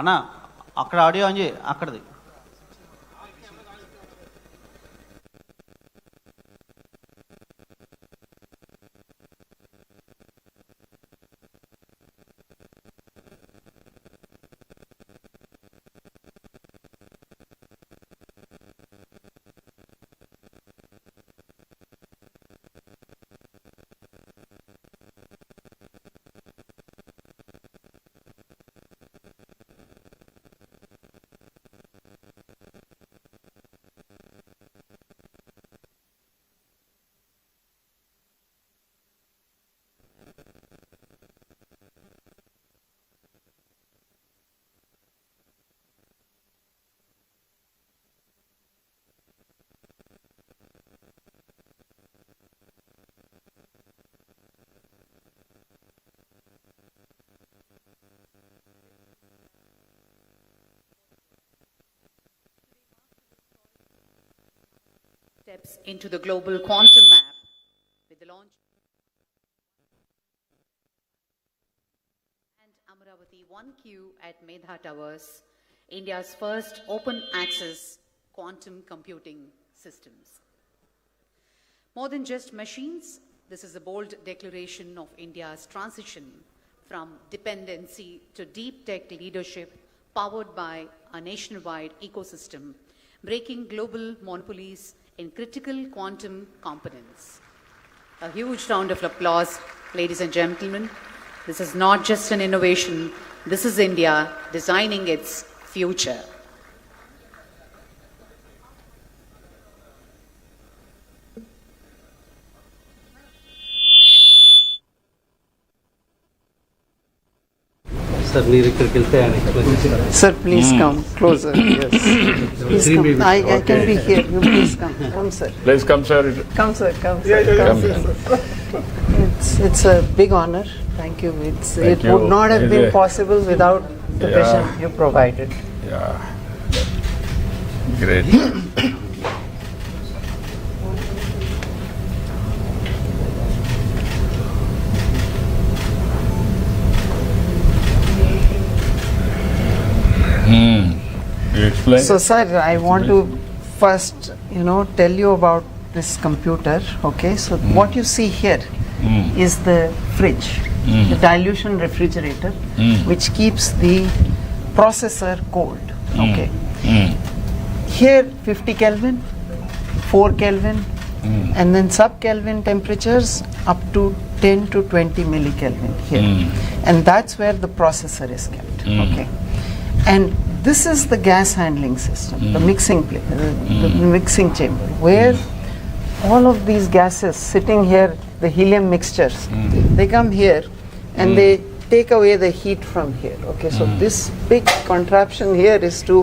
అన్న అక్కడ ఆడియో అని అక్కడది. Steps into the global quantum map with the launch and Amaravati 1Q at Medha Towers, India's first open access quantum computing systems. More than just machines, this is a bold declaration of India's transition from dependency to deep tech leadership powered by a nationwide ecosystem, breaking global monopolies in critical quantum components. A huge round of applause, ladies and gentlemen. This is not just an innovation, this is India designing its future. Sir, మీరు ఇక్కడికి వెళ్తే ఆయన Sir, please come closer. Yes. Please come. I can be here. You please come. Come, sir. Please come, sir. Come, sir. Come, sir. Come, sir. It's a big honor. Thank you. It you. would not have been possible without the vision you provided. Yeah. Great. You explain? So, sir, I want to first, tell you about this computer. Okay, so what you see here is the fridge, the dilution refrigerator, which keeps the processor cold. Okay, here 50 Kelvin, 4 Kelvin, and then sub-Kelvin temperatures up to 10 to 20 millikelvin here, and that's where the processor is kept. Okay, and this is the gas handling system, the mixing chamber, where all of these gases sitting here, the helium mixtures, they come here and they take away the heat from here. Okay, so this big contraption here is to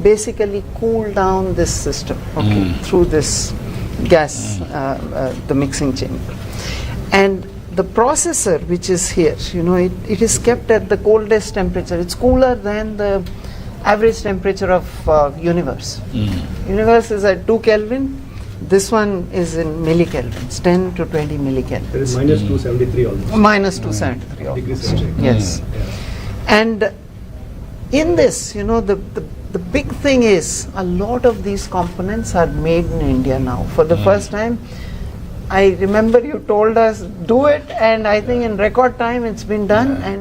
basically cool down this system, okay, through this gas, the mixing chamber. And the processor, which is here, it is kept at the coldest temperature. It's cooler than the average temperature of universe. Universe is at 2 Kelvin. This one is in millikelvins, 10 to 20 millikelvins. It is minus 273 almost. Minus 273 almost. Yes. Yeah. And in this, the big thing is a lot of these components are made in India now. For the first time, I remember you told us, do it, and I think in record time it's been done. And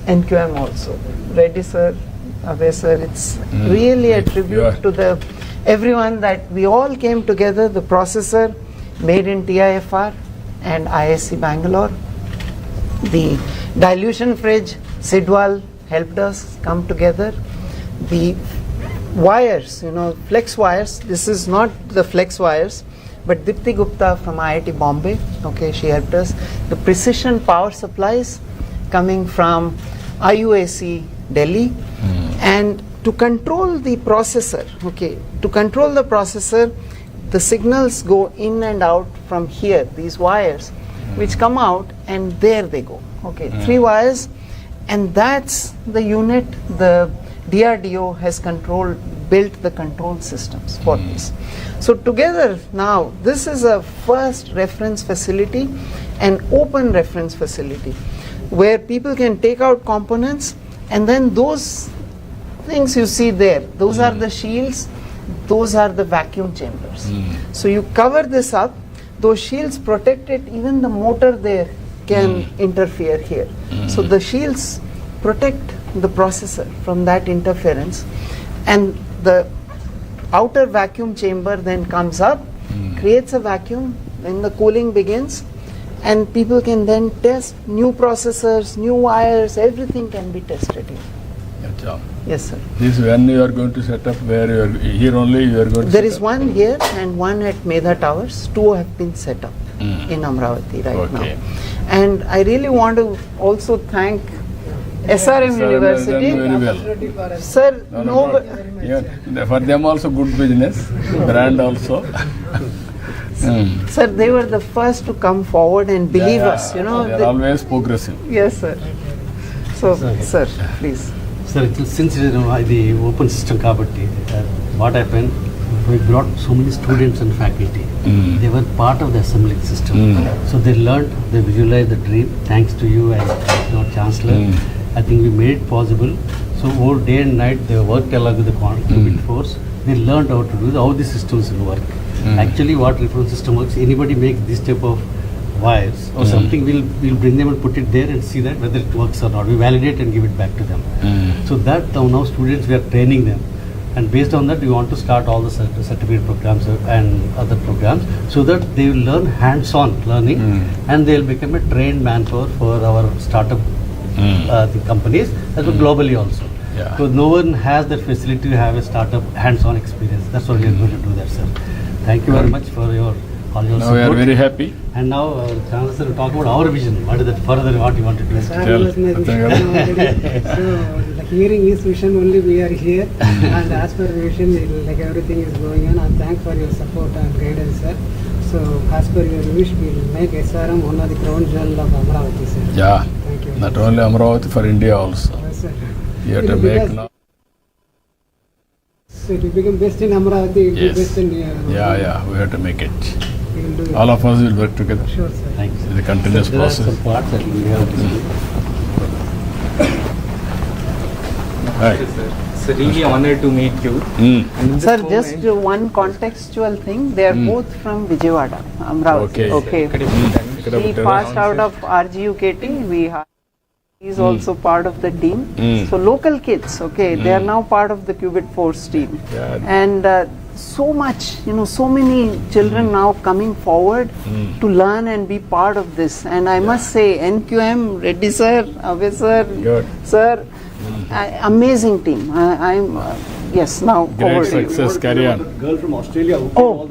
NQM also. Reddy sir, Abhay sir, it's really a tribute to everyone that we all came together. The processor made in TIFR and ISC Bangalore. The dilution fridge, Sidwal helped us come together. The wires, flex wires, this is not the flex wires, but Dipti Gupta from IIT Bombay, okay, she helped us. The precision power supplies coming from IUAC Delhi, and to control the processor, the signals go in and out from here, these wires, which come out and there they go. Okay, 3 wires, and that's the unit the DRDO has built the control systems for this. So together now, this is a first reference facility, an open reference facility. where people can take out components, and then those things you see there, those are the shields, those are the vacuum chambers. So you cover this up, those shields protect it, even the motor there can interfere here. So the shields protect the processor from that interference, and the outer vacuum chamber then comes up, creates a vacuum, then the cooling begins, and people can then test new processors, new wires, everything can be tested here. Achha. Yes, sir. This when you are going to set up, where you are here only you are going to There set is up? one here and one at Medha Towers. Two have been set up in Amaravati right Okay. now. And I really want to also thank SRM Sir, University. done very well. Sir, No. Yeah, for them also good business, brand also. Sir, they were the first to come forward and believe us, you know. They are they- always progressive. Yes, sir. So, sir, please. Sir, since the open system kabatti, what happened, we brought so many students and faculty. They were part of the assembling system. So they learned, they visualized the dream. Thanks to you and your Chancellor, I think we made it possible. So all day and night they worked along with the qubit force. They learned how to do how the systems will work. Actually, what reference system works, anybody makes this type of wires or something, we'll bring them and put it there and see that whether it works or not. We validate and give it back to them. So that now students, we are training them, and based on that we want to start all the certificate programs and other programs, so that they will learn hands-on learning and they will become a trained manpower for our startup the companies as well globally also. Yeah. Because no one has that facility to have a startup hands-on experience. That's why we are going to do that, sir. Thank you very much for all your Now support. we are very happy. And now, Chancellor will talk about our vision. What is that further, what you want to do? Tell. So, like hearing his vision only, we are here. And as per vision, like everything is going on. And thanks for your support and guidance, sir. So, as per your wish, we will make SRM one of the crown jewel of Amaravati, sir. Yeah. Thank you. Not only Amaravati, for India also. Yes, sir. You have to make now. So, it will become best in Amaravati, it will Yes. be best in Yeah, we have to make it. We will do it. All of us will work together. Sure, sir. Thanks. It's a continuous There are process. some parts that we have to see. Right. It's really honored to meet you. And in this Sir, moment- just one contextual thing. They are both from Vijayawada, Amaravati. Okay. Could you please tell me? Could have He tell passed us. out of RGUKT. He is also part of the team. Mm. So local kids, okay, they are now part of the Qubit Force team. Yeah. And so much, so many children now coming forward to learn and be part of this. And I must say, NQM, Reddy sir, Ave sir, Good. sir, amazing team. I'm yes, now Great over to you. success, carry on. Girl from Australia. Oh,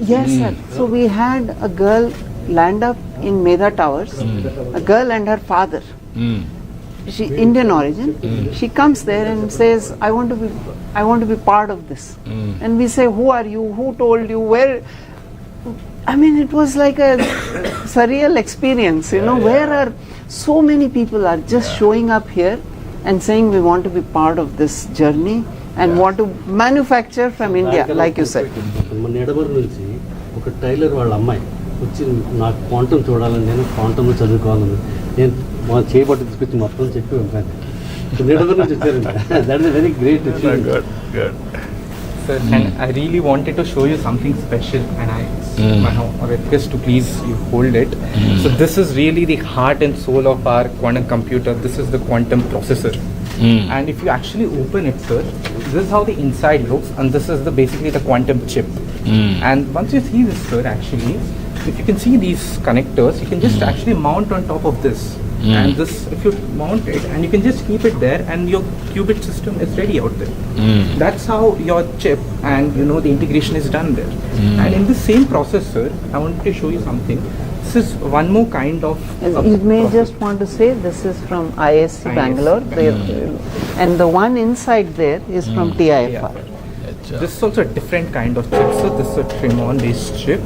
yes, sir. So we had a girl land up in Medha Towers, a girl and her father. She Indian origin. She comes there and says, "I want to be part of this." And we say, "Who are you? Who told you? Where?" I mean, it was like a surreal experience. Where are so many people are just showing up here and saying we want to be part of this journey and want to manufacture from India, like you said. మన నిడబర్ నుంచి ఒక tailor వాళ్ళ అమ్మాయి వచ్చి నాకు quantum చూడాలని, నేను quantum చదువుకోవాలని, నేను మా చేయబట్టి తీసుకొచ్చి మొత్తం చెప్పి పంపాను. నిడబర్ నుంచి వచ్చారండి. That is very great. Good, good. Sir, and I really wanted to show you something special, and I request to please you hold it. So this is really the heart and soul of our quantum computer. This is the quantum processor. And if you actually open it, sir, this is how the inside looks, and this is basically the quantum chip. And once you see this, sir, actually, if you can see these connectors, you can just actually mount on top of this. And this, if you mount it, and you can just keep it there, and your qubit system is ready out there. That's how your chip and the integration is done there. And in the same processor, I wanted to show you something. This is one more kind of. You may just want to say this is from ISC Bangalore, and the one inside there is from TIFR. This is also a different kind of chip. So this is a Tremon-based chip,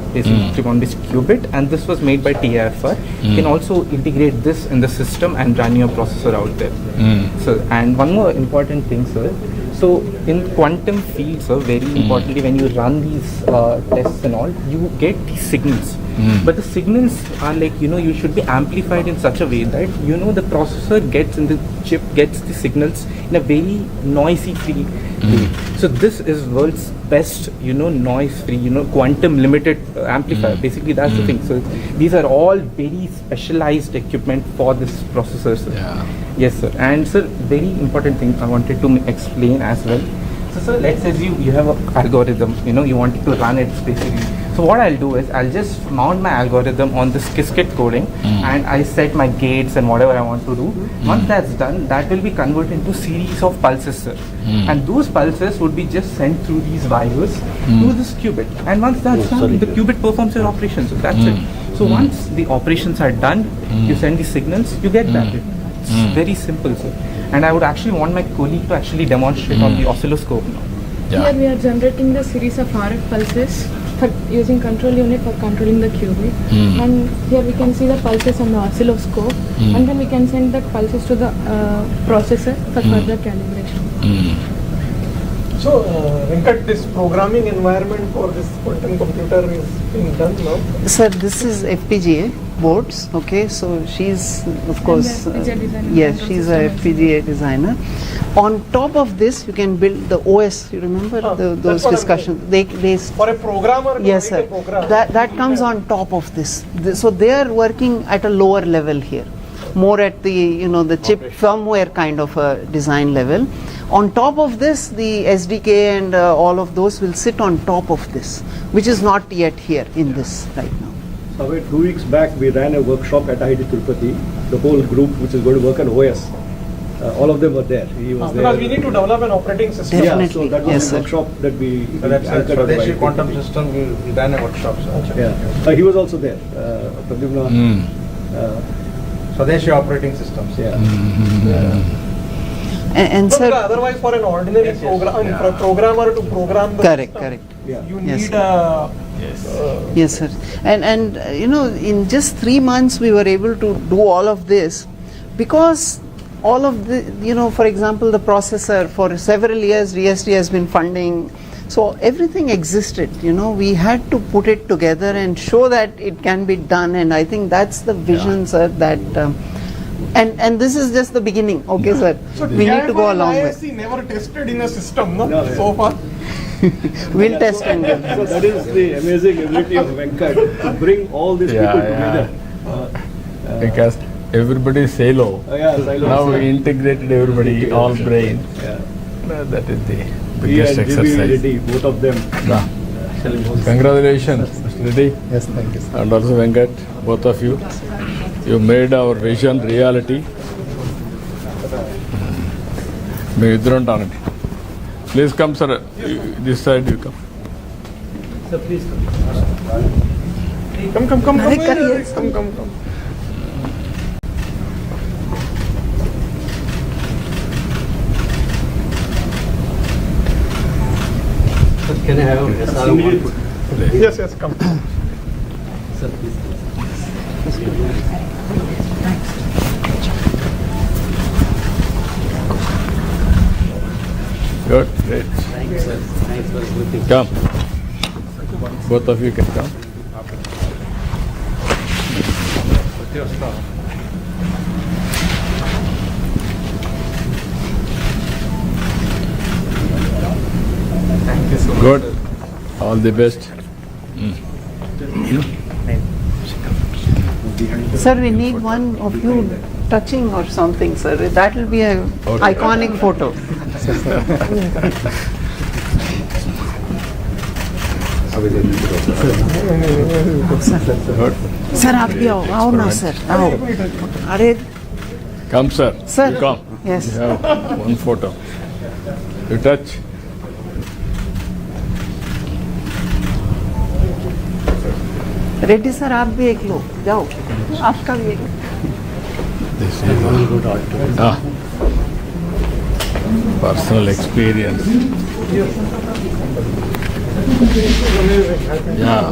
Tremon-based qubit, and this was made by TIFR. You can also integrate this in the system and run your processor out there. So, and one more important thing, sir. So in quantum fields, very importantly, when you run these tests and all, you get these signals. But the signals are like, you should be amplified in such a way that, the processor gets in the chip, gets the signals in a very noisy free way. So this is world's best, noise free, quantum limited amplifier. Basically that's the thing. So these are all very specialized equipment for this processor, sir. Yeah. Yes, sir. And sir, very important thing I wanted to explain as well. So sir, let's say you have an algorithm, you wanted to run it basically. So what I'll do is I'll just mount my algorithm on this Qiskit coding and I set my gates and whatever I want to do. Once that's done, that will be converted into series of pulses, sir. And those pulses would be just sent through these wires to this qubit. And once that's done, the qubit performs your operations. So that's it. So once the operations are done, you send the signals, you get that. It's very simple, sir. And I would actually want my colleague to actually demonstrate on the oscilloscope now. Here we are generating the series of RF pulses for using control unit for controlling the qubit. And here we can see the pulses on the oscilloscope, and then we can send that pulses to the processor for further calibration. So, Venkat, this programming environment for this quantum computer is being done now? Sir, this is FPGA boards, okay, so she's of course, FPGA designer, yes, control she's a system FPGA designer. On top of this, you can build the OS, you remember that's those what I'm discussions? They For a programmer to yes, write sir, a program. that comes on top of this. So they are working at a lower level here, more at the, the chip firmware kind of a design level. On top of this, the SDK and all of those will sit on top of this, which is not yet here in this right now. So, 2 weeks back, we ran a workshop at IIT Tirupati. The whole group, which is going to work on OS, all of them were there. He was there. Because we need to develop an operating system. Definitely. Yeah, so that was Yes, a sir. workshop that we That's anchored on Pradesh IIT. quantum system. We ran a workshop. Yeah, he was also there. Pradyumna, Swadeshi operating systems. yeah. And No, sir, because otherwise for an ordinary programmer to program the correct, system, correct. Yeah. you Yes, need sir. a Yes, sir. And in just 3 months we were able to do all of this because all of the, for example, the processor for several years VSD has been funding. So everything existed, we had to put it together and show that it can be done, and I think that's the vision, sir, that and this is just the beginning, okay, sir. So We need to go a long way. ISC never tested in a system, no? No, yeah. So far. We'll test and go. So that is the amazing ability of Venkat to bring all these Yeah, people yeah. together. Because everybody is silo. Yeah, silos. Now we integrated everybody, all brain. Yeah. That is the He biggest and GB exercise. Reddy, both of them. Yeah. Congratulations, Mr. Reddy. Yes, thank you. And also Venkat, both of you. You made our vision reality. మీ ఇద్దరు ఉంటానండి. Please come, sir. This side you come. So please come. Come. Arre, kariye. Come. Can I have a Yes, come. Sir, please. Good, great. Thanks, sir. Thanks for everything. Come. Both of you can come. Thank you so much. Good. All the best. Sir, we need one of you touching or something, sir. That will be a iconic photo. Good. Sir, आप भी आओ, आओ ना sir, आओ. अरे, Come, sir. Sir. You come. Yes. You have one photo. You touch. Reddy sir आप भी एक लो, जाओ. आपका भी एक. This is personal experience. Yeah.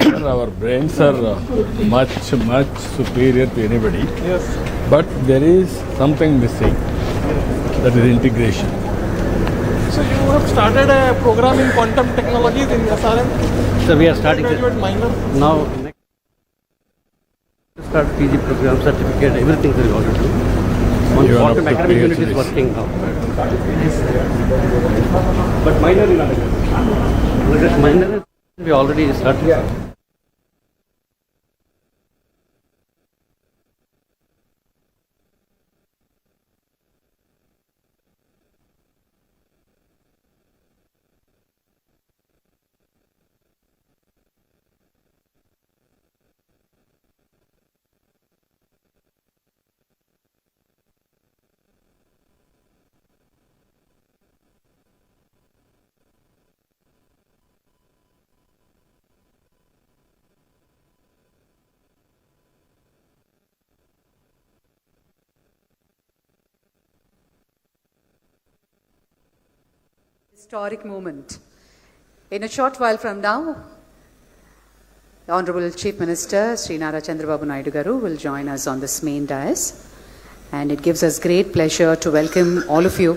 Sir, our brains are much superior to anybody. Yes. But there is something missing. That is integration. So you have started a program in quantum technologies in SRM? So we are starting Undergraduate minor? now. Start PG program, certificate, everything we are going to do. On You are quantum up to academic unit is PhDs. working now. But minor in undergraduate. Minor we already started. Historic moment. In a short while from now, the Honorable Chief Minister, Sri Nara Chandrababu Naidu Garu, will join us on this main dais. And it gives us great pleasure to welcome all of you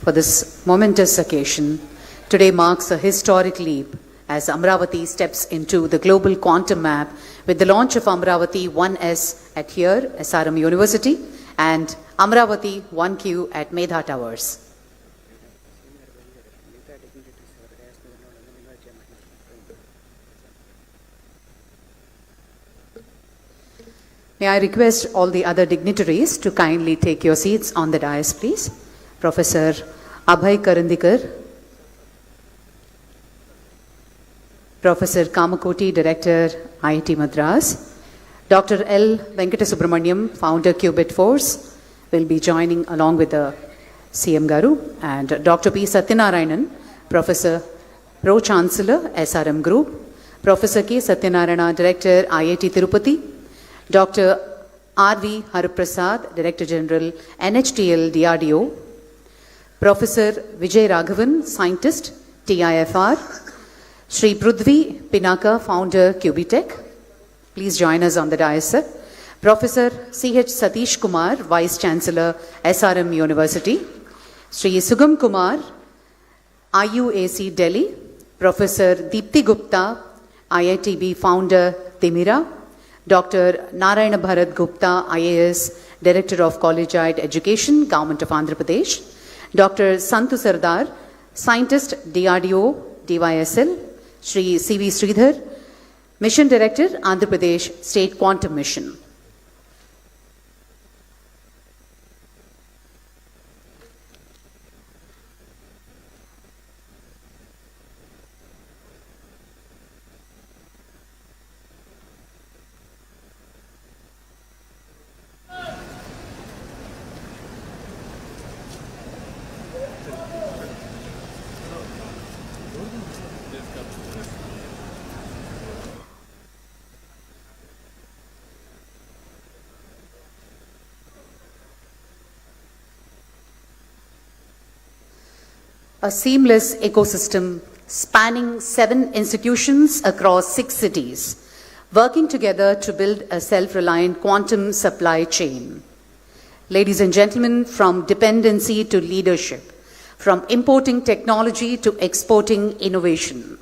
for this momentous occasion. Today marks a historic leap as Amaravati steps into the global quantum map with the launch of Amaravati 1S at here, SRM University, and Amaravati 1Q at Medha Towers. May I request all the other dignitaries to kindly take your seats on the dais, please. Professor Abhay Karandikar, Professor Kamakoti, Director, IIT Madras, Dr. L. Venkatasubramaniam, Founder, Qubit Force, will be joining along with the CM Garu, and Dr. P. Satyanarayanan, Professor, Pro Chancellor, SRM Group, Professor K. Satyanarayana, Director, IIT Tirupati, Dr. R.V. Hariprasad, Director General, NHTL DRDO, Professor Vijay Raghavan, Scientist, TIFR, Sri Prudvi Pinaka, Founder, QBTech. Please join us on the dais, sir. Professor C.H. Satish Kumar, Vice Chancellor, SRM University, Sri Sugam Kumar, IUAC Delhi, Professor Deepti Gupta, IITB Founder, Timira, Dr. Narayana Bharat Gupta, IAS, Director of Collegiate Education, Government of Andhra Pradesh, Dr. Santu Sardar, Scientist, DRDO, DYSL, Sri C.V. Sridhar, Mission Director, Andhra Pradesh State Quantum Mission. A seamless ecosystem spanning 7 institutions across 6 cities, working together to build a self-reliant quantum supply chain. Ladies and gentlemen, from dependency to leadership, from importing technology to exporting innovation,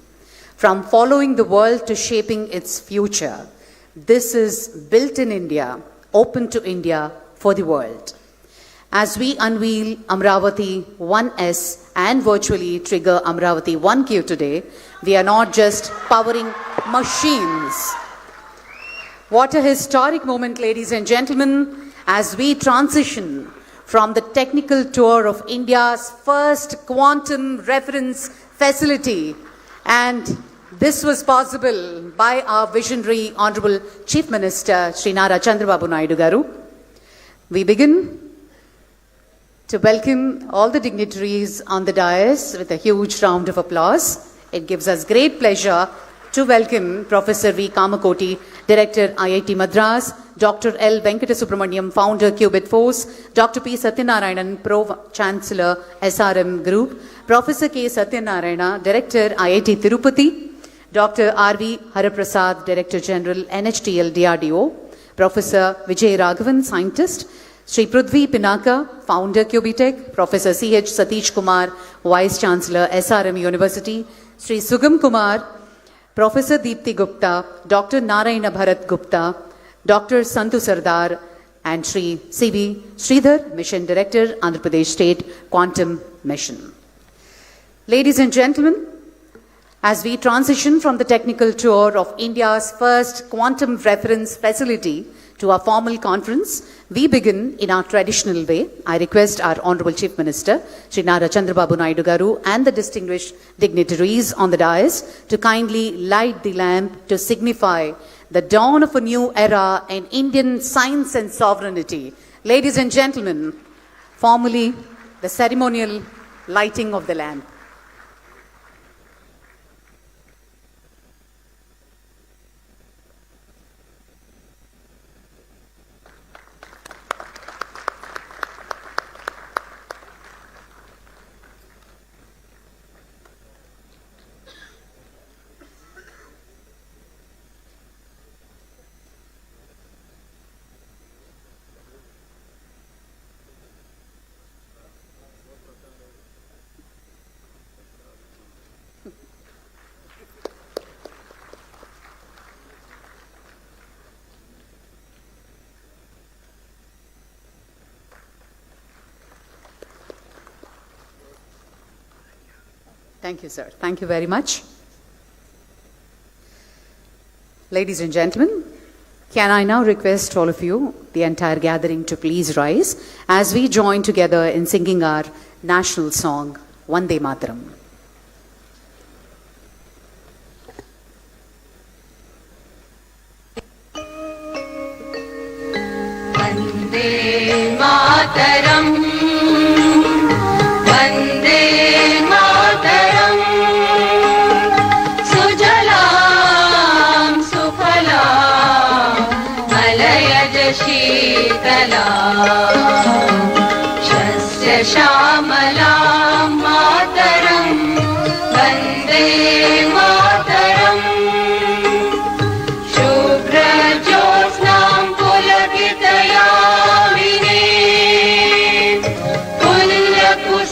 from following the world to shaping its future, this is built in India, open to India for the world. As we unveil Amaravati 1S and virtually trigger Amaravati 1Q today, we are not just powering machines. What a historic moment, ladies and gentlemen, as we transition from the technical tour of India's first quantum reference facility. And this was possible by our visionary Honorable Chief Minister, Sri Nara Chandrababu Naidu Garu. We begin to welcome all the dignitaries on the dais with a huge round of applause. It gives us great pleasure to welcome Professor V. Kamakoti, Director, IIT Madras, Dr. L. Venkatasubramaniam, Founder, Qubit Force, Dr. P. Satyanarayanan, Pro Chancellor, SRM Group, Professor K. Satyanarayana, Director, IIT Tirupati, Dr. R.V. Hariprasad, Director General, NHTL DRDO, Professor Vijay Raghavan, Scientist, Sri Prithvi Pinaka, Founder Cubitech, Professor C.H. Satish Kumar, Vice Chancellor SRM University, Sri Sugam Kumar, Professor Deepthi Gupta, Dr. Narayana Bharat Gupta, Dr. Santu Sardar, and Sri C.V. Sridhar, Mission Director, Andhra Pradesh State Quantum Mission. Ladies and gentlemen, as we transition from the technical tour of India's first quantum reference facility to our formal conference, we begin in our traditional way. I request our Honorable Chief Minister, Shri Nara Chandrababu Naidu Garu, and the distinguished dignitaries on the dais to kindly light the lamp to signify the dawn of a new era in Indian science and sovereignty. Ladies and gentlemen, formally the ceremonial lighting of the lamp. Thank you, sir. Thank you very much. Ladies and gentlemen, can I now request all of you, the entire gathering, to please rise as we join together in singing our national song, Vande Mataram. Vande Mataram. Vande Mataram, Sujalam Sufalam, Malayaj Sheetalam, Shasya Shamalam Mataram, Vande Mataram, Shubhra Jyotsnam Pulakitayamini,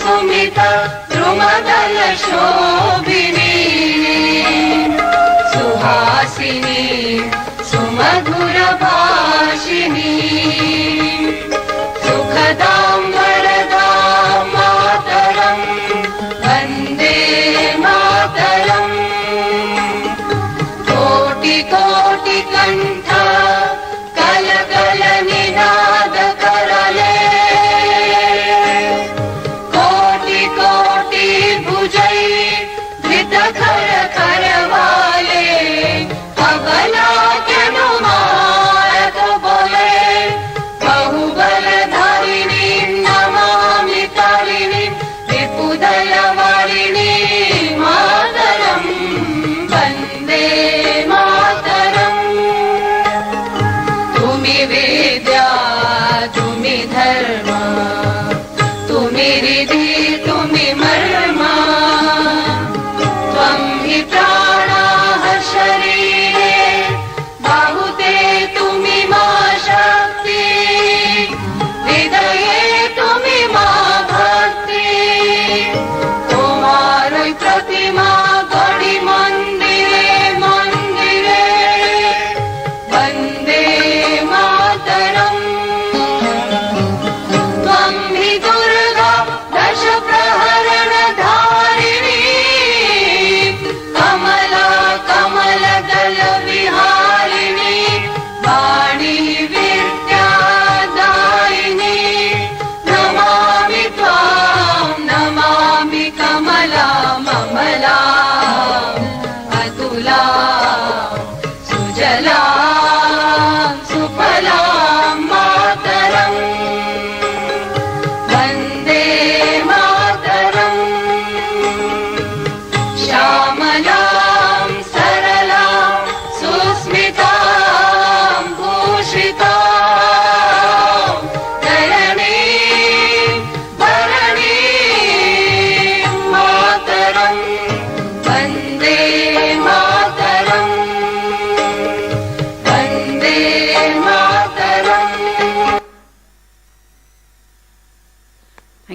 Sumita Drumadala Shobhini, Suhasini Sumadhura Bhashini, Sukhadam Varadam Mataram, Vande Mataram, Koti Koti Kantha Kala Kala Ninada Karale, खर खर वाले अबला के नुमार तो बोले बहु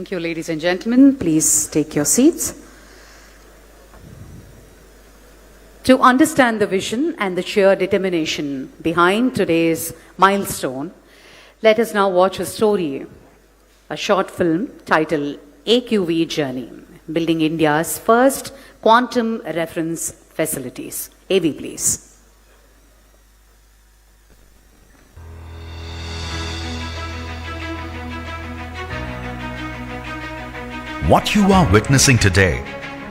Thank you, ladies and gentlemen. Please take your seats. To understand the vision and the sheer determination behind today's milestone, let us now watch a story, a short film titled AQV Journey, Building India's First Quantum Reference Facilities. AV, please. What you are witnessing today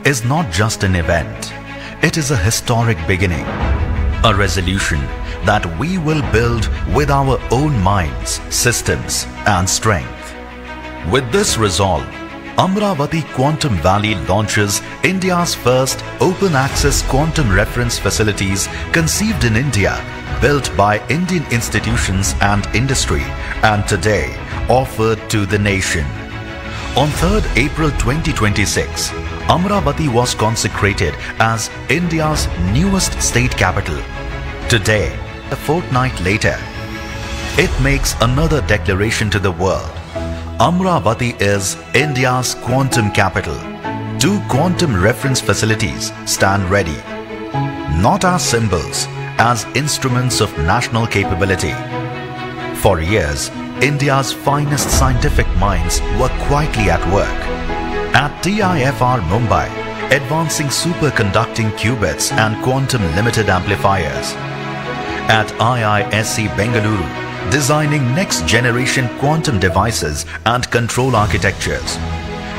is not just an event. It is a historic beginning, a resolution that we will build with our own minds, systems, and strength. With this resolve, Amaravati Quantum Valley launches India's first open-access quantum reference facilities conceived in India, built by Indian institutions and industry, and today offered to the nation. On 3rd April 2026, Amaravati was consecrated as India's newest state capital. Today, a fortnight later, it makes another declaration to the world. Amaravati is India's quantum capital. 2 quantum reference facilities stand ready, not as symbols, as instruments of national capability. For years, India's finest scientific minds were quietly at work. At TIFR Mumbai, advancing superconducting qubits and quantum limited amplifiers. At IISc Bengaluru, designing next-generation quantum devices and control architectures.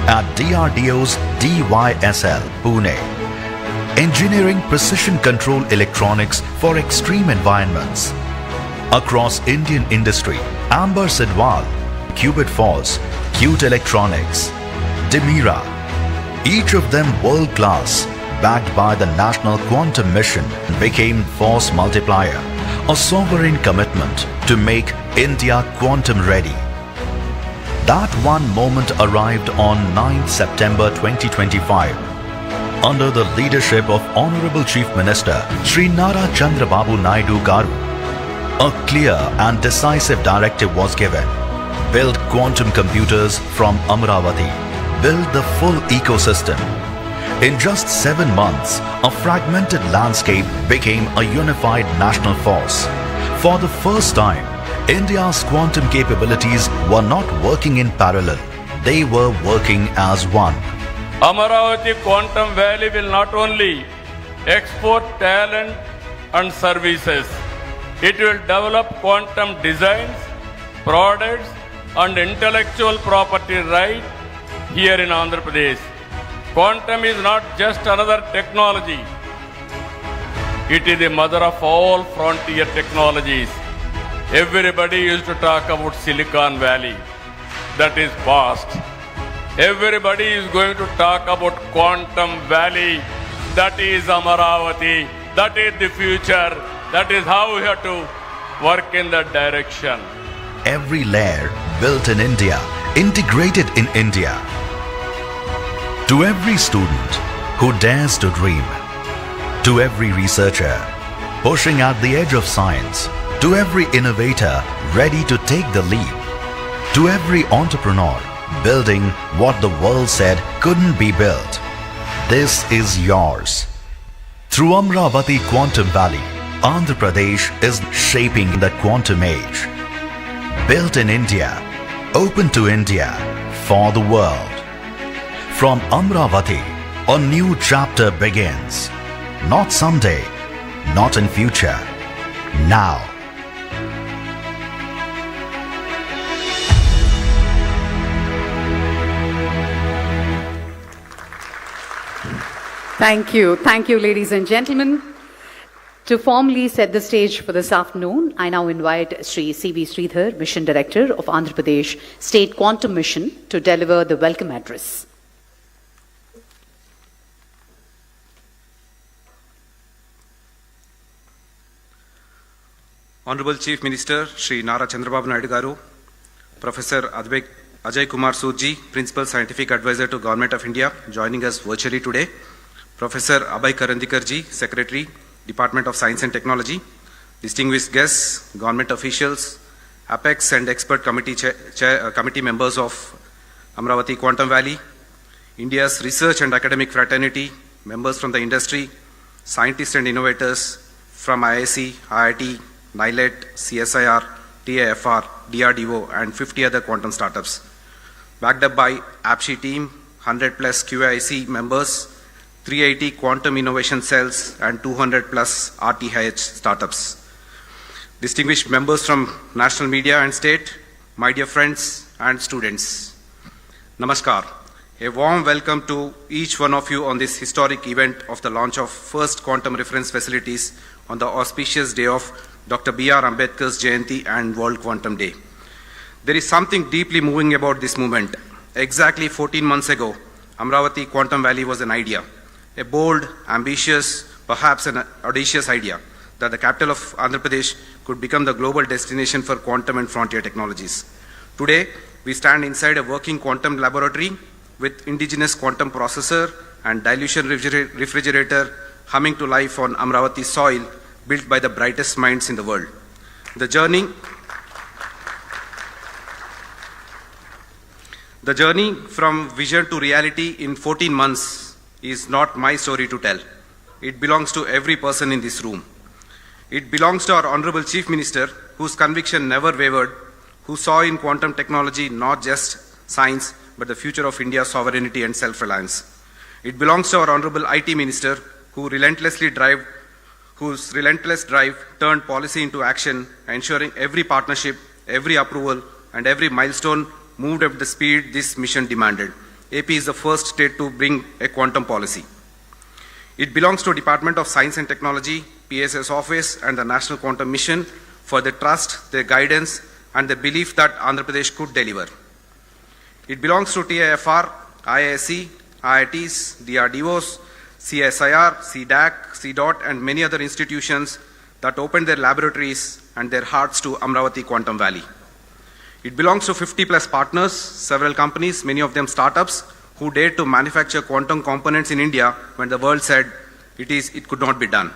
At DRDO's DYSL, Pune, engineering precision control electronics for extreme environments. Across Indian industry, Amber Sidwal, Qubit Force, Qt Electronics, Demira, each of them world-class, backed by the National Quantum Mission, became Force Multiplier, a sovereign commitment to make India quantum ready. That one moment arrived on 9th September 2025. Under the leadership of Honorable Chief Minister Shri Nara Chandrababu Naidu Garu, a clear and decisive directive was given. Build quantum computers from Amaravati. Build the full ecosystem. In just 7 months, a fragmented landscape became a unified national force. For the first time, India's quantum capabilities were not working in parallel. They were working as one. Amaravati Quantum Valley will not only export talent and services, it will develop quantum designs, products, and intellectual property right here in Andhra Pradesh. Quantum is not just another technology. It is the mother of all frontier technologies. Everybody used to talk about Silicon Valley. That is past. Everybody is going to talk about Quantum Valley. That is Amaravati. That is the future. That is how we have to work in that direction. Every layer built in India, integrated in India. To every student who dares to dream, to every researcher pushing at the edge of science, to every innovator ready to take the leap, to every entrepreneur building what the world said couldn't be built. This is yours. Through Amaravati Quantum Valley, Andhra Pradesh is shaping the quantum age. Built in India, open to India, for the world. From Amaravati, a new chapter begins. Not someday, not in future, now. Thank you, ladies and gentlemen. To formally set the stage for this afternoon, I now invite Sri C.V. Sridhar, Mission Director of Andhra Pradesh State Quantum Mission, to deliver the welcome address. Honorable Chief Minister Shri Nara Chandrababu Naidu Garu, Professor Ajay Kumar Surji, Principal Scientific Advisor to Government of India, joining us virtually today, Professor Abhay Karandikarji, Secretary, Department of Science and Technology, distinguished guests, government officials, Apex and expert committee members of Amaravati Quantum Valley, India's research and academic fraternity, members from the industry, scientists and innovators from IIC, IIT, NILET, CSIR, TIFR, DRDO, and 50 other quantum startups. Backed up by APSHI team, 100 plus QIC members, 380 quantum innovation cells, and 200 plus RTH startups. Distinguished members from national media and state, my dear friends and students, Namaskar. A warm welcome to each one of you on this historic event of the launch of first quantum reference facilities on the auspicious day of Dr. B.R. Ambedkar's Jayanti and World Quantum Day. There is something deeply moving about this movement. Exactly 14 months ago, Amaravati Quantum Valley was an idea, a bold, ambitious, perhaps an audacious idea that the capital of Andhra Pradesh could become the global destination for quantum and frontier technologies. Today, we stand inside a working quantum laboratory with indigenous quantum processor and dilution refrigerator humming to life on Amaravati soil, built by the brightest minds in the world. The journey from vision to reality in 14 months is not my story to tell. It belongs to every person in this room. It belongs to our Honorable Chief Minister, whose conviction never wavered, who saw in quantum technology not just science, but the future of India's sovereignty and self-reliance. It belongs to our Honorable IT Minister, whose relentless drive turned policy into action, ensuring every partnership, every approval, and every milestone moved at the speed this mission demanded. AP is the first state to bring a quantum policy. It belongs to Department of Science and Technology, PSS Office, and the National Quantum Mission for their trust, their guidance, and the belief that Andhra Pradesh could deliver. It belongs to TIFR, IISc, IITs, DRDOs, CSIR, CDAC, CDOT, and many other institutions that opened their laboratories and their hearts to Amaravati Quantum Valley. It belongs to 50 plus partners, several companies, many of them startups, who dared to manufacture quantum components in India when the world said it could not be done.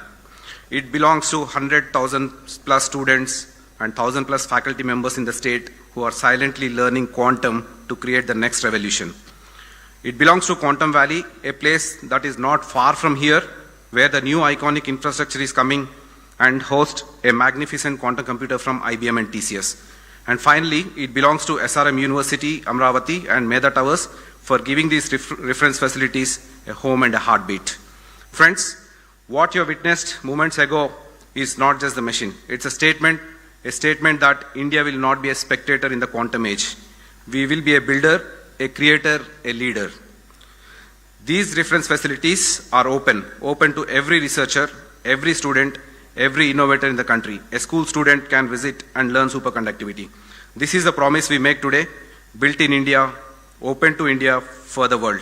It belongs to 100,000 plus students and 1,000 plus faculty members in the state who are silently learning quantum to create the next revolution. It belongs to Quantum Valley, a place that is not far from here, where the new iconic infrastructure is coming and host a magnificent quantum computer from IBM and TCS. And finally, it belongs to SRM University, Amaravati, and Medha Towers for giving these reference facilities a home and a heartbeat. Friends, what you witnessed moments ago is not just the machine. It's a statement that India will not be a spectator in the quantum age. We will be a builder, a creator, a leader. These reference facilities are open to every researcher, every student, every innovator in the country. A school student can visit and learn superconductivity. This is the promise we make today, built in India, open to India for the world.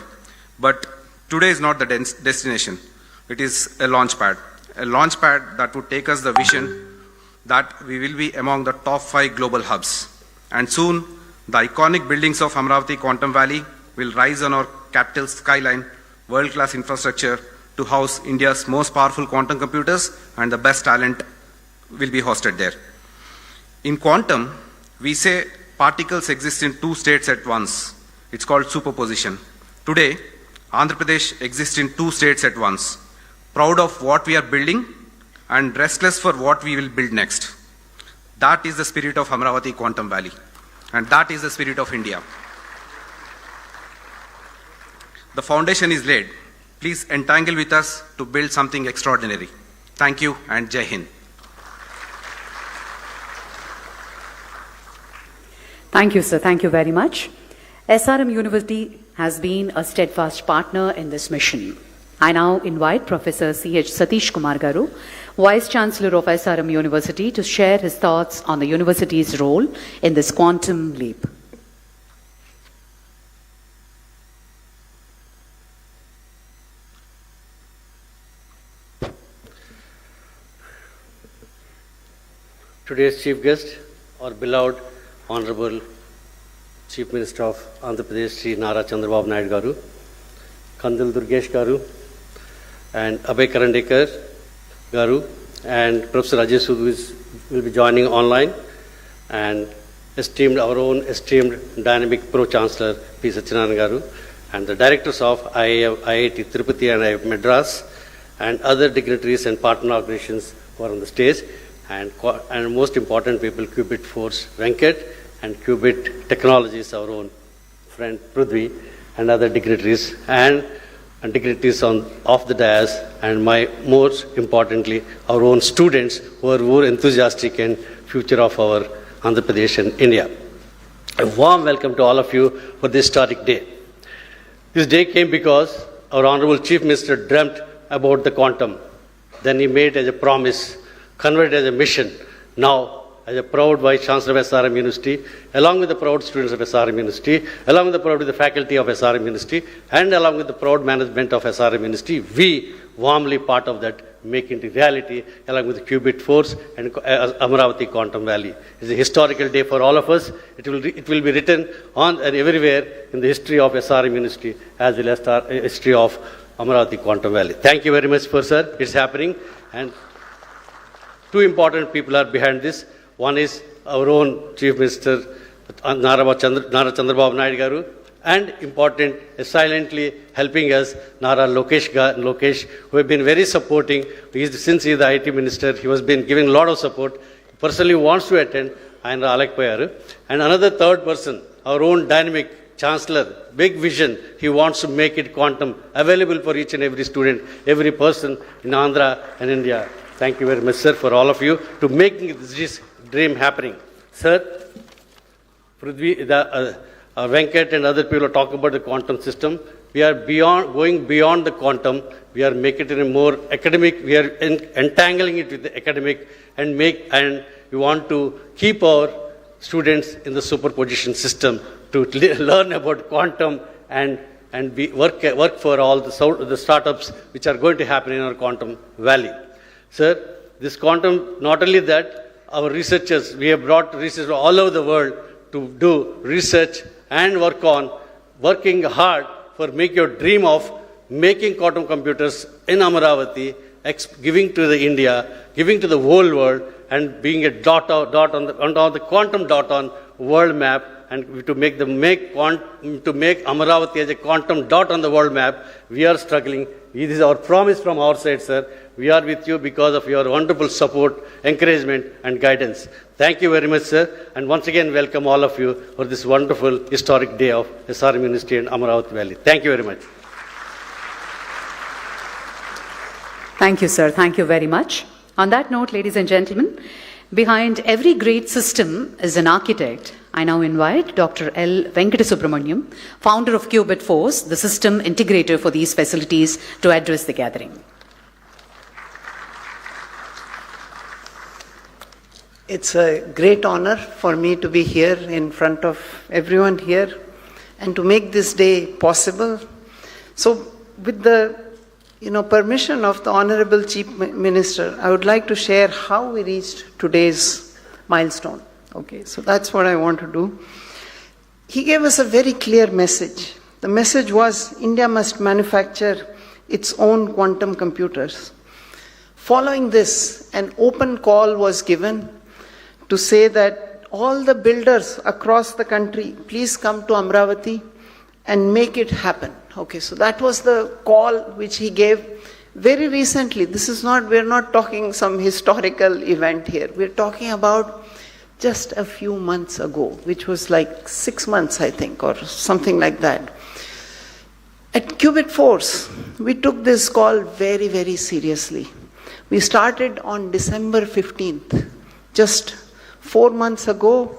But today is not the destination. It is a launch pad that would take us the vision that we will be among the top 5 global hubs. And soon, the iconic buildings of Amaravati Quantum Valley will rise on our capital skyline, world-class infrastructure to house India's most powerful quantum computers, and the best talent will be hosted there. In quantum, we say particles exist in 2 states at once. It's called superposition. Today, Andhra Pradesh exists in 2 states at once, proud of what we are building and restless for what we will build next. That is the spirit of Amaravati Quantum Valley, and that is the spirit of India. The foundation is laid. Please entangle with us to build something extraordinary. Thank you, and Jai Hind. Thank you, sir. Thank you very much. SRM University has been a steadfast partner in this mission. I now invite Professor C.H. Satish Kumar Garu, Vice Chancellor of SRM University, to share his thoughts on the university's role in this quantum leap. Today's chief guest, our beloved Honorable Chief Minister of Andhra Pradesh, Sri Nara Chandrababu Naidu Garu, Kandil Durgesh Garu, and Abhay Karandekar Garu, and Professor Ajay Sudhu will be joining online, and esteemed dynamic Pro-Chancellor P. Satyanarayana Garu, and the directors of IIT Tirupati and IIT Madras, and other dignitaries and partner organizations who are on the stage, and most important people, Qubit Force Venkat, and Qubit Technologies, our own friend Prithvi, and other dignitaries, and dignitaries off the dais, and most importantly, our own students who are more enthusiastic and future of our Andhra Pradesh and India. A warm welcome to all of you for this historic day. This day came because our Honorable Chief Minister dreamt about the quantum. Then he made as a promise, converted as a mission. Now, as a proud Vice Chancellor of SRM University, along with the proud students of SRM University, along with the proud the faculty of SRM University, and along with the proud management of SRM University, we warmly part of that, make it reality, along with the Qubit Force and Amaravati Quantum Valley. It's a historical day for all of us. It will be written on and everywhere in the history of SRM University, as well as the history of Amaravati Quantum Valley. Thank you very much, sir. It's happening, and two important people are behind this. One is our own Chief Minister, Nara Chandrababu Naidu Garu, and important, silently helping us, Nara Lokesh, who have been very supporting. Since he is the IT Minister, he has been giving a lot of support. He personally wants to attend, and another third person, our own dynamic Chancellor, big vision. He wants to make it quantum available for each and every student, every person in Andhra and India. Thank you very much, sir, for all of you to making this dream happening. Sir, Prithvi, Venkat and other people are talking about the quantum system. We are going beyond the quantum. We are making it in a more academic. We are entangling it with the academic, and we want to keep our students in the superposition system to learn about quantum and work for all the startups which are going to happen in our quantum valley. Sir, this quantum, not only that, our researchers, we have brought researchers all over the world to do research and working hard for make your dream of making quantum computers in Amaravati, giving to the India, giving to the whole world, and being a dot on the quantum dot on world map, and to make Amaravati as a quantum dot on the world map. We are struggling. This is our promise from our side, sir. We are with you because of your wonderful support, encouragement, and guidance. Thank you very much, sir. And once again, welcome all of you for this wonderful historic day of SRM University and Amaravati Valley. Thank you very much. Thank you, sir. Thank you very much. On that note, ladies and gentlemen, behind every great system is an architect. I now invite Dr. L. Venkatasubramaniam, founder of Qubit Force, the system integrator for these facilities, to address the gathering. It's a great honor for me to be here in front of everyone here and to make this day possible. So with the permission of the Honorable Chief Minister, I would like to share how we reached today's milestone. Okay, so that's what I want to do. He gave us a very clear message. The message was India must manufacture its own quantum computers. Following this, an open call was given to say that all the builders across the country, please come to Amaravati and make it happen. Okay, so that was the call which he gave very recently. We're not talking some historical event here. We're talking about just a few months ago, which was like 6 months, I think, or something like that. At Qubit Force, we took this call very, very seriously. We started on December 15th, just 4 months ago.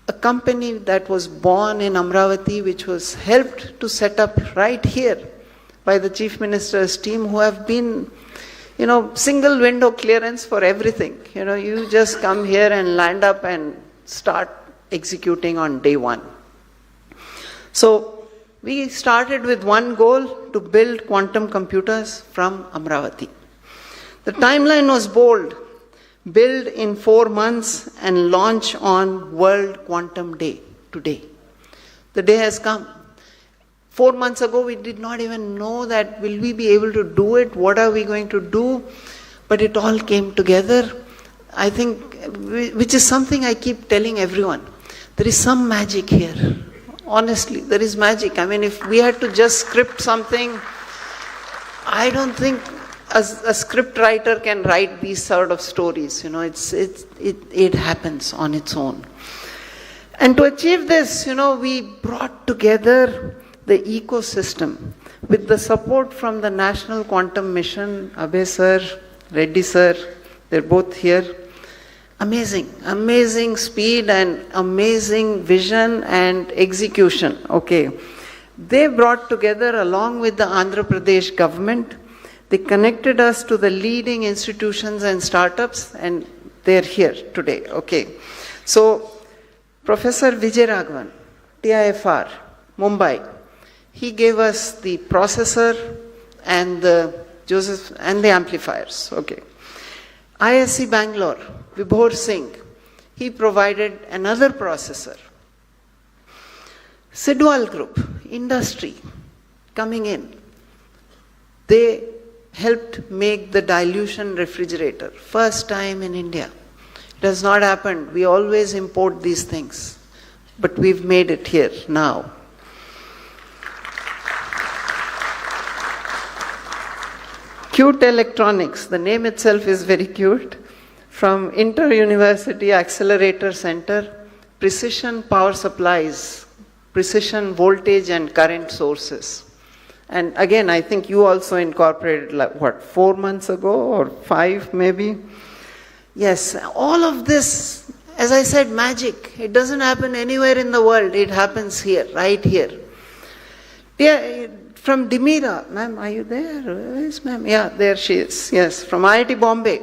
A company that was born in Amaravati, which was helped to set up right here by the Chief Minister's team, who have been, single window clearance for everything. You just come here and land up and start executing on day one. So we started with one goal, to build quantum computers from Amaravati. The timeline was bold. Build in 4 months and launch on World Quantum Day today. The day has come. 4 months ago, we did not even know that will we be able to do it, what are we going to do, but it all came together. I think which is something I keep telling everyone. There is some magic here. Honestly, there is magic. I mean, if we had to just script something, I don't think a script writer can write these sort of stories. You know, it happens on its own. And to achieve this, you know, we brought together the ecosystem with the support from the National Quantum Mission, Abhay sir, Reddy sir, they're both here. Amazing, amazing speed and amazing vision and execution. Okay. They brought together along with the Andhra Pradesh government. They connected us to the leading institutions and startups, and they're here today. Okay. So, Professor Vijay Raghavan, TIFR, Mumbai, he gave us the processor and the amplifiers. Okay. ISC Bangalore, Vibhor Singh, he provided another processor. Sidwal Group, industry, coming in. They helped make the dilution refrigerator. First time in India. It has not happened. We always import these things. But we've made it here now. Cute Electronics, the name itself is very cute. From Inter-University Accelerator Center, precision power supplies, precision voltage and current sources. And again, I think you also incorporated, like, what, 4 months ago or 5 maybe? Yes, all of this, as I said, magic. It doesn't happen anywhere in the world. It happens here, right here. Yeah, from Dimira, ma'am, are you there? Where is ma'am? Yeah, there she is. Yes, from IIT Bombay.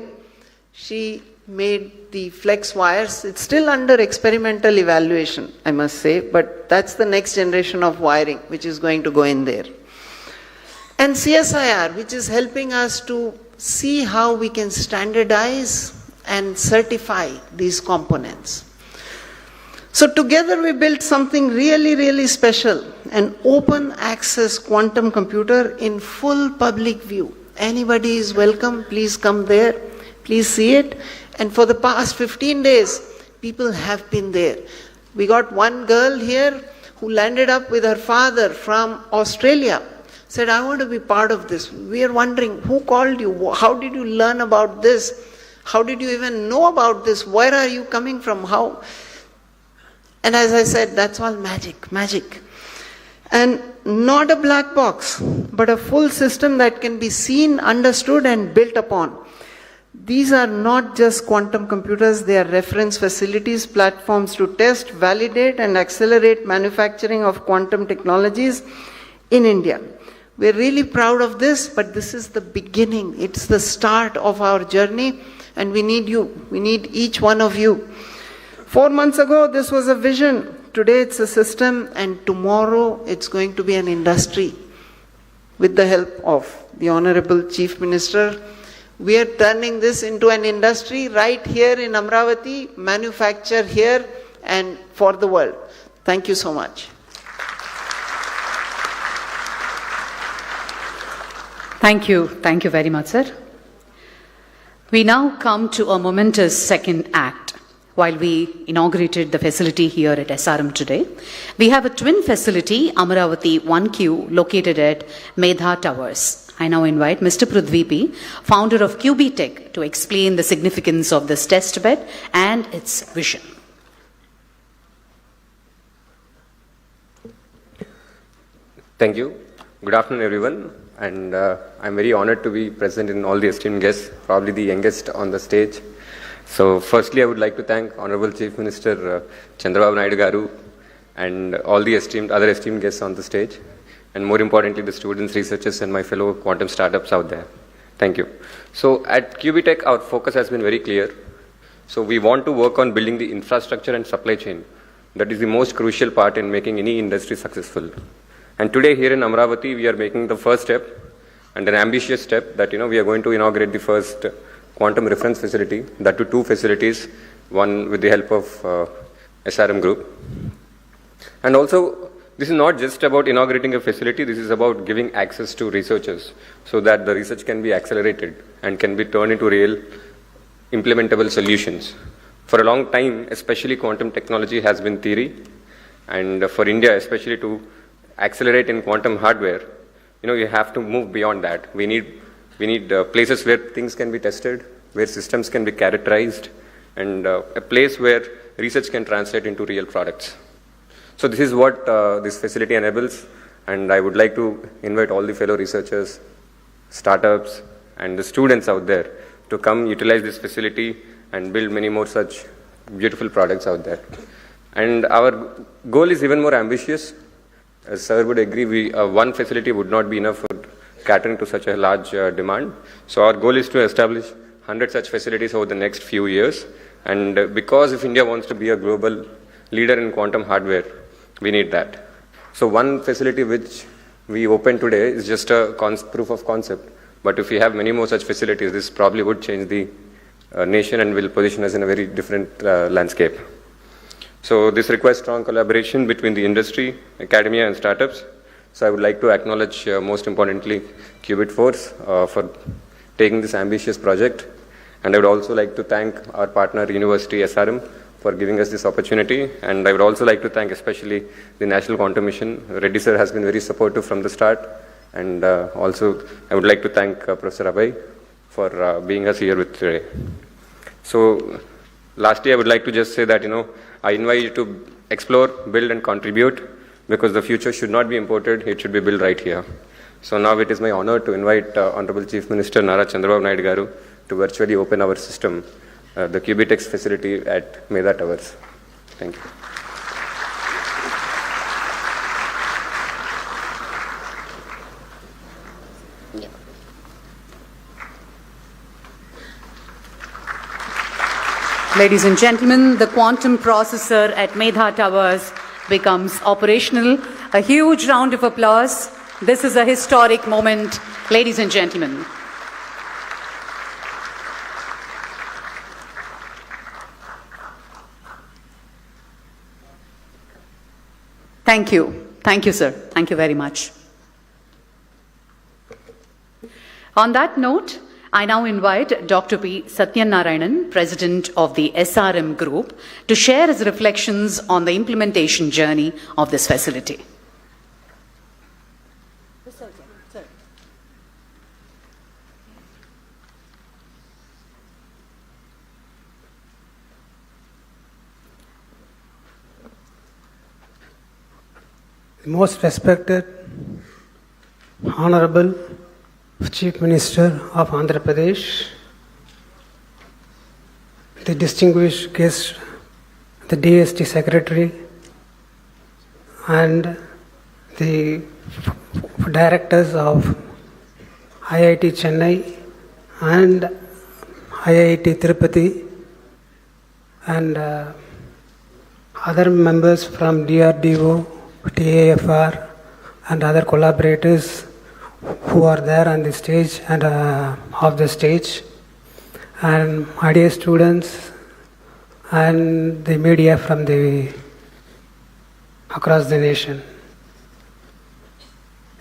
She made the flex wires. It's still under experimental evaluation, I must say, but that's the next generation of wiring which is going to go in there. And CSIR, which is helping us to see how we can standardize and certify these components. So together we built something really, really special, an open access quantum computer in full public view. Anybody is welcome, please come there, please see it. And for the past 15 days, people have been there. We got one girl here who landed up with her father from Australia, said, I want to be part of this. We are wondering, who called you? How did you learn about this? How did you even know about this? Where are you coming from? How? And as I said, that's all magic, magic. And not a black box, but a full system that can be seen, understood, and built upon. These are not just quantum computers, they are reference facilities, platforms to test, validate, and accelerate manufacturing of quantum technologies in India. We're really proud of this, but this is the beginning. It's the start of our journey, and we need you. We need each one of you. 4 months ago, this was a vision. Today, it's a system, and tomorrow, it's going to be an industry. With the help of the Honorable Chief Minister, we are turning this into an industry right here in Amaravati, manufacture here and for the world. Thank you so much. Thank you. Thank you very much, sir. We now come to a momentous second act. While we inaugurated the facility here at SRM today, we have a twin facility, Amaravati 1Q, located at Medha Towers. I now invite Mr. Prithvi P., founder of QB Tech, to explain the significance of this test bed and its vision. Thank you. Good afternoon, everyone. And I'm very honored to be present in all the esteemed guests, probably the youngest on the stage. So firstly, I would like to thank Honorable Chief Minister Chandrababu Naidu Garu and all the other esteemed guests on the stage, and more importantly, the students, researchers, and my fellow quantum startups out there. Thank you. So at QB Tech, our focus has been very clear. So we want to work on building the infrastructure and supply chain. That is the most crucial part in making any industry successful. And today here in Amaravati, we are making the first step and an ambitious step that, we are going to inaugurate the first quantum reference facility, that to 2 facilities, one with the help of SRM Group. And also, this is not just about inaugurating a facility, this is about giving access to researchers so that the research can be accelerated and can be turned into real implementable solutions. For a long time, especially quantum technology has been theory, and for India, especially to accelerate in quantum hardware, you have to move beyond that. We need places where things can be tested, where systems can be characterized, and a place where research can translate into real products. So this is what this facility enables, and I would like to invite all the fellow researchers, startups, and the students out there to come utilize this facility and build many more such beautiful products out there. And our goal is even more ambitious. As sir would agree, one facility would not be enough for catering to such a large demand. So our goal is to establish 100 such facilities over the next few years. And because if India wants to be a global leader in quantum hardware, we need that. So one facility which we opened today is just a proof of concept. But if we have many more such facilities, this probably would change the nation and will position us in a very different landscape. So this requires strong collaboration between the industry, academia, and startups. So I would like to acknowledge, most importantly, Qubit Force for taking this ambitious project. And I would also like to thank our partner, University SRM, for giving us this opportunity. And I would also like to thank especially the National Quantum Mission. Reddy sir has been very supportive from the start. And also, I would like to thank Professor Abhay for being us here with today. So lastly, I would like to just say that, I invite you to explore, build, and contribute, because the future should not be imported, it should be built right here. So now it is my honor to invite Honorable Chief Minister Nara Chandrababu Naidu Garu to virtually open our system, the Qubitex facility at Medha Towers. Thank you. Ladies and gentlemen, the quantum processor at Medha Towers becomes operational. A huge round of applause. This is a historic moment, ladies and gentlemen. Thank you. Thank you, sir. Thank you very much. On that note, I now invite Dr. P. Satyanarayanan, President of the SRM Group, to share his reflections on the implementation journey of this facility. Most respected, Honorable Chief Minister of Andhra Pradesh, the distinguished guest, the DST Secretary, and the directors of IIT Chennai and IIT Tirupati, and other members from DRDO, TAFR, and other collaborators who are there on the stage and off the stage, and my dear students and the media from across the nation.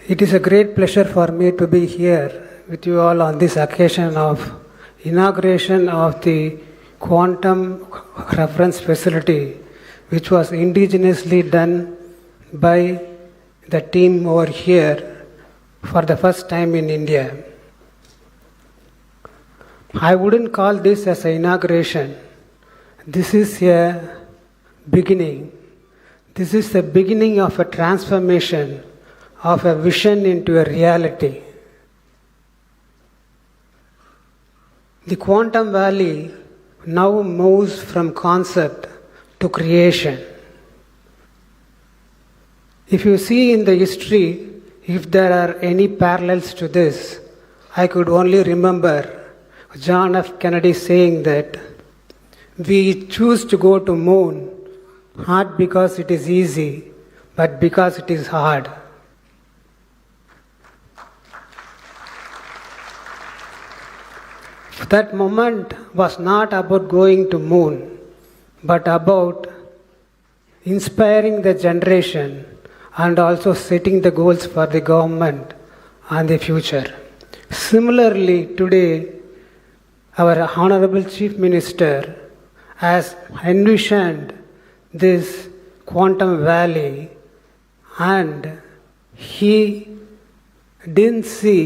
It is a great pleasure for me to be here with you all on this occasion of inauguration of the quantum reference facility, which was indigenously done by the team over here for the first time in India. I wouldn't call this as an inauguration. This is a beginning. This is the beginning of a transformation of a vision into a reality. The quantum valley now moves from concept to creation. If you see in the history, if there are any parallels to this, I could only remember John F. Kennedy saying that we choose to go to moon not because it is easy, but because it is hard. That moment was not about going to moon, but about inspiring the generation and also setting the goals for the government and the future. Similarly, today, our Honorable Chief Minister has envisioned this quantum valley, and he didn't see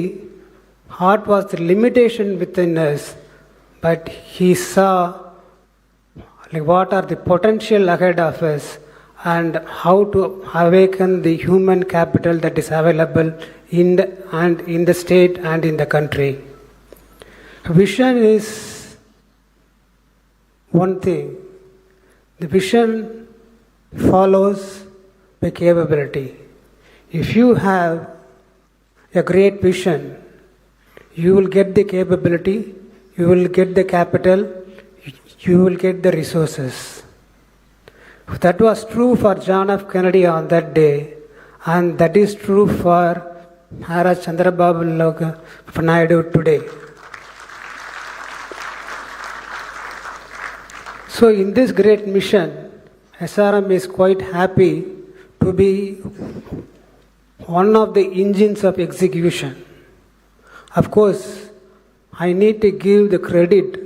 what was the limitation within us, but he saw what are the potential ahead of us and how to awaken the human capital that is available in the state and in the country. Vision is one thing. The vision follows the capability. If you have a great vision, you will get the capability, you will get the capital, you will get the resources. That was true for John F. Kennedy on that day, and that is true for Chandrababu Naidu today. So in this great mission, SRM is quite happy to be one of the engines of execution. Of course, I need to give the credit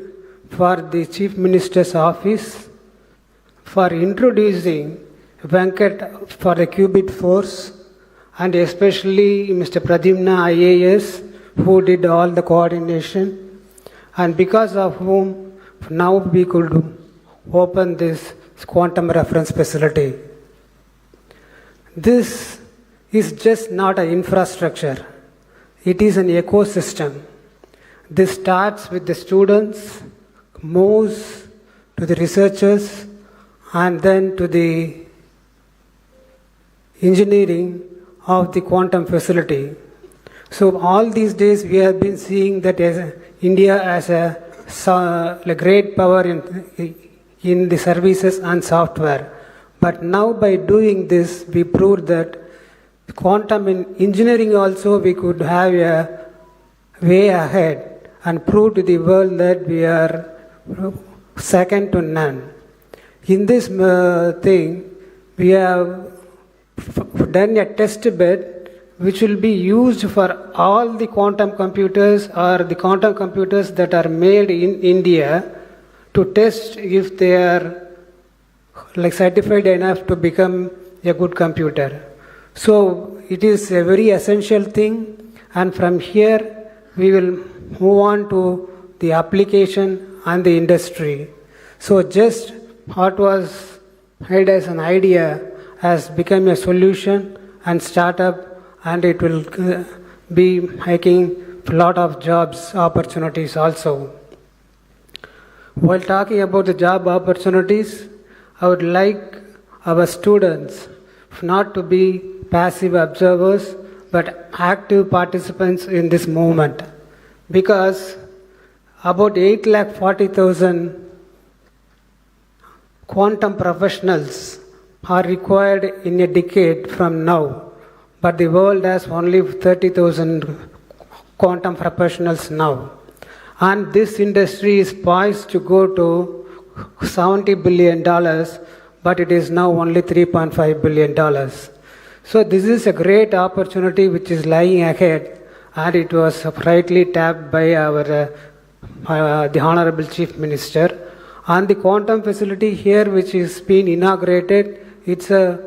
for the Chief Minister's office for introducing Venkat for the Qubit Force, and especially Mr. Pradyumna IAS, who did all the coordination, and because of whom now we could open this quantum reference facility. This is just not an infrastructure, it is an ecosystem. This starts with the students, moves to the researchers, and then to the engineering of the quantum facility. So all these days we have been seeing that as India as a great power in the services and software. But now by doing this, we proved that quantum in engineering also we could have a way ahead and prove to the world that we are second to none. In this thing, we have done a test bed which will be used for all the quantum computers or the quantum computers that are made in India to test if they are certified enough to become a good computer. So it is a very essential thing, and from here we will move on to the application and the industry. So just what was made as an idea has become a solution and startup, and it will be making a lot of jobs opportunities also. While talking about the job opportunities, I would like our students not to be passive observers but active participants in this movement, because about 840,000 quantum professionals are required in a decade from now, but the world has only 30,000 quantum professionals now. And this industry is poised to go to $70 billion, but it is now only $3.5 billion. So this is a great opportunity which is lying ahead, and it was rightly tapped by the Honorable Chief Minister. And the quantum facility here which is being inaugurated, it's a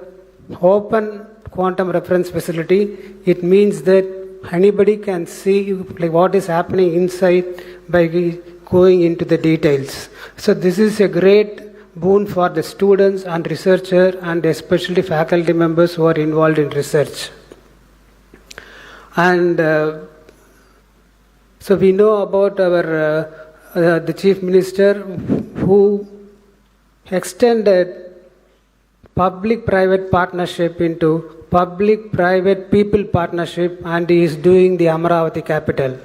open quantum reference facility. It means that anybody can see what is happening inside by going into the details. So this is a great boon for the students and researchers, and especially faculty members who are involved in research. And so we know about our the Chief Minister who extended public-private partnership into public-private-people partnership, and he is doing the Amaravati capital.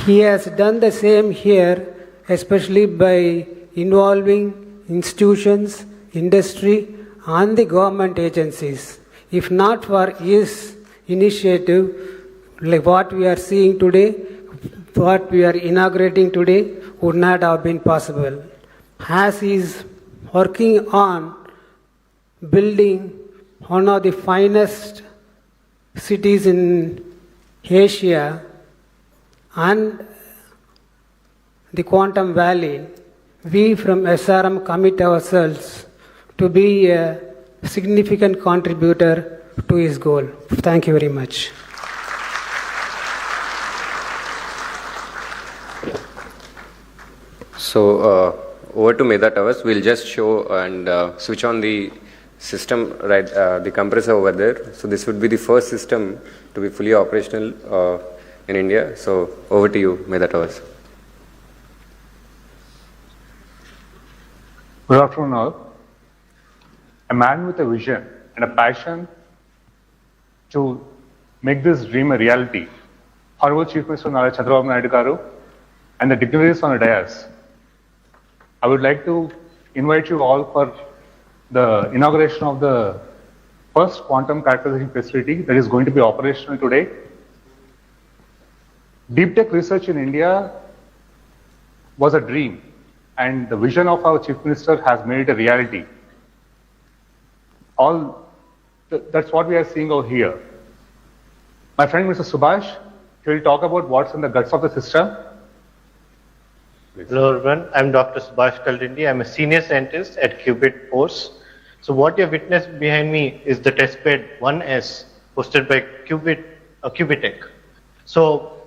He has done the same here, especially by involving institutions, industry, and the government agencies. If not for his initiative, like what we are seeing today, what we are inaugurating today, would not have been possible. As he is working on building one of the finest cities in Asia, and the Quantum Valley, we from SRM commit ourselves to be a significant contributor to his goal. Thank you very much. So over to Medha Towers. We'll just show and switch on the system, right, the compressor over there. So this would be the first system to be fully operational in India. So over to you, Medha Towers. Good afternoon all. A man with a vision and a passion to make this dream a reality. Honorable Chief Minister Nara Chandrababu Naidu Garu and the dignitaries on the dais. I would like to invite you all for the inauguration of the first quantum characterization facility that is going to be operational today. Deep tech research in India was a dream, and the vision of our Chief Minister has made it a reality. That's what we are seeing over here. My friend Mr. Subhash will talk about what's in the guts of the system. Hello everyone, I'm Dr. Subhash Kaldindi. I'm a senior scientist at Qubit Force. So what you have witnessed behind me is the testbed 1S hosted by Qubitech. So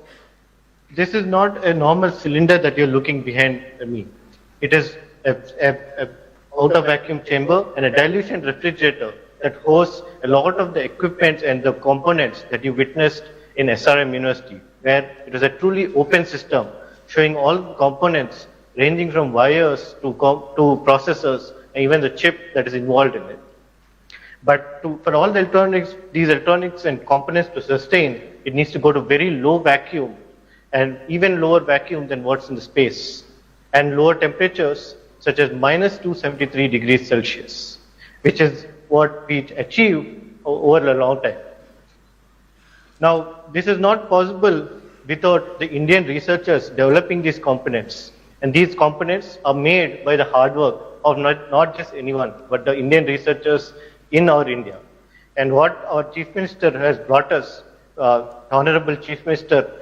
this is not a normal cylinder that you're looking behind me. It is a outer vacuum chamber and a dilution refrigerator that hosts a lot of the equipment and the components that you witnessed in SRM University, where it is a truly open system showing all components ranging from wires to processors and even the chip that is involved in it. But for all the electronics, these electronics and components to sustain, it needs to go to very low vacuum and even lower vacuum than what's in the space, and lower temperatures such as minus 273 degrees Celsius, which is what we achieve over a long time. Now, this is not possible without the Indian researchers developing these components. And these components are made by the hard work of not just anyone, but the Indian researchers in our India. And what our Chief Minister has brought us, Honorable Chief Minister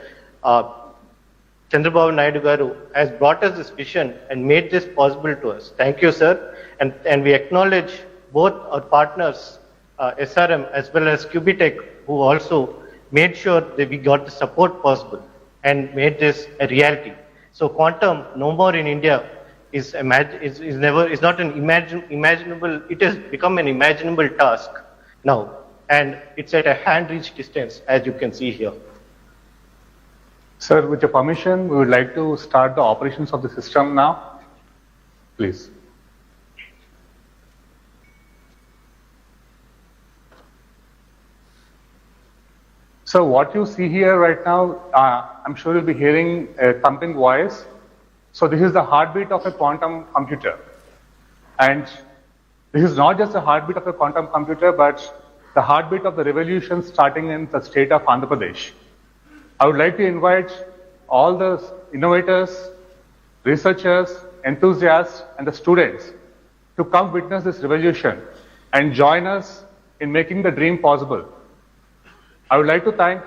Chandrababu Naidu Garu, has brought us this vision and made this possible to us. Thank you, sir. And we acknowledge both our partners, SRM as well as Qubitech, who also made sure that we got the support possible and made this a reality. So quantum, no more in India, is not an imaginable. It has become an imaginable task now, and it's at a hand-reach distance, as you can see here. Sir, with your permission, we would like to start the operations of the system now. Please. So what you see here right now, I'm sure you'll be hearing a thumping voice. So this is the heartbeat of a quantum computer. And this is not just the heartbeat of a quantum computer, but the heartbeat of the revolution starting in the state of Andhra Pradesh. I would like to invite all the innovators, researchers, enthusiasts, and the students to come witness this revolution and join us in making the dream possible. I would like to thank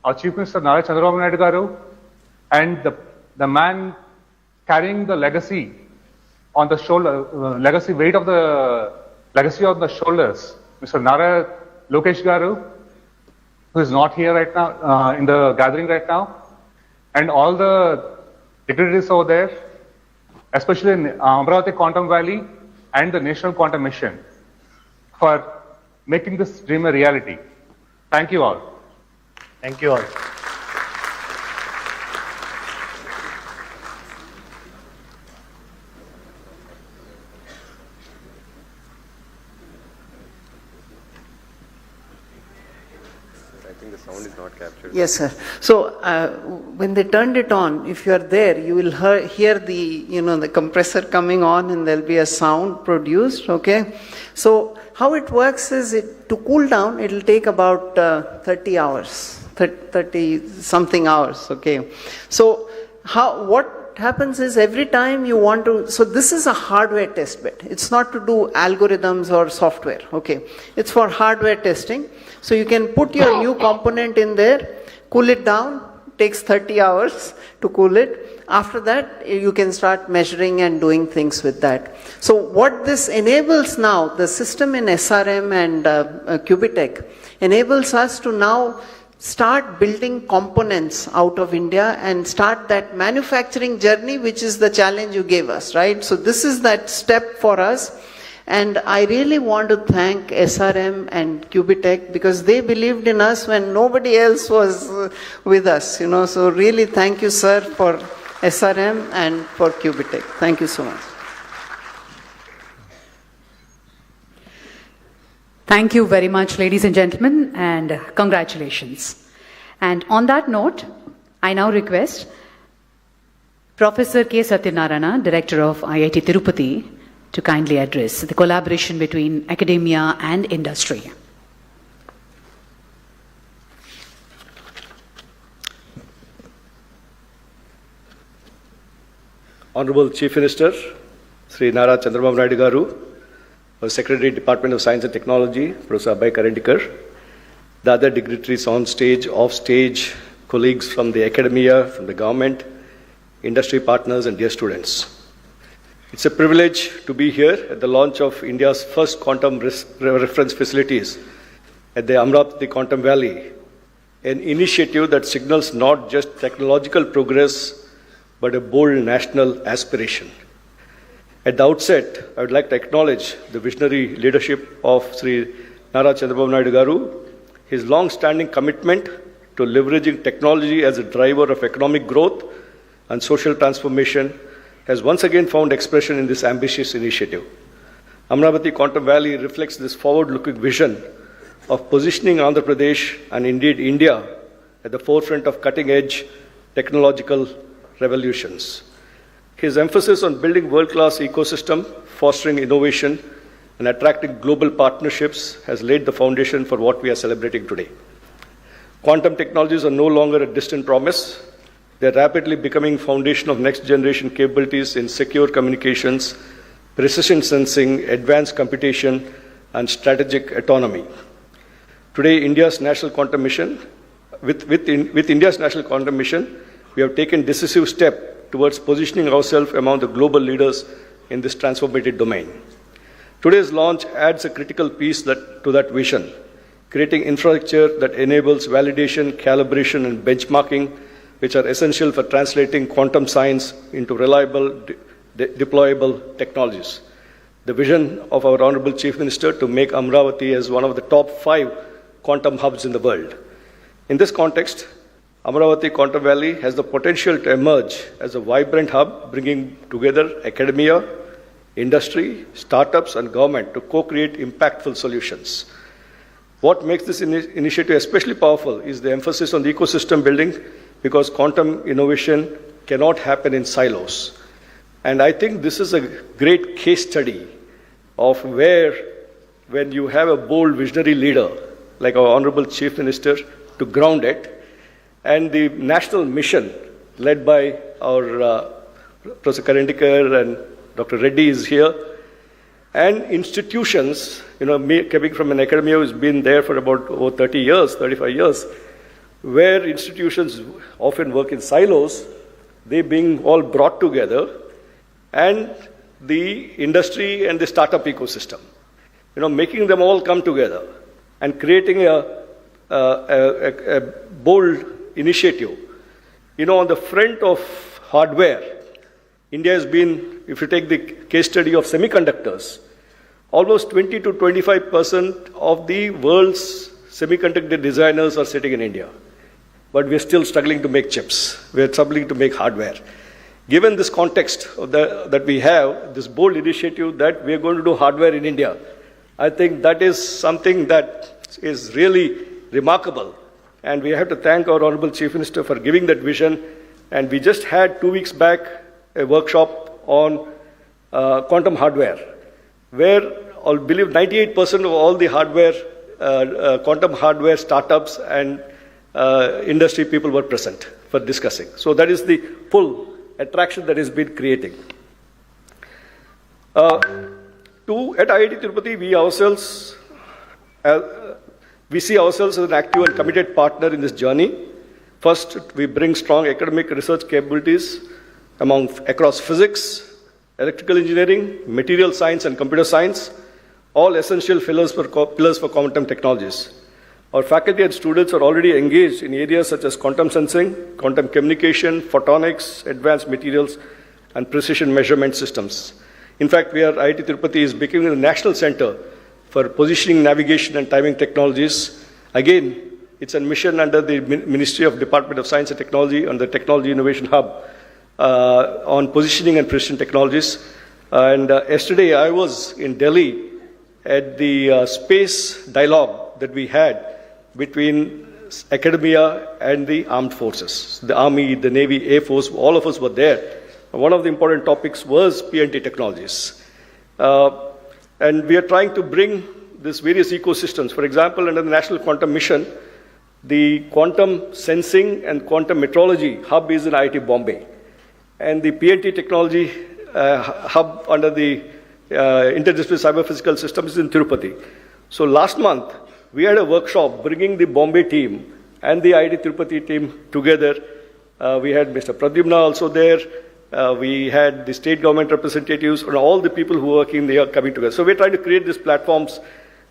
our Chief Minister Nara Chandrababu Naidu Garu and the man carrying the legacy on the shoulder, weight of the legacy on the shoulders, Mr. Nara Lokesh Garu, who is not here right now in the gathering right now, and all the dignitaries over there, especially in Amaravati Quantum Valley and the National Quantum Mission, for making this dream a reality. Thank you all. Thank you all. I think the sound is not captured. Yes, sir. So when they turned it on, if you are there, you will hear the compressor coming on, and there'll be a sound produced. Okay. So how it works is, to cool down, it will take about 30 hours, 30 something hours. Okay. So what happens is, every time you want to, so this is a hardware test bed. It's not to do algorithms or software. Okay. It's for hardware testing. So you can put your new component in there, cool it down, takes 30 hours to cool it. After that, you can start measuring and doing things with that. So what this enables now, the system in SRM and Cubitech enables us to now start building components out of India and start that manufacturing journey, which is the challenge you gave us, right? So this is that step for us. And I really want to thank SRM and Cubitech because they believed in us when nobody else was with us, you know. So really thank you, sir, for SRM and for Cubitech. Thank you so much. Thank you very much, ladies and gentlemen, and congratulations. And on that note, I now request Professor K. Satyanarayana, Director of IIT Tirupati, to kindly address the collaboration between academia and industry. Honorable Chief Minister, Sri Nara Chandrababu Naidu Garu, Secretary, Department of Science and Technology, Professor Abhay Karandikar, the other dignitaries on stage, off stage, colleagues from the academia, from the government, industry partners, and dear students. It's a privilege to be here at the launch of India's first quantum reference facilities at the Amaravati Quantum Valley, an initiative that signals not just technological progress, but a bold national aspiration. At the outset, I would like to acknowledge the visionary leadership of Sri Nara Chandrababu Naidu Garu, his long-standing commitment to leveraging technology as a driver of economic growth and social transformation has once again found expression in this ambitious initiative. Amaravati Quantum Valley reflects this forward-looking vision of positioning Andhra Pradesh and indeed India at the forefront of cutting-edge technological revolutions. His emphasis on building world-class ecosystem, fostering innovation, and attracting global partnerships has laid the foundation for what we are celebrating today. Quantum technologies are no longer a distant promise. They are rapidly becoming foundation of next-generation capabilities in secure communications, precision sensing, advanced computation, and strategic autonomy. Today, India's national quantum mission, with India's national quantum mission, we have taken decisive step towards positioning ourselves among the global leaders in this transformative domain. Today's launch adds a critical piece to that vision, creating infrastructure that enables validation, calibration, and benchmarking, which are essential for translating quantum science into reliable, deployable technologies. The vision of our Honorable Chief Minister to make Amaravati as one of the top 5 quantum hubs in the world. In this context, Amaravati Quantum Valley has the potential to emerge as a vibrant hub, bringing together academia, industry, startups, and government to co-create impactful solutions. What makes this initiative especially powerful is the emphasis on the ecosystem building, because quantum innovation cannot happen in silos. And I think this is a great case study of where, when you have a bold visionary leader like our Honorable Chief Minister to ground it, and the national mission led by our Professor Karandikar and Dr. Reddy is here, and institutions, me coming from an academia who's been there for about 30 years, 35 years, where institutions often work in silos, they being all brought together, and the industry and the startup ecosystem, making them all come together and creating a bold initiative. On the front of hardware, India has been, if you take the case study of semiconductors, almost 20 to 25% of the world's semiconductor designers are sitting in India. But we're still struggling to make chips. We're struggling to make hardware. Given this context that we have, this bold initiative that we're going to do hardware in India, I think that is something that is really remarkable. And we have to thank our Honorable Chief Minister for giving that vision. And we just had 2 weeks back a workshop on quantum hardware, where I believe 98% of all the hardware, quantum hardware startups and industry people were present for discussing. So that is the pull attraction that has been creating. At IIT Tirupati, we see ourselves as an active and committed partner in this journey. First, we bring strong academic research capabilities across physics, electrical engineering, material science, and computer science, all essential pillars for quantum technologies. Our faculty and students are already engaged in areas such as quantum sensing, quantum communication, photonics, advanced materials, and precision measurement systems. In fact, IIT Tirupati is becoming the national center for positioning, navigation, and timing technologies. Again, it's a mission under the Ministry of Department of Science and Technology and the Technology Innovation Hub on positioning and precision technologies. And yesterday I was in Delhi at the space dialogue that we had between academia and the armed forces. The Army, the Navy, Air Force, all of us were there. One of the important topics was PNT technologies. And we are trying to bring these various ecosystems. For example, under the National Quantum Mission, the quantum sensing and quantum metrology hub is in IIT Bombay. And the PNT technology hub under the Interdisciplinary Cyber-Physical Systems is in Tirupati. So last month, we had a workshop bringing the Bombay team and the IIT Tirupati team together. We had Mr. Pradyumna also there. We had the state government representatives and all the people who are working there coming together. So we're trying to create these platforms.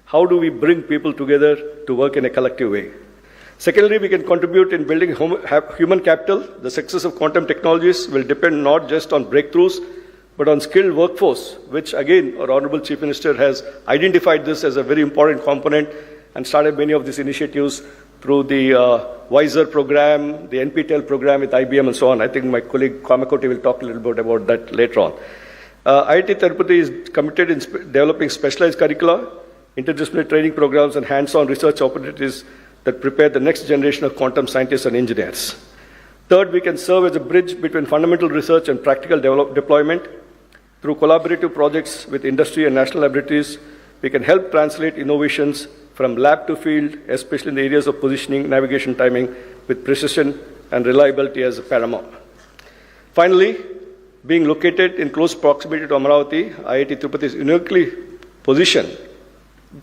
How do we bring people together to work in a collective way? Secondly, we can contribute in building human capital. The success of quantum technologies will depend not just on breakthroughs, but on skilled workforce, which again, our Honorable Chief Minister has identified this as a very important component and started many of these initiatives through the WISER program, the NPTEL program with IBM and so on. I think my colleague Kamakoti will talk a little bit about that later on. IIT Tirupati is committed in developing specialized curricula, interdisciplinary training programs, and hands-on research opportunities that prepare the next generation of quantum scientists and engineers. Third, we can serve as a bridge between fundamental research and practical deployment. Through collaborative projects with industry and national laboratories, we can help translate innovations from lab to field, especially in the areas of positioning, navigation, timing, with precision and reliability as paramount. Finally, being located in close proximity to Amaravati, IIT Tirupati is uniquely positioned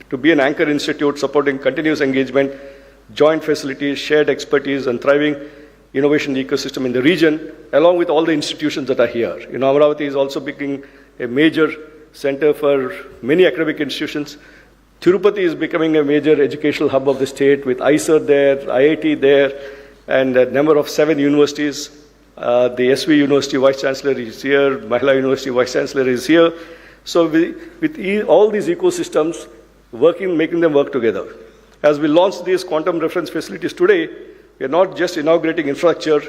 to be an anchor institute supporting continuous engagement, joint facilities, shared expertise, and thriving innovation ecosystem in the region, along with all the institutions that are here. Amaravati is also becoming a major center for many academic institutions. Tirupati is becoming a major educational hub of the state with ISER there, IIT there, and a number of 7 universities. The SV University Vice Chancellor is here, Mahila University Vice Chancellor is here. So with all these ecosystems, making them work together. As we launch these quantum reference facilities today, we are not just inaugurating infrastructure,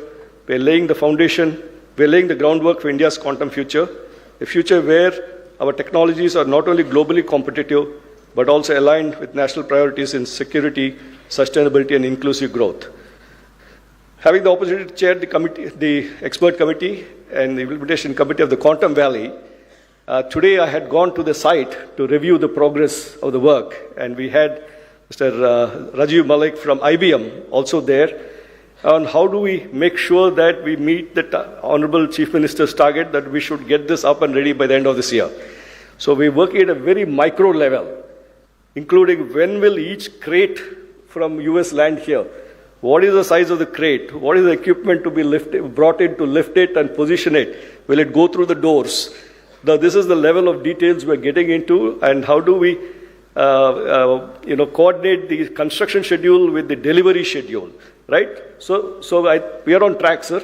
we are laying the foundation, we are laying the groundwork for India's quantum future, a future where our technologies are not only globally competitive, but also aligned with national priorities in security, sustainability, and inclusive growth. Having the opportunity to chair the expert committee and the implementation committee of the Quantum Valley, today I had gone to the site to review the progress of the work, and we had Mr. Rajiv Malik from IBM also there. On how do we make sure that we meet the Honorable Chief Minister's target that we should get this up and ready by the end of this year. So we're working at a very micro level, including when will each crate from US land here? What is the size of the crate? What is the equipment to be brought in to lift it and position it? Will it go through the doors? This is the level of details we're getting into, and how do we coordinate the construction schedule with the delivery schedule, right? So we are on track, sir,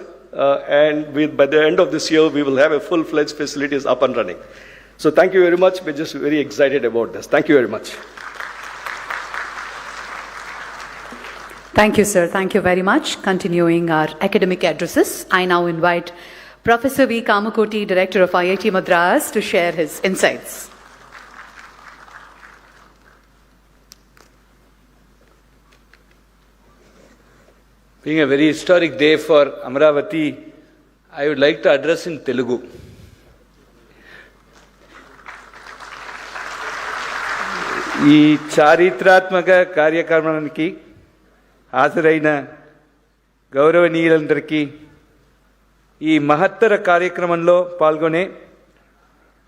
and by the end of this year, we will have a full-fledged facilities up and running. So thank you very much. We're just very excited about this. Thank you very much. Thank you, sir. Thank you very much. Continuing our academic addresses, I now invite Professor V. Kamakoti, Director of IIT Madras, to share his insights. Being a very historic day for Amaravati, I would like to address in Telugu. ఈ చారిత్రాత్మక కార్యక్రమానికి హాజరైన గౌరవనీయులందరికీ ఈ మహత్తర కార్యక్రమంలో పాల్గొనే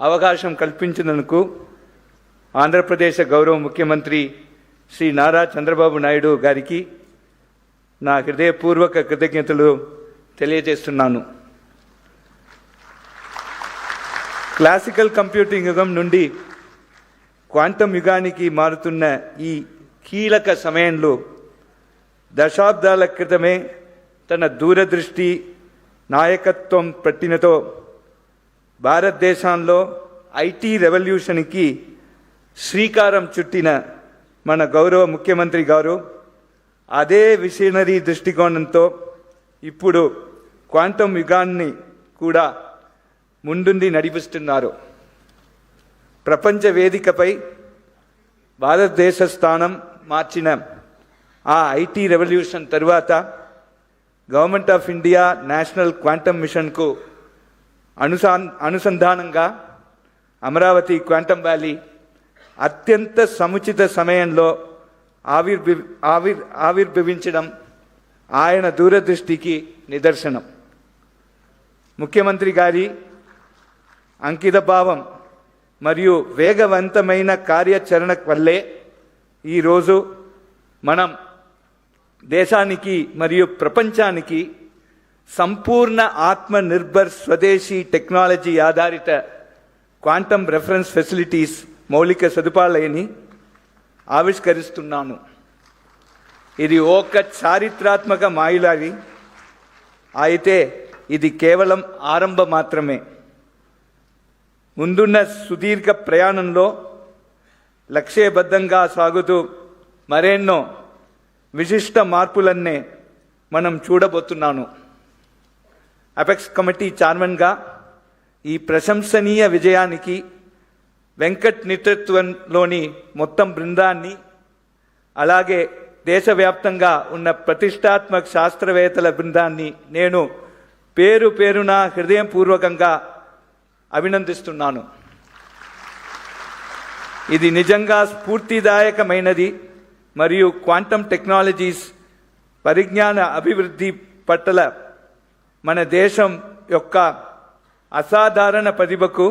అవకాశం కల్పించినందుకు ఆంధ్రప్రదేశ్ గౌరవ ముఖ్యమంత్రి శ్రీ నారా చంద్రబాబు నాయుడు గారికి, నా హృదయపూర్వక కృతజ్ఞతలు తెలియజేస్తున్నాను. క్లాసికల్ కంప్యూటింగ్ యుగం నుండి క్వాంటమ్ యుగానికి మారుతున్న ఈ కీలక సమయంలో దశాబ్దాల క్రితమే తన దూరదృష్టి నాయకత్వం పట్టినతో భారతదేశంలో ఐటీ రెవల్యూషన్కి శ్రీకారం చుట్టిన మన గౌరవ ముఖ్యమంత్రి గారు అదే విషనరీ దృష్టికోణంతో ఇప్పుడు క్వాంటమ్ యుగాన్ని కూడా ముందుండి నడిపిస్తున్నారు. ప్రపంచ వేదికపై భారతదేశ స్థానం మార్చిన ఆ ఐటీ రెవల్యూషన్ తరువాత government of India national quantum మిషన్కు అనుసంధానంగా అమరావతి క్వాంటమ్ వ్యాలీ అత్యంత సముచిత సమయంలో ఆవిర్భవించడం ఆయన దూరదృష్టికి నిదర్శనం. ముఖ్యమంత్రి గారి అంకితభావం మరియు వేగవంతమైన కార్యాచరణ వల్లే ఈరోజు మనం దేశానికి మరియు ప్రపంచానికి సంపూర్ణ ఆత్మనిర్భర్ స్వదేశీ టెక్నాలజీ ఆధారిత క్వాంటమ్ రెఫరెన్స్ ఫెసిలిటీస్ మౌలిక సదుపాయాలని ఆవిష్కరిస్తున్నాను. ఇది ఒక చారిత్రాత్మక మైలురాయి అయితే ఇది కేవలం ఆరంభం మాత్రమే. ముందున్న సుదీర్ఘ ప్రయాణంలో లక్ష్యబద్ధంగా సాగుతూ మరెన్నో విశిష్ట మార్పులన్నే మనం చూడబోతున్నాను. అపెక్స్ కమిటీ చైర్మన్గా ఈ ప్రశంసనీయ విజయానికి వెంకట్ నేతృత్వంలోని మొత్తం బృందాన్ని, అలాగే దేశవ్యాప్తంగా ఉన్న ప్రతిష్టాత్మక శాస్త్రవేత్తల బృందాన్ని నేను పేరు పేరున హృదయపూర్వకంగా అభినందిస్తున్నాను. ఇది నిజంగా స్ఫూర్తిదాయకమైనది మరియు క్వాంటమ్ టెక్నాలజీస్ పరిజ్ఞాన అభివృద్ధి పట్ల మన దేశం యొక్క అసాధారణ ప్రతిభకు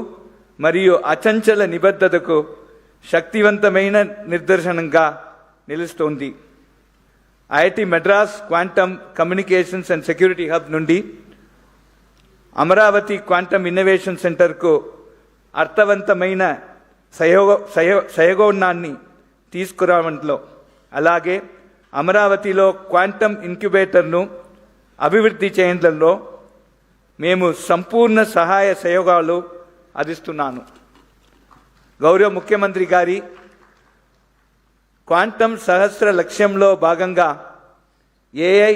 మరియు అచంచల నిబద్ధతకు శక్తివంతమైన నిదర్శనంగా నిలుస్తోంది. IIT Madras quantum communications and security hub నుండి అమరావతి క్వాంటమ్ ఇన్నోవేషన్ సెంటర్కు అర్థవంతమైన సహయోగాన్ని తీసుకురావడంలో, అలాగే అమరావతిలో క్వాంటమ్ ఇంక్యుబేటర్ను అభివృద్ధి చేయడంలో మేము సంపూర్ణ సహాయ సహయోగాలు అందిస్తున్నాను. గౌరవ ముఖ్యమంత్రి గారి క్వాంటమ్ సహస్ర లక్ష్యంలో భాగంగా ఏఐ,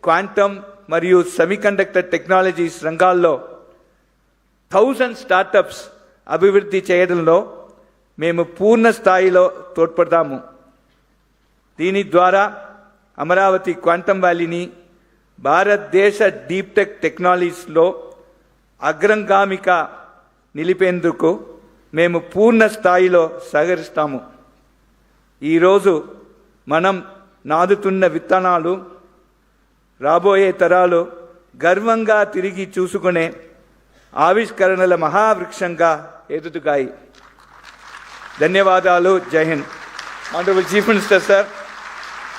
క్వాంటమ్ మరియు సెమీకండక్టర్ టెక్నాలజీస్ రంగాల్లో 1000 స్టార్టప్స్ అభివృద్ధి చేయడంలో మేము పూర్ణ స్థాయిలో తోడ్పడతాము. దీని ద్వారా అమరావతి క్వాంటమ్ వ్యాలీని భారతదేశ డీప్ టెక్ టెక్నాలజీస్లో అగ్రగామిక నిలిపేందుకు మేము పూర్ణ స్థాయిలో సహకరిస్తాము. ఈరోజు మనం నాదుతున్న విత్తనాలు రాబోయే తరాలు గర్వంగా తిరిగి చూసుకునే ఆవిష్కరణల మహావృక్షంగా ఎదుగుతాయి. ధన్యవాదాలు. జై Hind. Honorable Chief Minister, sir,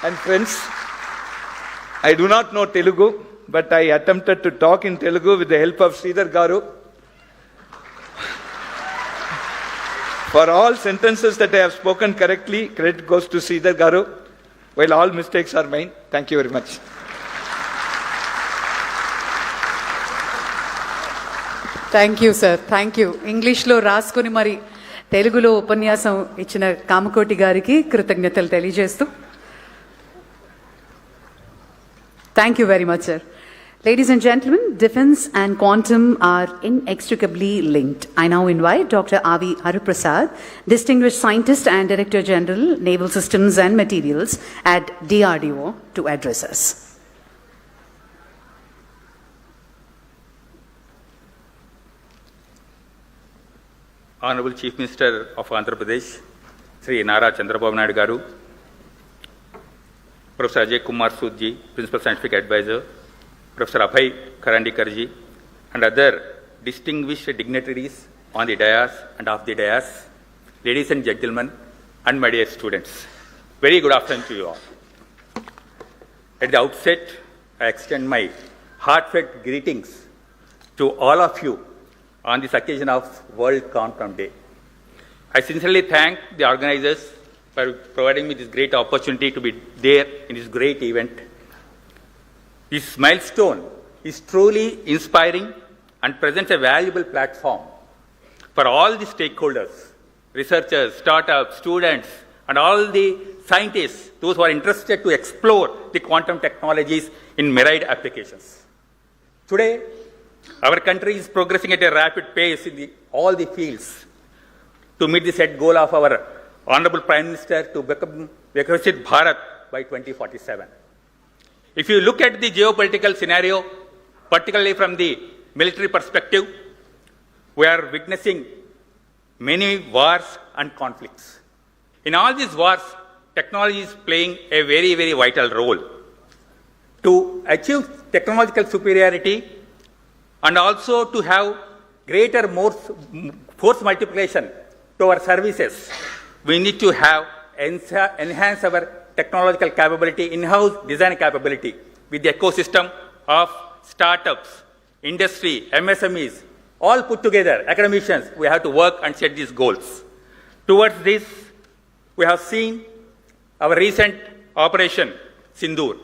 and friends, I do not know Telugu, but I attempted to talk in Telugu with the help of Sridhar Garu. For all sentences that I have spoken correctly, credit goes to Sridhar Garu, while all mistakes are mine. Thank you very much. Thank you sir, thank you. ఇంగ్లీష్లో రాసుకుని మరి తెలుగులో ఉపన్యాసం ఇచ్చిన కామకోటి గారికి కృతజ్ఞతలు తెలియజేస్తూ thank you very much sir. Ladies and gentlemen, defense and quantum are inextricably linked. I now invite Dr. Avi Hariprasad, Distinguished Scientist and Director General, Naval Systems and Materials at DRDO, to address us. Honorable Chief Minister of Andhra Pradesh, Sri Nara Chandrababu Naidu Garu, Professor Ajay Kumar Sudji, Principal Scientific Advisor, Professor Abhay Karandikarji, and other distinguished dignitaries on the dais and off the dais, ladies and gentlemen, and my dear students. Very good afternoon to you all. At the outset, I extend my heartfelt greetings to all of you on this occasion of World Quantum Day. I sincerely thank the organizers for providing me this great opportunity to be there in this great event. This milestone is truly inspiring and presents a valuable platform for all the stakeholders, researchers, startups, students, and all the scientists, those who are interested to explore the quantum technologies in myriad applications. Today, our country is progressing at a rapid pace in all the fields to meet the set goal of our Honorable Prime Minister to become Vikasit Bharat by 2047. If you look at the geopolitical scenario, particularly from the military perspective, we are witnessing many wars and conflicts. In all these wars, technology is playing a very, very vital role. To achieve technological superiority and also to have greater force multiplication to our services, we need to have enhance our technological capability, in-house design capability with the ecosystem of startups, industry, MSMEs, all put together, academicians, we have to work and set these goals. Towards this, we have seen our recent Operation Sindoor,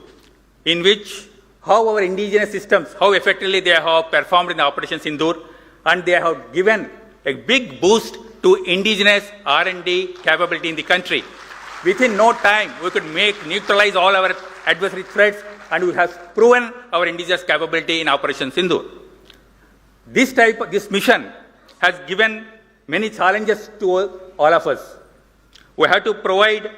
in which how our indigenous systems, how effectively they have performed in the Operation Sindoor, and they have given a big boost to indigenous R&D capability in the country. Within no time, we could neutralize all our adversary threats, and we have proven our indigenous capability in Operation Sindoor. This mission has given many challenges to all of us. We have to provide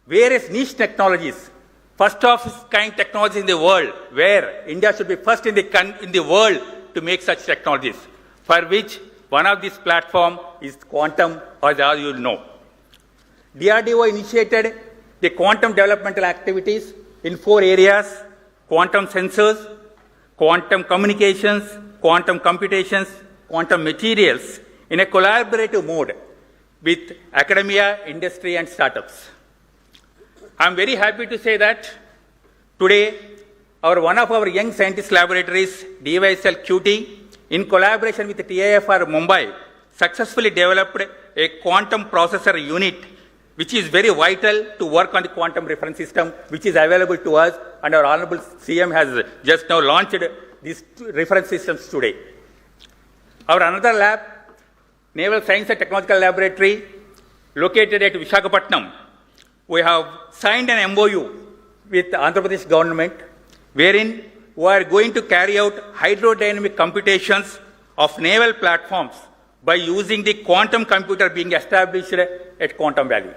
various niche technologies, first of its kind technologies in the world, where India should be first in the world to make such technologies, for which one of these platforms is quantum, as all you know. DRDO initiated the quantum developmental activities in 4 areas: quantum sensors, quantum communications, quantum computations, quantum materials, in a collaborative mode with academia, industry, and startups. I am very happy to say that today, one of our young scientist laboratories, DYSL QT, in collaboration with the TIFR Mumbai, successfully developed a quantum processor unit, which is very vital to work on the quantum reference system, which is available to us, and our Honorable CM has just now launched these reference systems today. Our another lab, Naval Science and Technological Laboratory, located at Visakhapatnam, we have signed an MOU with the Andhra Pradesh government, wherein we are going to carry out hydrodynamic computations of naval platforms by using the quantum computer being established at Quantum Valley.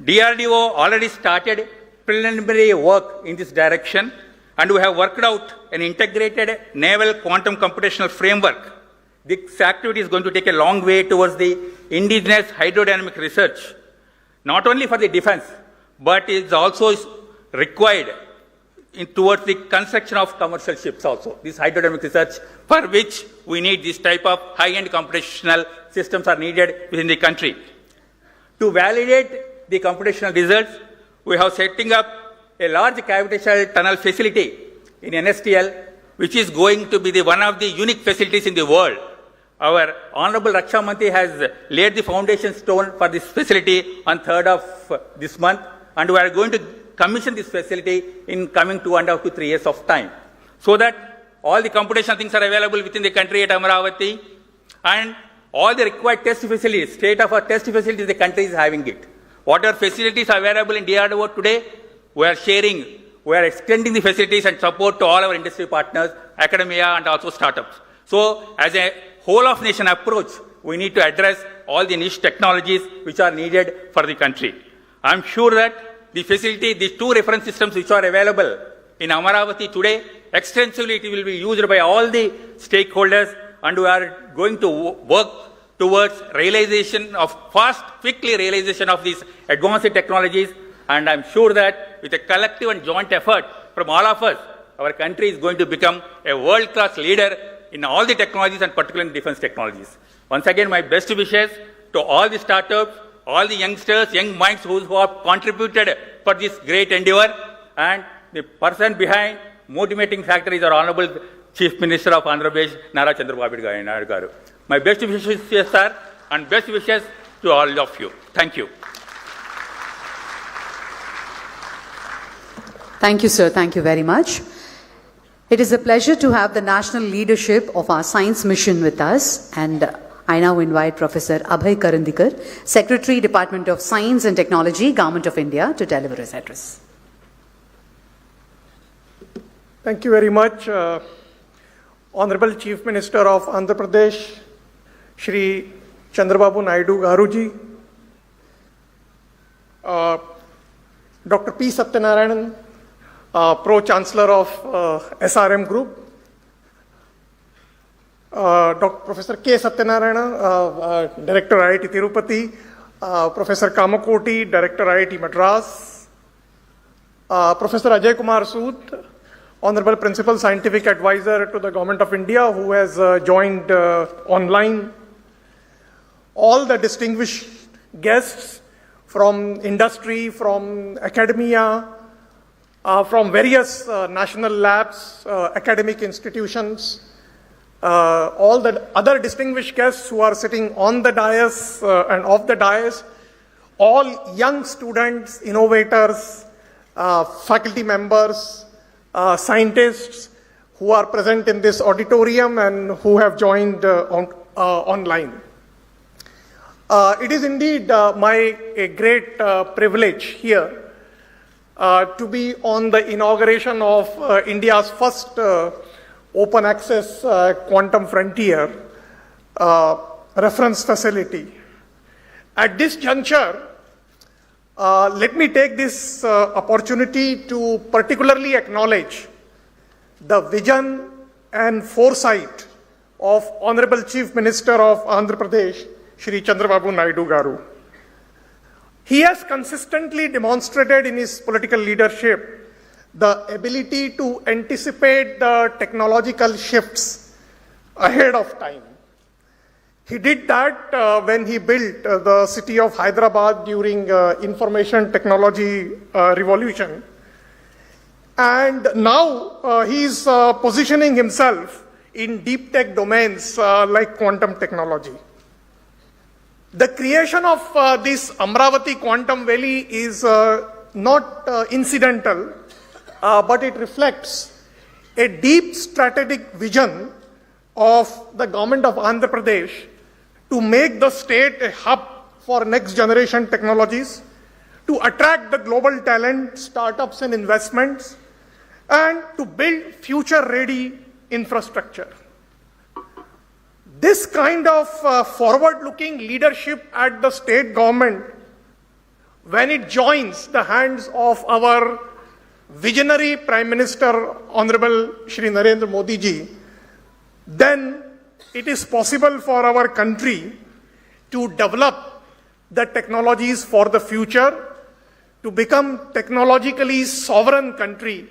DRDO already started preliminary work in this direction, and we have worked out an integrated naval quantum computational framework. This activity is going to take a long way towards the indigenous hydrodynamic research, not only for the defense, but it is also required towards the construction of commercial ships also. This hydrodynamic research, for which we need this type of high-end computational systems are needed within the country. To validate the computational results, we have setting up a large gravitational tunnel facility in NSTL, which is going to be one of the unique facilities in the world. Our Honorable Raksha Mantri has laid the foundation stone for this facility on 3rd of this month, and we are going to commission this facility in coming 2.5 to 3 years of time, so that all the computational things are available within the country at Amaravati, and all the required test facilities, state-of-art test facilities, the country is having it. Whatever facilities are available in DRDO today, we are sharing, we are extending the facilities and support to all our industry partners, academia, and also startups. So, as a whole of nation approach, we need to address all the niche technologies which are needed for the country. I am sure that the facility, these 2 reference systems which are available in Amaravati today, extensively it will be used by all the stakeholders, and we are going to work towards realization of quickly realization of these advanced technologies. And I'm sure that with a collective and joint effort from all of us, our country is going to become a world-class leader in all the technologies, and particularly in defense technologies. Once again, my best wishes to all the startups, all the youngsters, young minds who have contributed for this great endeavor. And the person behind motivating factor is our Honorable Chief Minister of Andhra Pradesh, Nara Chandrababu Garu. My best wishes, sir, and best wishes to all of you. Thank you. Thank you, sir. Thank you very much. It is a pleasure to have the national leadership of our science mission with us, and I now invite Professor Abhay Karandikar, Secretary, Department of Science and Technology, Government of India, to deliver his address. Thank you very much, Honorable Chief Minister of Andhra Pradesh, Shri Chandrababu Naidu Garuji, Dr. P. Satyanarayanan, Pro-Chancellor of SRM Group, Professor K. Satyanarayana, Director IIT Tirupati, Professor Kamakoti, Director IIT Madras, Professor Ajay Kumar Sood, Honorable Principal Scientific Advisor to the Government of India, who has joined online, all the distinguished guests from industry, from academia, from various national labs, academic institutions, all the other distinguished guests who are sitting on the dais and off the dais, all young students, innovators, faculty members, scientists who are present in this auditorium and who have joined online. It is indeed a great privilege here to be on the inauguration of India's first open access quantum frontier reference facility. At this juncture, let me take this opportunity to particularly acknowledge the vision and foresight of Honorable Chief Minister of Andhra Pradesh, Shri Chandrababu Naidu Garu. He has consistently demonstrated in his political leadership the ability to anticipate the technological shifts ahead of time. He did that when he built the city of Hyderabad during information technology revolution. And now he is positioning himself in deep tech domains like quantum technology. The creation of this Amaravati Quantum Valley is not incidental, but it reflects a deep strategic vision of the government of Andhra Pradesh to make the state a hub for next generation technologies, to attract the global talent, startups and investments, and to build future ready infrastructure. This kind of forward-looking leadership at the state government, when it joins the hands of our visionary Prime Minister, Honorable Shri Narendra Modi ji, then it is possible for our country to develop the technologies for the future, to become technologically sovereign country,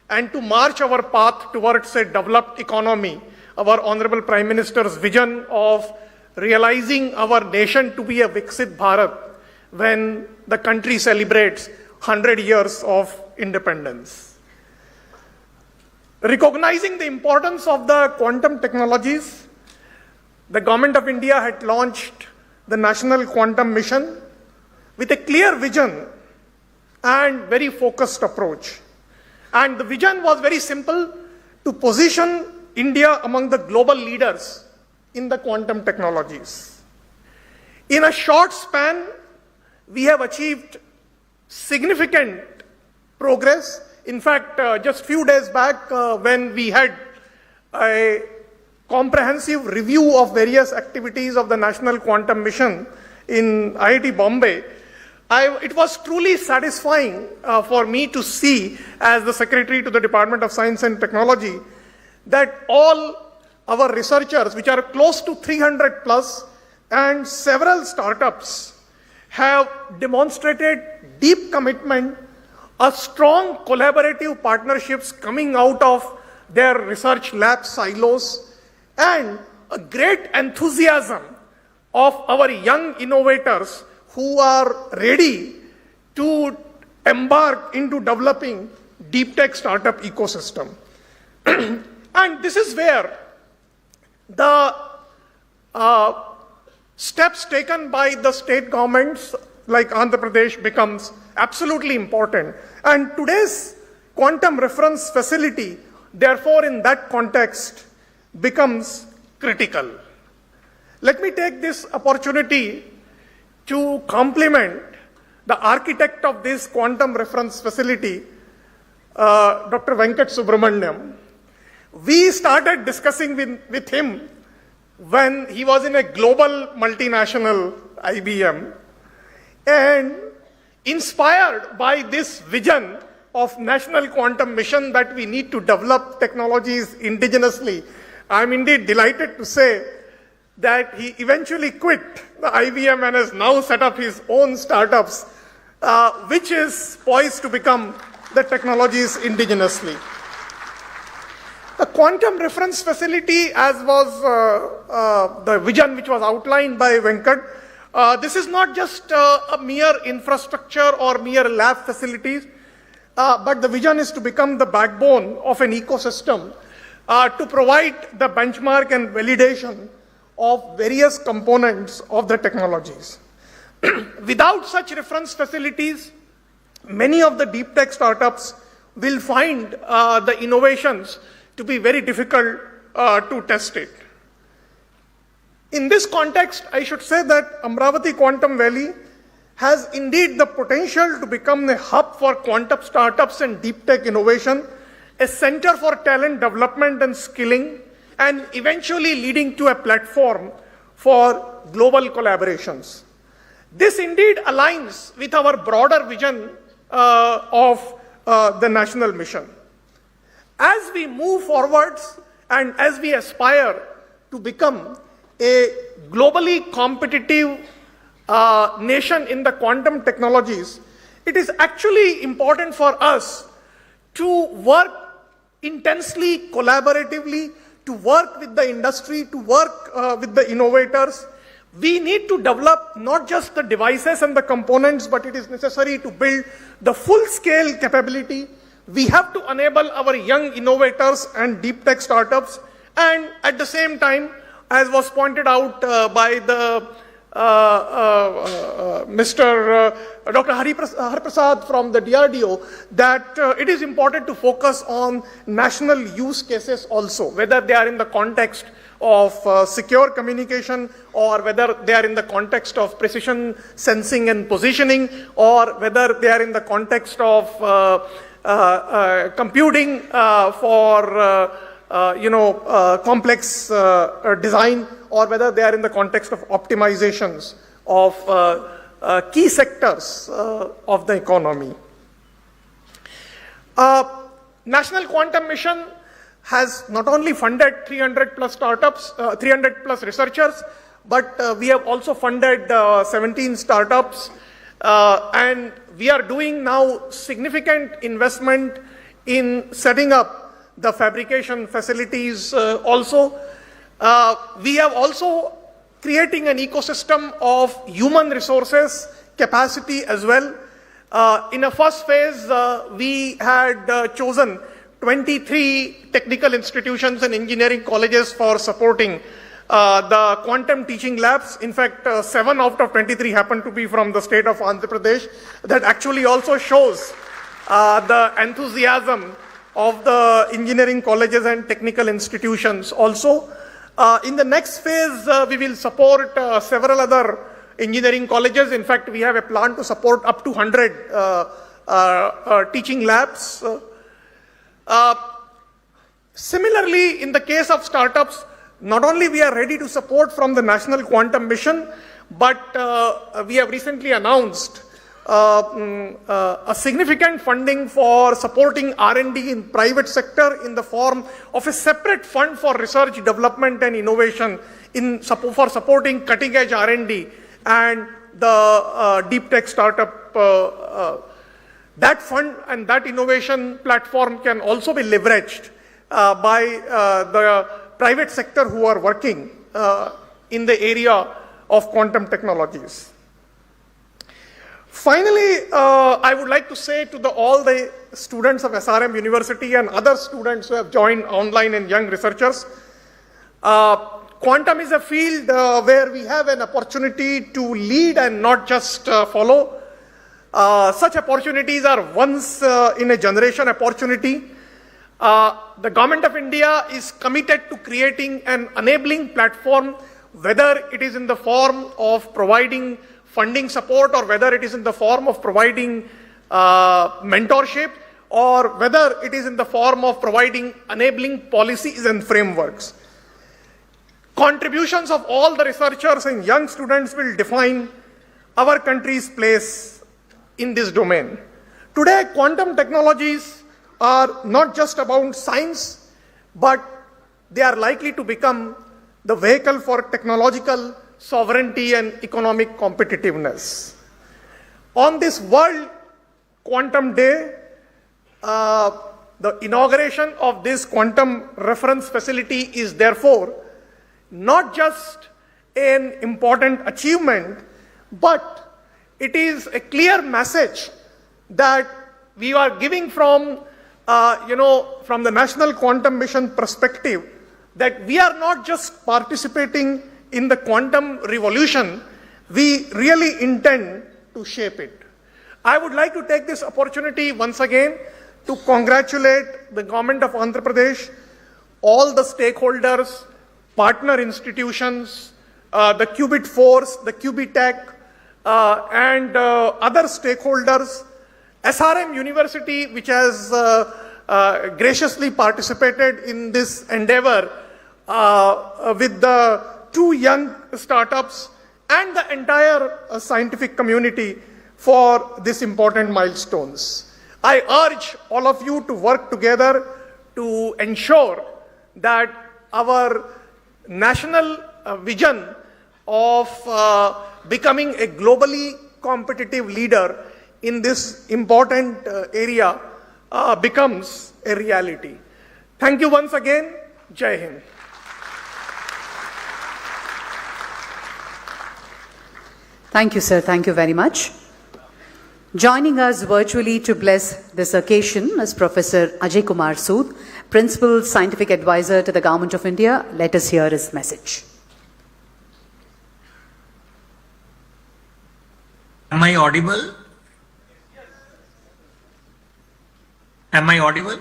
and to march our path towards a developed economy. Our Honorable Prime Minister's vision of realizing our nation to be a Viksit Bharat when the country celebrates 100 years of independence. Recognizing the importance of the quantum technologies, the Government of India had launched the National Quantum Mission with a clear vision and very focused approach. And the vision was very simple: to position India among the global leaders in the quantum technologies. In a short span, we have achieved significant progress. In fact, just few days back, when we had a comprehensive review of various activities of the National Quantum Mission in IIT Bombay, it was truly satisfying for me to see, as the Secretary to the Department of Science and Technology, that all our researchers, which are close to 300 plus, and several startups have demonstrated deep commitment, a strong collaborative partnerships coming out of their research lab silos, and a great enthusiasm of our young innovators who are ready to embark into developing deep tech startup ecosystem. And this is where the steps taken by the state governments like Andhra Pradesh becomes absolutely important. And today's quantum reference facility, therefore, in that context, becomes critical. Let me take this opportunity to compliment the architect of this quantum reference facility, Dr. Venkat Subramaniam. We started discussing with him when he was in a global multinational IBM, and inspired by this vision of national quantum mission that we need to develop technologies indigenously, I'm indeed delighted to say that he eventually quit the IBM and has now set up his own startups, which is poised to become the technologies indigenously. The quantum reference facility, as was the vision which was outlined by Venkat, this is not just a mere infrastructure or mere lab facilities, but the vision is to become the backbone of an ecosystem to provide the benchmark and validation of various components of the technologies. Without such reference facilities, many of the deep tech startups will find the innovations to be very difficult to test it. In this context, I should say that Amaravati Quantum Valley has indeed the potential to become a hub for quantum startups and deep tech innovation, a center for talent development and skilling, and eventually leading to a platform for global collaborations. This indeed aligns with our broader vision of the national mission. As we move forwards and as we aspire to become a globally competitive nation in the quantum technologies, it is actually important for us to work intensely, collaboratively, to work with the industry, to work with the innovators. We need to develop not just the devices and the components, but it is necessary to build the full-scale capability. We have to enable our young innovators and deep tech startups, and at the same time, as was pointed out by the Mr. Dr. Hariprasad from the DRDO, that it is important to focus on national use cases also, whether they are in the context of secure communication, or whether they are in the context of precision sensing and positioning, or whether they are in the context of computing for complex design, or whether they are in the context of optimizations of key sectors of the economy. National Quantum Mission has not only funded 300 plus startups, 300 plus researchers, but we have also funded 17 startups, and we are doing now significant investment in setting up the fabrication facilities also. We have also creating an ecosystem of human resources capacity as well. In a first phase, we had chosen 23 technical institutions and engineering colleges for supporting the quantum teaching labs. In fact, 7 out of 23 happen to be from the state of Andhra Pradesh. That actually also shows the enthusiasm of the engineering colleges and technical institutions also. In the next phase, we will support several other engineering colleges. In fact, we have a plan to support up to 100 teaching labs. Similarly, in the case of startups, not only we are ready to support from the National Quantum Mission, but we have recently announced a significant funding for supporting R&D in private sector in the form of a separate fund for research, development and innovation for supporting cutting edge R&D and the deep tech startup. That fund and that innovation platform can also be leveraged by the private sector who are working in the area of quantum technologies. Finally, I would like to say to all the students of SRM University and other students who have joined online and young researchers, quantum is a field where we have an opportunity to lead and not just follow. Such opportunities are once in a generation opportunity. The Government of India is committed to creating an enabling platform, whether it is in the form of providing funding support or whether it is in the form of providing mentorship or whether it is in the form of providing enabling policies and frameworks. Contributions of all the researchers and young students will define our country's place in this domain. Today, quantum technologies are not just about science, but they are likely to become the vehicle for technological sovereignty and economic competitiveness. On this World Quantum Day, the inauguration of this quantum reference facility is therefore not just an important achievement, but it is a clear message that we are giving from the National Quantum Mission perspective, that we are not just participating in the quantum revolution, we really intend to shape it. I would like to take this opportunity once again to congratulate the government of Andhra Pradesh, all the stakeholders, partner institutions, the Qubit Force, the Qubitech, and other stakeholders, SRM University, which has graciously participated in this endeavor with the 2 young startups and the entire scientific community for these important milestones. I urge all of you to work together to ensure that our national vision of becoming a globally competitive leader in this important area becomes a reality. Thank you once again. Jai Hind. Thank you, sir. Thank you very much. Joining us virtually to bless this occasion is Professor Ajay Kumar Sood, Principal Scientific Advisor to the Government of India. Let us hear his message. Am I audible? Am I audible?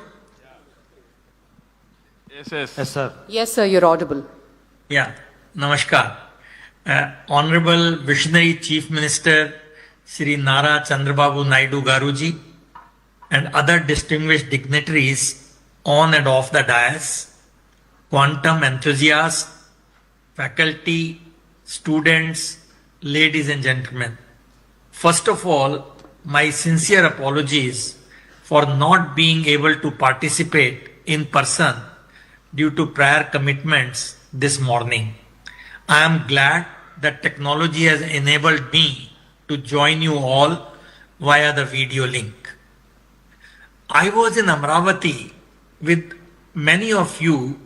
Yes, sir. Yes, sir, you're audible. Yeah, namaskar. Honorable Visionary Chief Minister Shri Nara Chandrababu Naidu Garuji and other distinguished dignitaries on and off the dais, quantum enthusiasts, faculty, students, ladies and gentlemen. First of all, my sincere apologies for not being able to participate in person due to prior commitments this morning. I am glad that technology has enabled me to join you all via the video link. I was in Amaravati with many of you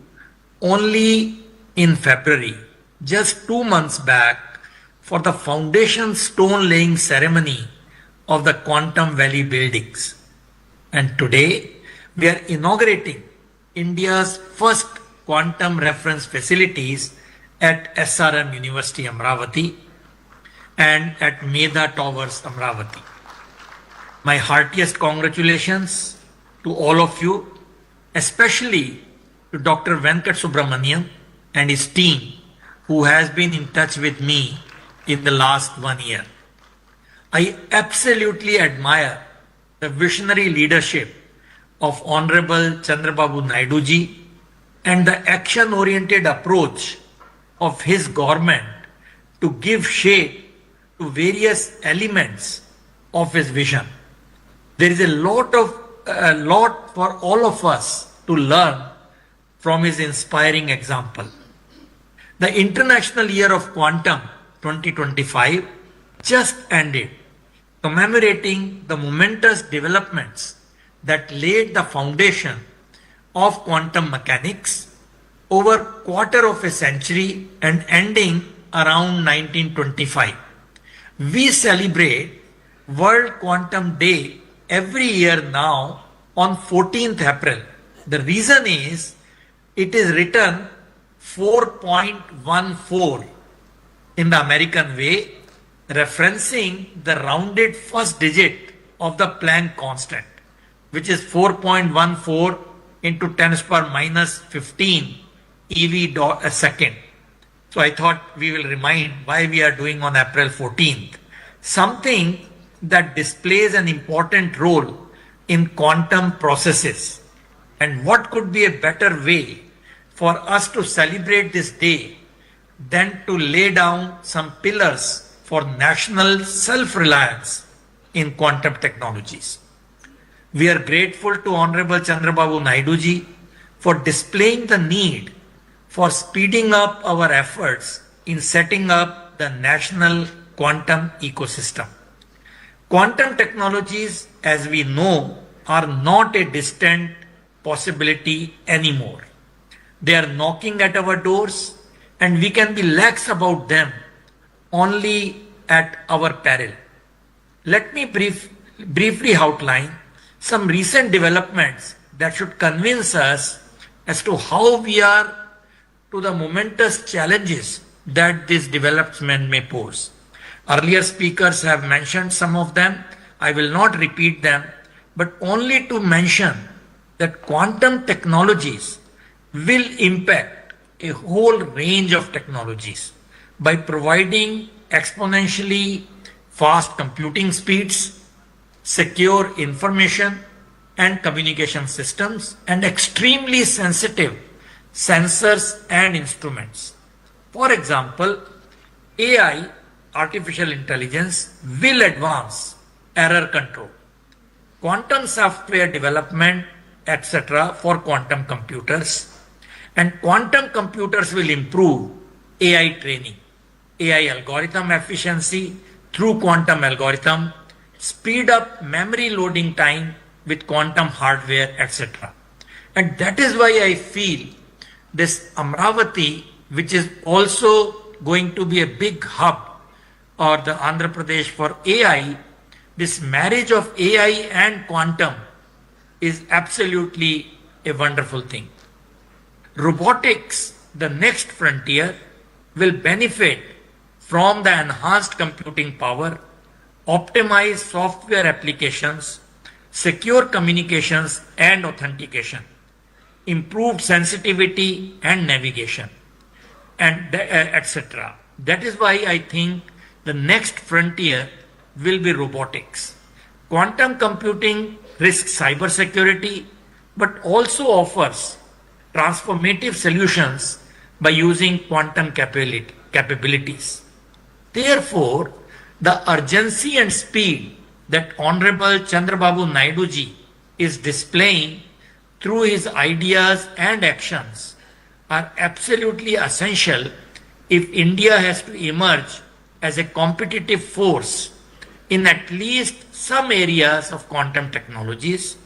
only in February, just 2 months back, for the foundation stone laying ceremony of the Quantum Valley buildings. And today we are inaugurating India's first quantum reference facilities at SRM University Amaravati and at Medha Towers Amaravati. My heartiest congratulations to all of you, especially to Dr. Venkat Subramaniam and his team, who has been in touch with me in the last 1 year. I absolutely admire the visionary leadership of Honorable Chandrababu Naidu ji and the action-oriented approach of his government to give shape to various elements of his vision. There is a lot for all of us to learn from his inspiring example. The International Year of Quantum 2025 just ended, commemorating the momentous developments that laid the foundation of quantum mechanics over quarter of a century and ending around 1925. We celebrate World Quantum Day every year now on 14th April. The reason is it is written 4.14 in the American way, referencing the rounded first digit of the Planck constant, which is 4.14 into 10 to the power minus 15 EV a second. So I thought we will remind why we are doing on April 14th. Something that displays an important role in quantum processes. And what could be a better way for us to celebrate this day than to lay down some pillars for national self-reliance in quantum technologies. We are grateful to Honorable Chandrababu Naidu ji for displaying the need for speeding up our efforts in setting up the national quantum ecosystem. Quantum technologies, as we know, are not a distant possibility anymore. They are knocking at our doors, and we can be lax about them only at our peril. Let me briefly outline some recent developments that should convince us as to how we are to the momentous challenges that this development may pose. Earlier speakers have mentioned some of them. I will not repeat them, but only to mention that quantum technologies will impact a whole range of technologies by providing exponentially fast computing speeds, secure information and communication systems, and extremely sensitive sensors and instruments. For example, AI, artificial intelligence, will advance error control, quantum software development, etc. for quantum computers, and quantum computers will improve AI training, AI algorithm efficiency through quantum algorithm, speed up memory loading time with quantum hardware, etc. And that is why I feel this Amaravati, which is also going to be a big hub, or the Andhra Pradesh for AI, this marriage of AI and quantum is absolutely a wonderful thing. Robotics, the next frontier, will benefit from the enhanced computing power, optimized software applications, secure communications and authentication, improved sensitivity and navigation, and etc. That is why I think the next frontier will be robotics. Quantum computing risks cybersecurity, but also offers transformative solutions by using quantum capabilities. Therefore, the urgency and speed that Honorable Chandrababu Naidu ji is displaying through his ideas and actions are absolutely essential if India has to emerge as a competitive force in at least some areas of quantum technologies,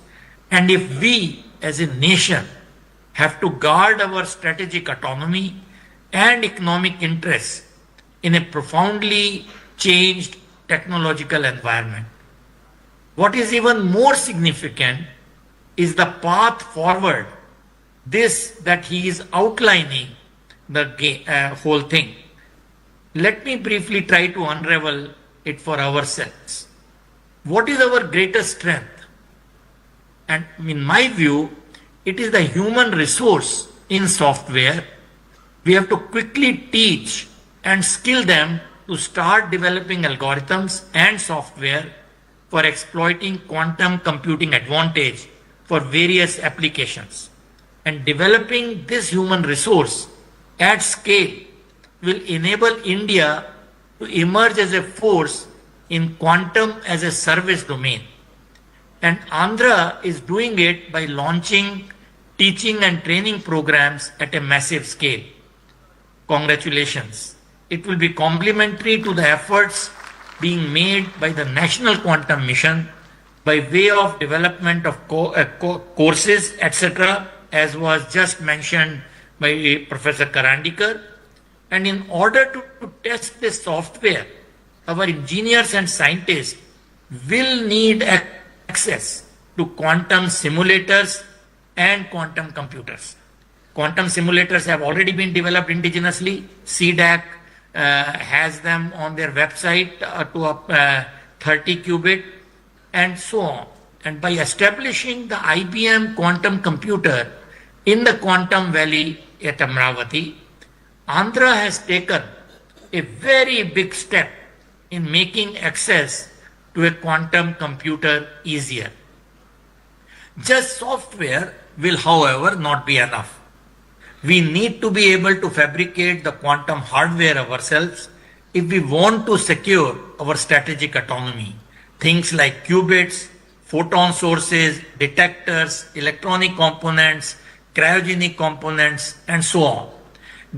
and if we as a nation have to guard our strategic autonomy and economic interests in a profoundly changed technological environment. What is even more significant is the path forward, this that he is outlining the whole thing. Let me briefly try to unravel it for ourselves. What is our greatest strength? And in my view, it is the human resource in software. We have to quickly teach and skill them to start developing algorithms and software for exploiting quantum computing advantage for various applications. And developing this human resource at scale will enable India to emerge as a force in quantum as a service domain. And Andhra is doing it by launching teaching and training programs at a massive scale. Congratulations. It will be complementary to the efforts being made by the National Quantum Mission by way of development of courses, etc., as was just mentioned by Professor Karandikar. And in order to test this software, our engineers and scientists will need access to quantum simulators and quantum computers. Quantum simulators have already been developed indigenously. CDAC has them on their website to a 30 qubit and so on. And by establishing the IBM quantum computer in the Quantum Valley at Amaravati, Andhra has taken a very big step in making access to a quantum computer easier. Just software will, however, not be enough. We need to be able to fabricate the quantum hardware ourselves if we want to secure our strategic autonomy. Things like qubits, photon sources, detectors, electronic components, cryogenic components, and so on.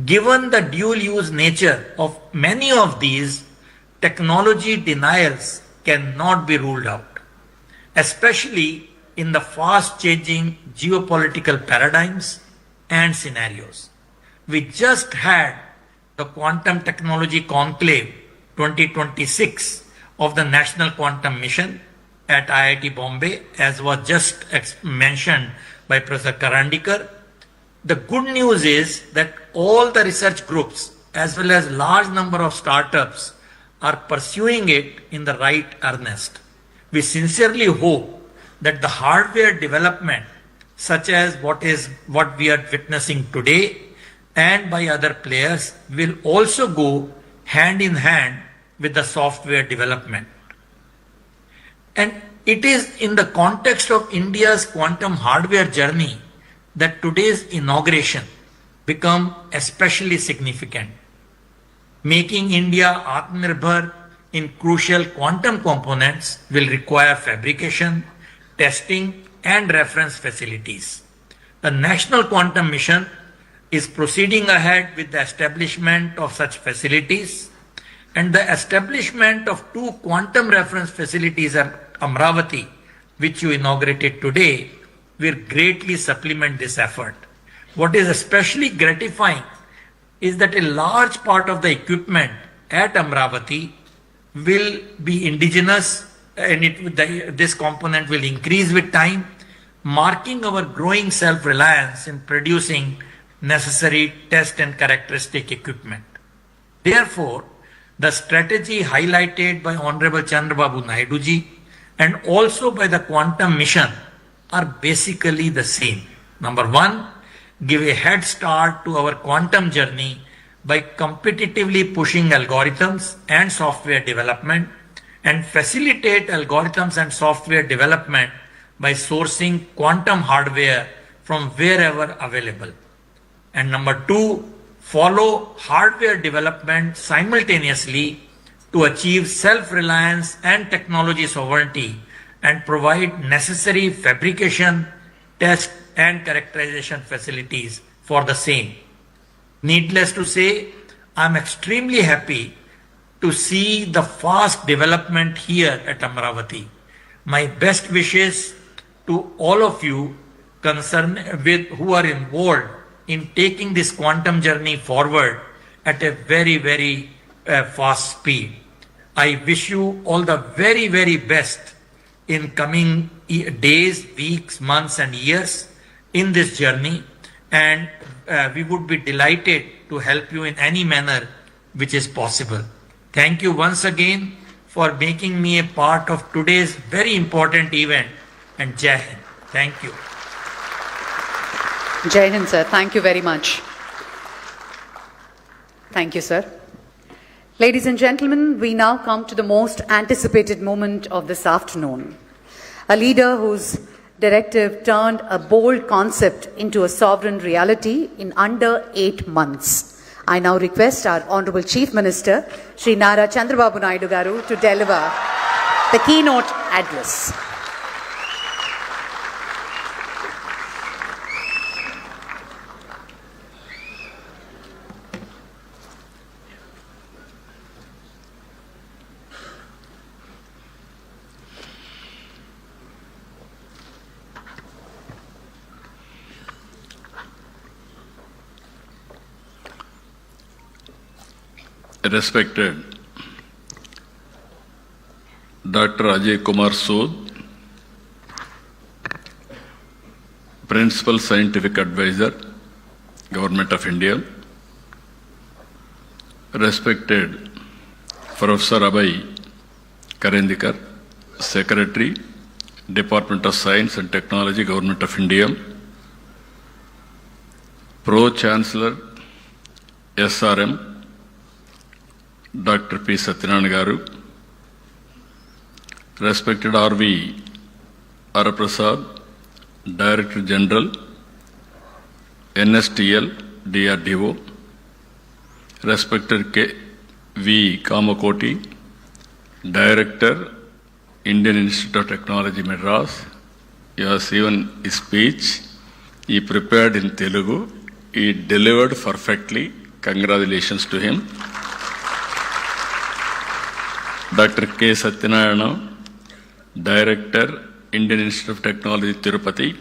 Given the dual-use nature of many of these, technology denials cannot be ruled out, especially in the fast-changing geopolitical paradigms and scenarios. We just had the Quantum Technology Conclave 2026 of the National Quantum Mission at IIT Bombay, as was just mentioned by Professor Karandikar. The good news is that all the research groups as well as large number of startups are pursuing it in the right earnest. We sincerely hope that the hardware development, such as what we are witnessing today and by other players, will also go hand in hand with the software development. And it is in the context of India's quantum hardware journey that today's inauguration become especially significant. Making India Atmanirbhar in crucial quantum components will require fabrication, testing, and reference facilities. The National Quantum Mission is proceeding ahead with the establishment of such facilities, and the establishment of 2 quantum reference facilities at Amaravati, which you inaugurated today, will greatly supplement this effort. What is especially gratifying is that a large part of the equipment at Amaravati will be indigenous, and this component will increase with time, marking our growing self-reliance in producing necessary test and characteristic equipment. Therefore, the strategy highlighted by Honorable Chandrababu Naidu ji and also by the Quantum Mission are basically the same. Number 1, give a head start to our quantum journey by competitively pushing algorithms and software development, and facilitate algorithms and software development by sourcing quantum hardware from wherever available. And number 2, follow hardware development simultaneously to achieve self-reliance and technology sovereignty and provide necessary fabrication, test, and characterization facilities for the same. Needless to say, I am extremely happy to see the fast development here at Amaravati. My best wishes to all of you who are involved in taking this quantum journey forward at a very, very fast speed. I wish you all the very, very best in coming days, weeks, months, and years in this journey, and we would be delighted to help you in any manner which is possible. Thank you once again for making me a part of today's very important event, and Jai Hind. Thank you. Jai Hind, sir. Thank you very much. Thank you, sir. Ladies and gentlemen, we now come to the most anticipated moment of this afternoon. A leader whose directive turned a bold concept into a sovereign reality in under 8 months. I now request our Honorable Chief Minister, Sri Nara Chandrababu Naidu Garu, to deliver the keynote address. Respected Dr. Ajay Kumar Sood, Principal Scientific Advisor, Government of India, respected Professor Abhay Karandikar, Secretary, Department of Science and Technology, Government of India, Pro-Chancellor, SRM, Dr. P. Satyanarayana Garu, respected R.V. Araprasad, Director General, NSTL, DRDO, respected K.V. Kamakoti, Director, Indian Institute of Technology, Madras. You have seen his speech. He prepared in Telugu. He delivered perfectly. Congratulations to him. Dr. K. Satyanarayana, Director, Indian Institute of Technology, Tirupati.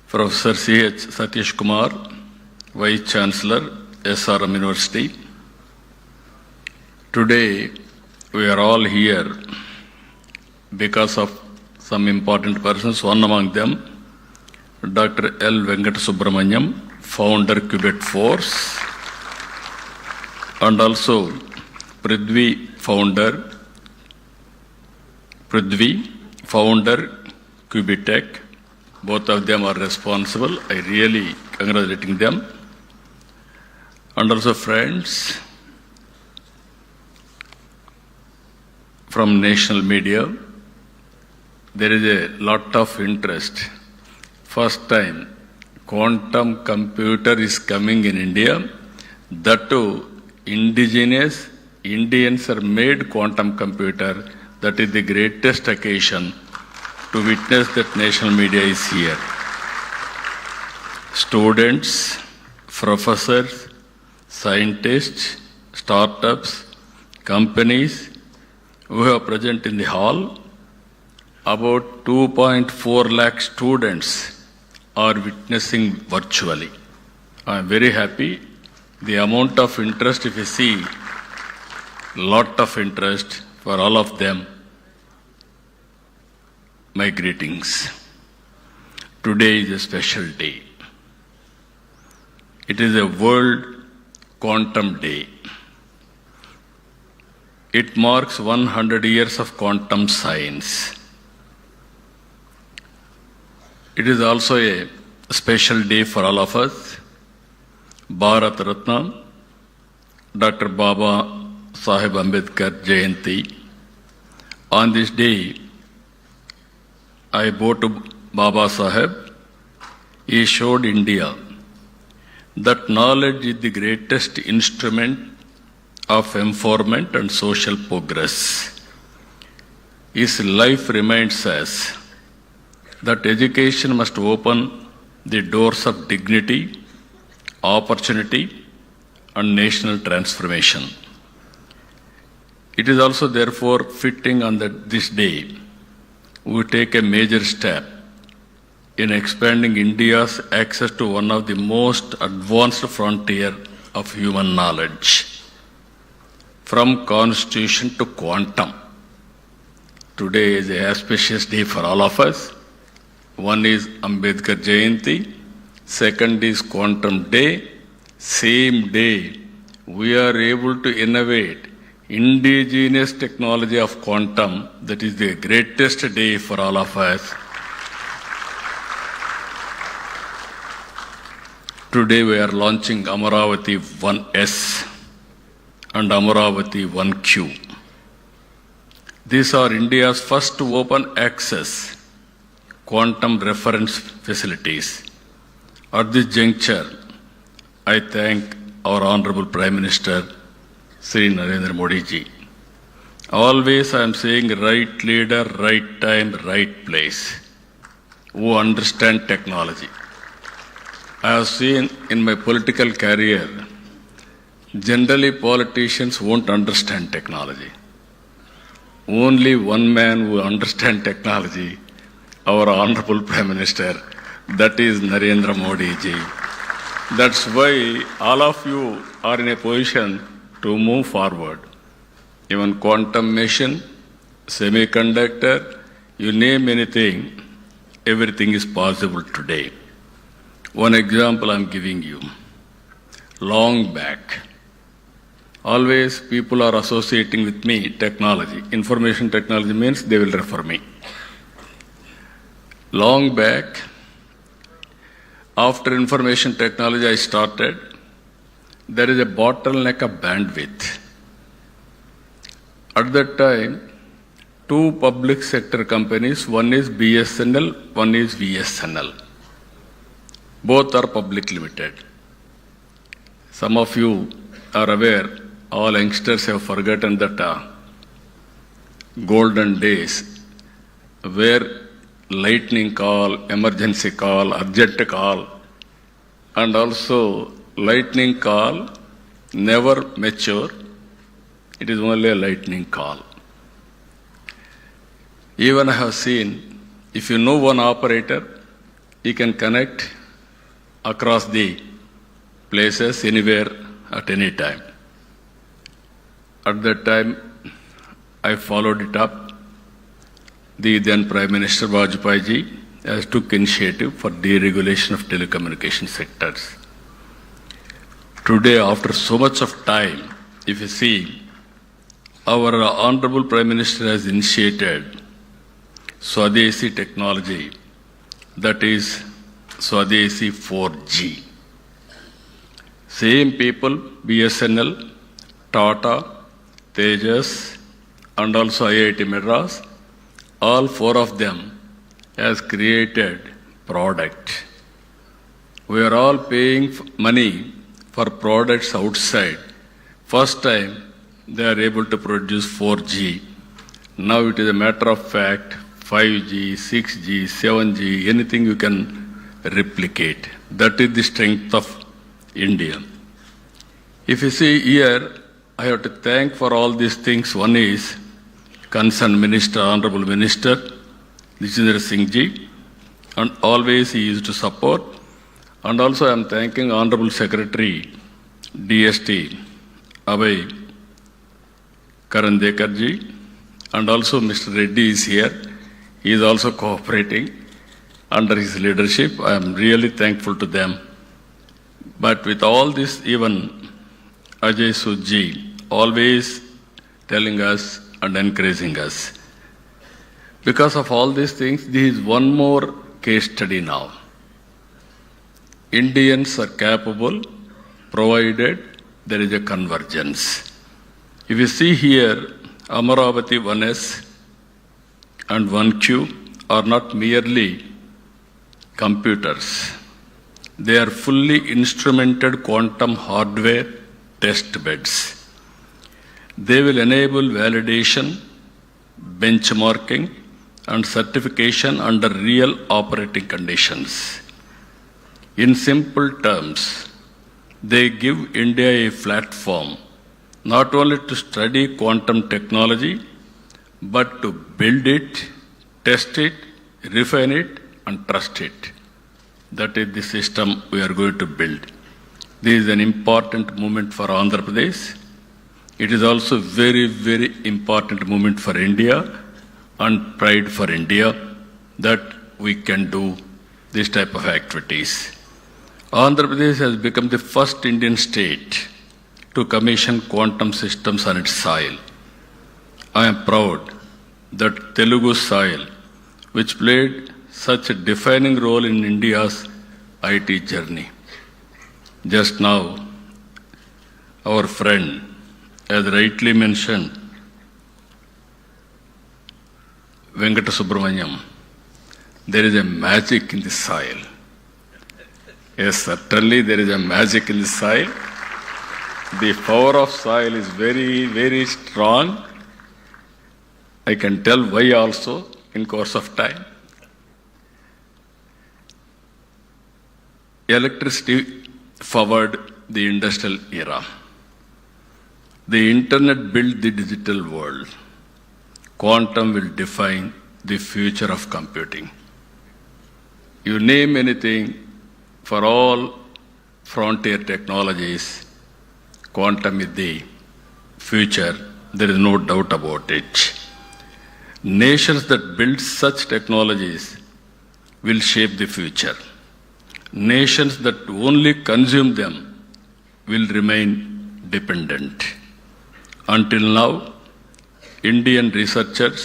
Professor C.H. Satish Kumar, Vice Chancellor, SRM University. Today, we are all here because of some important persons. One among them, Dr. L. Venkata Subramanyam, founder Qubit Force, and also Prithvi, founder Qubitech. Both of them are responsible. I really congratulating them. And also friends from national media. There is a lot of interest. First time quantum computer is coming in India. That too, indigenous Indians are made quantum computer. That is the greatest occasion to witness that national media is here. Students, professors, scientists, startups, companies who are present in the hall, about 2.4 lakh students are witnessing virtually. I am very happy. The amount of interest, if you see, lot of interest for all of them. My greetings. Today is a special day. It is a World Quantum Day. It marks 100 years of quantum science. It is also a special day for all of us. Bharat Ratna, Dr. Baba Sahib Ambedkar Jayanti. On this day, I bow to Baba Sahib. He showed India that knowledge is the greatest instrument of empowerment and social progress. His life reminds us that education must open the doors of dignity, opportunity, and national transformation. It is also therefore fitting on this day we take a major step in expanding India's access to one of the most advanced frontier of human knowledge, from constitution to quantum. Today is a auspicious day for all of us. One is Ambedkar Jayanti, second is Quantum Day. Same day, we are able to innovate indigenous technology of quantum. That is the greatest day for all of us. Today we are launching Amaravati 1S and Amaravati 1Q. These are India's first open access quantum reference facilities. At this juncture, I thank our Honorable Prime Minister, Sri Narendra Modi ji. Always I am saying right leader, right time, right place, who understand technology. I have seen in my political career, generally politicians won't understand technology. Only one man who understands technology, our Honorable Prime Minister, that is Narendra Modi ji. That's why all of you are in a position to move forward. even quantum machine, semiconductor, you name anything, everything is possible today. One example I'm giving you. Long back, always people are associating with me technology. Information technology means they will refer me. Long back, after information technology I started, there is a bottleneck of bandwidth. At that time, two public sector companies, one is BSNL, one is VSNL. Both are public limited. Some of you are aware, all youngsters have forgotten that golden days where lightning call, emergency call, urgent call, and also lightning call never mature. It is only a lightning call. Even I have seen, if you know one operator, he can connect across the places, anywhere, at any time. At that time, I followed it up. The then Prime Minister Vajpayee ji has took initiative for deregulation of telecommunication sectors. Today, after so much of time, if you see, our Honorable Prime Minister has initiated Swadeshi technology, that is Swadeshi 4G. Same people, BSNL, Tata, Tejas, and also IIT Madras, all four of them has created product. We are all paying money for products outside. First time they are able to produce 4G. Now it is a matter of fact, 5G, 6G, 7G, anything you can replicate. That is the strength of India. If you see here, I have to thank for all these things. One is concerned Minister, Honorable Minister, Jitendra Singh ji, and always he used to support. And also I am thanking Honorable Secretary, DST, Abhay Karandekar ji, and also Mr. Reddy is here. He is also cooperating under his leadership. I am really thankful to them. But with all this, even Ajay Sudji always telling us and encouraging us. Because of all these things, there is one more case study now. Indians are capable, provided there is a convergence. If you see here, Amaravati 1S and 1Q are not merely computers. They are fully instrumented quantum hardware test beds. They will enable validation, benchmarking, and certification under real operating conditions. In simple terms, they give India a platform not only to study quantum technology, but to build it, test it, refine it, and trust it. That is the system we are going to build. This is an important moment for Andhra Pradesh. It is also very, very important moment for India and pride for India that we can do this type of activities. Andhra Pradesh has become the first Indian state to commission quantum systems on its soil. I am proud that Telugu soil, which played such a defining role in India's IT journey. Just now, our friend, as rightly mentioned, Venkata Subramaniam, there is a magic in the soil. Yes, certainly there is a magic in the soil. The power of soil is very, very strong. I can tell why also in course of time. Electricity forward the industrial era. The internet built the digital world. Quantum will define the future of computing. You name anything, for all frontier technologies, quantum is the future There is no doubt about it. Nations that build such technologies will shape the future. Nations that only consume them will remain dependent. Until now, Indian researchers,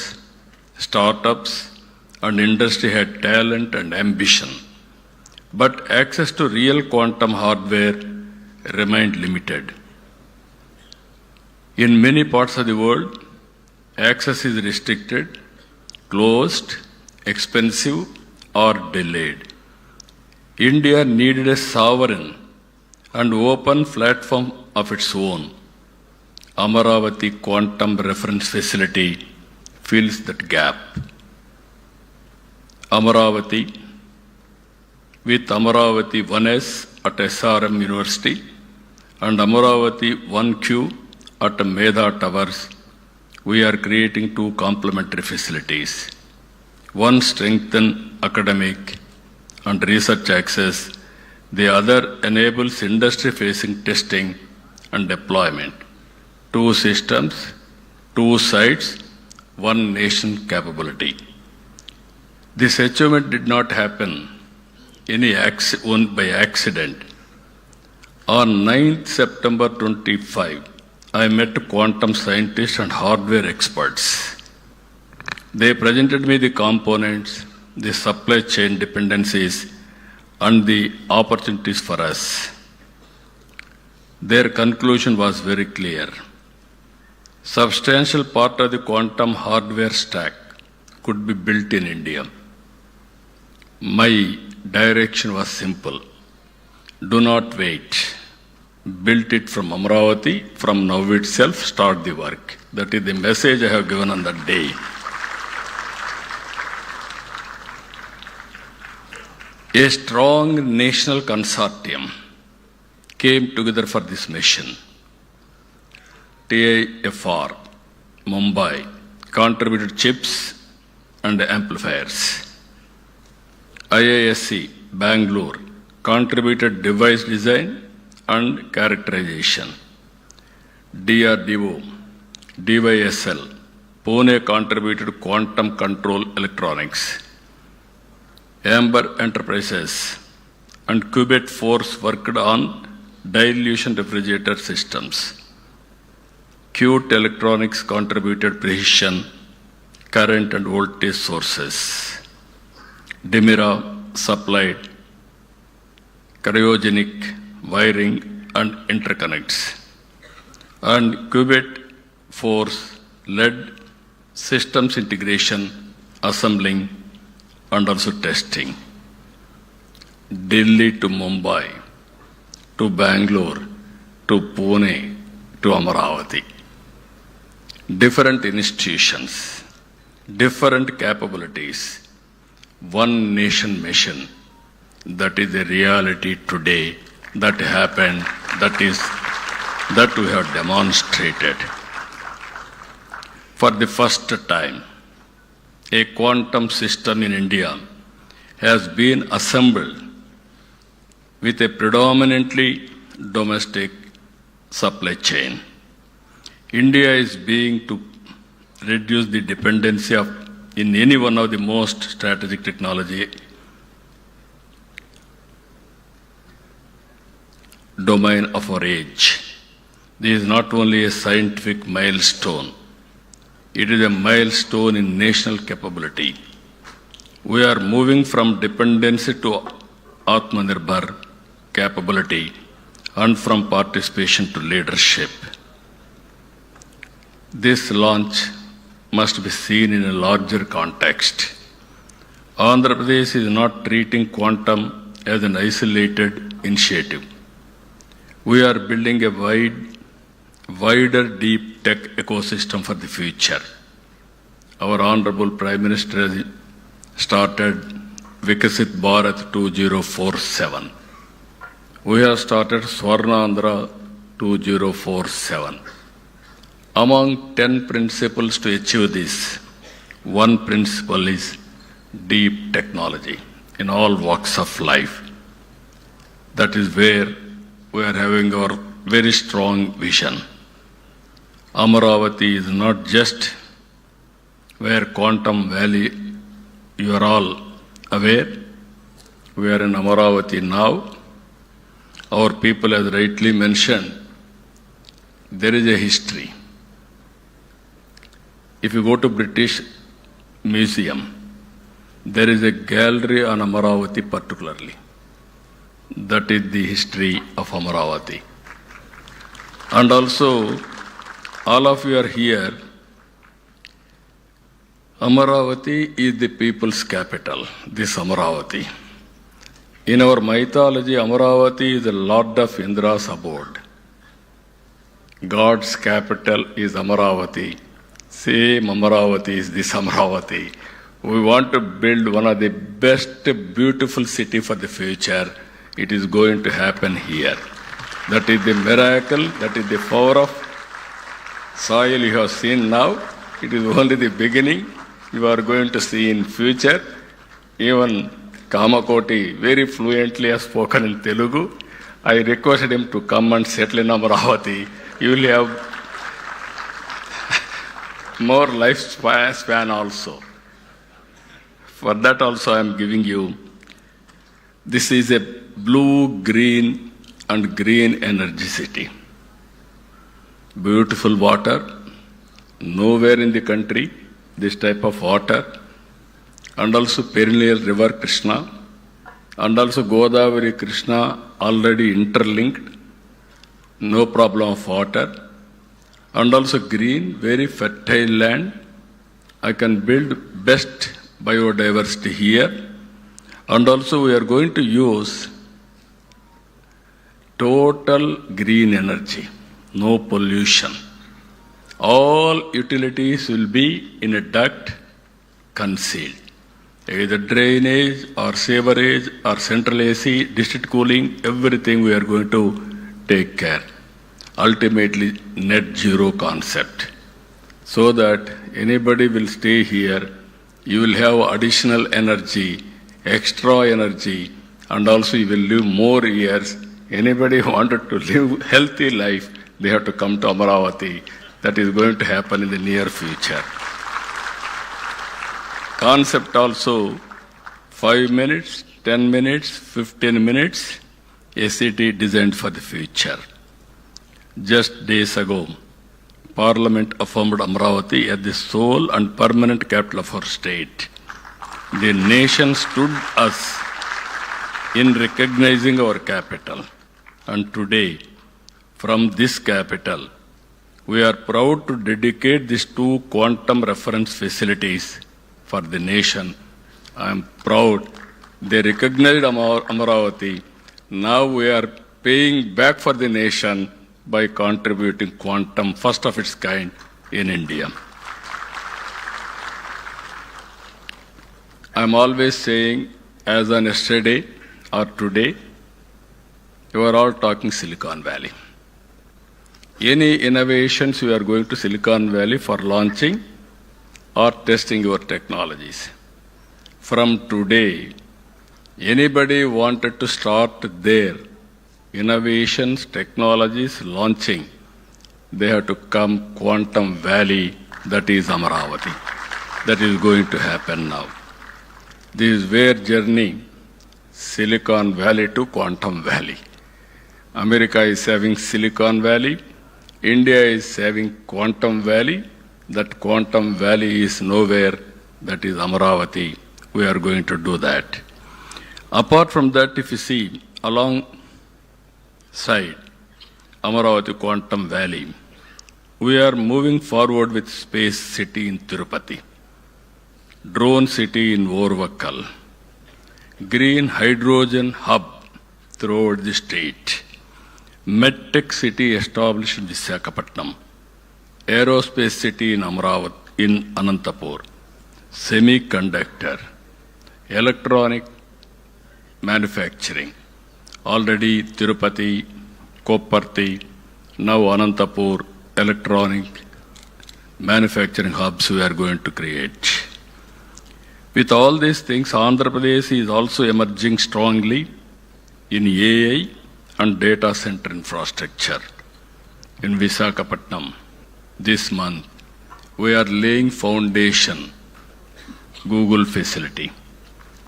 startups, and industry had talent and ambition, but access to real quantum hardware remained limited. In many parts of the world, access is restricted, closed, expensive, or delayed. India needed a sovereign and open platform of its own. Amaravati Quantum Reference Facility fills that gap. Amaravati, with Amaravati 1S at SRM University and Amaravati 1Q at Medha Towers, we are creating two complementary facilities. One strengthens academic and research access, the other enables industry-facing testing and deployment. Two systems, two sites, one nation capability. This achievement did not happen by accident. On 9th September 25, I met quantum scientists and hardware experts. They presented me the components, the supply chain dependencies, and the opportunities for us. Their conclusion was very clear. Substantial part of the quantum hardware stack could be built in India. My direction was simple. Do not wait. Build it from Amaravati, from now itself, start the work. That is the message I have given on that day. A strong national consortium came together for this mission. TIFR, Mumbai, contributed chips and amplifiers. IISc, Bangalore, contributed device design and characterization. DRDO, DYSL, Pune contributed quantum control electronics. Amber Enterprises and Qubit Force worked on dilution refrigerator systems. Qt Electronics contributed precision, current and voltage sources. Dimira supplied cryogenic wiring and interconnects. And Qubit Force led systems integration, assembling, and also testing. Delhi to Mumbai, to Bangalore, to Pune, to Amaravati. Different institutions, different capabilities, one nation mission. That is the reality today that happened, that we have demonstrated. For the first time, a quantum system in India has been assembled with a predominantly domestic supply chain. India is being to reduce the dependency in any one of the most strategic technology domain of our age. This is not only a scientific milestone, it is a milestone in national capability. We are moving from dependency to Atmanirbhar capability and from participation to leadership. This launch must be seen in a larger context. Andhra Pradesh is not treating quantum as an isolated initiative. We are building a wider deep tech ecosystem for the future. Our Honorable Prime Minister has started Vikasit Bharat 2047. We have started Swarna Andhra 2047. Among 10 principles to achieve this, one principle is deep technology in all walks of life. That is where we are having our very strong vision. Amaravati is not just where Quantum Valley, you are all aware. We are in Amaravati now. Our people, as rightly mentioned, there is a history. If you go to British Museum, there is a gallery on Amaravati particularly. That is the history of Amaravati. And also, all of you are here. Amaravati is the people's capital, this Amaravati. In our mythology, Amaravati is the Lord of Indra's abode. God's capital is Amaravati. Same Amaravati is this Amaravati. We want to build one of the best, beautiful city for the future. It is going to happen here. That is the miracle, that is the power of soil you have seen now. It is only the beginning. You are going to see in future. Even Kamakoti very fluently has spoken in Telugu. I requested him to come and settle in Amaravati. You will have more lifespan also. For that also I am giving you. This is a blue, green and green energy city. Beautiful water. Nowhere in the country this type of water. And also perennial river Krishna. And also Godavari Krishna already interlinked. No problem of water. And also green, very fertile land. I can build best biodiversity here. And also we are going to use total green energy, no pollution. All utilities will be in a duct concealed. Either drainage or sewerage or central AC, district cooling, everything we are going to take care. Ultimately, net zero concept. So that anybody will stay here, you will have additional energy, extra energy, and also you will live more years. Anybody who wanted to live healthy life, they have to come to Amaravati. That is going to happen in the near future. Concept also 5 minutes, 10 minutes, 15 minutes, a city designed for the future. Just days ago, Parliament affirmed Amaravati as the sole and permanent capital of our state. The nation stood us in recognizing our capital. And today, from this capital, we are proud to dedicate these 2 quantum reference facilities for the nation. I am proud they recognized Amaravati. Now we are paying back for the nation by contributing quantum, first of its kind in India. I am always saying, as on yesterday or today, you are all talking Silicon Valley. Any innovations you are going to Silicon Valley for launching or testing your technologies. From today, anybody wanted to start their innovations, technologies, launching, they have to come Quantum Valley, that is Amaravati. That is going to happen now. This is where journey, Silicon Valley to Quantum Valley. America is having Silicon Valley, India is having Quantum Valley. That Quantum Valley is nowhere, that is Amaravati. We are going to do that. Apart from that, if you see along side, Amaravati Quantum Valley, we are moving forward with Space City in Tirupati, Drone City in Orvakkal, Green Hydrogen Hub throughout the state, MedTech City established in Visakhapatnam, Aerospace City in Amaravati, in Anantapur, Semiconductor, Electronic Manufacturing, already Tirupati, Kopparthi, now Anantapur, electronic manufacturing hubs we are going to create. With all these things, Andhra Pradesh is also emerging strongly in AI and data center infrastructure. In Visakhapatnam, this month, we are laying foundation Google facility.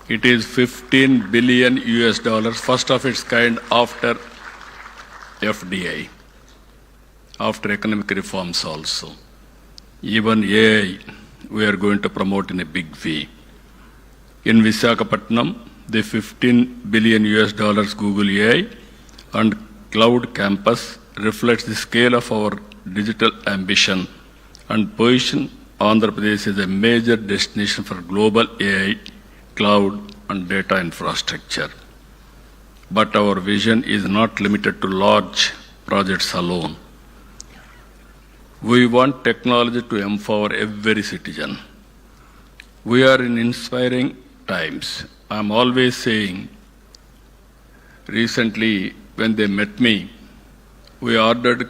It is 15 billion US dollars, first of its kind after FDI, after economic reforms also. Even AI, we are going to promote in a big way. In Visakhapatnam, the 15 billion US dollars Google AI and Cloud Campus reflects the scale of our digital ambition and position Andhra Pradesh as a major destination for global AI, cloud and data infrastructure. But our vision is not limited to large projects alone. We want technology to empower every citizen. We are in inspiring times. I'm always saying, recently when they met me, we ordered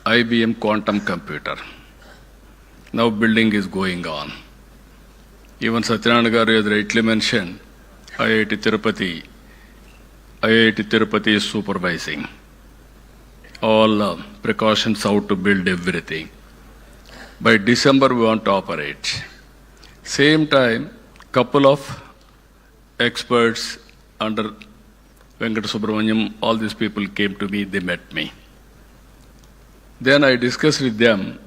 IBM quantum computer. Now building is going on. Even Satyanarayana Garu has rightly mentioned, IIT Tirupati is supervising all precautions how to build everything. By December we want to operate. Same time, couple of experts under Venkata Subramaniam, all these people came to me, they met me. Then I discussed with them,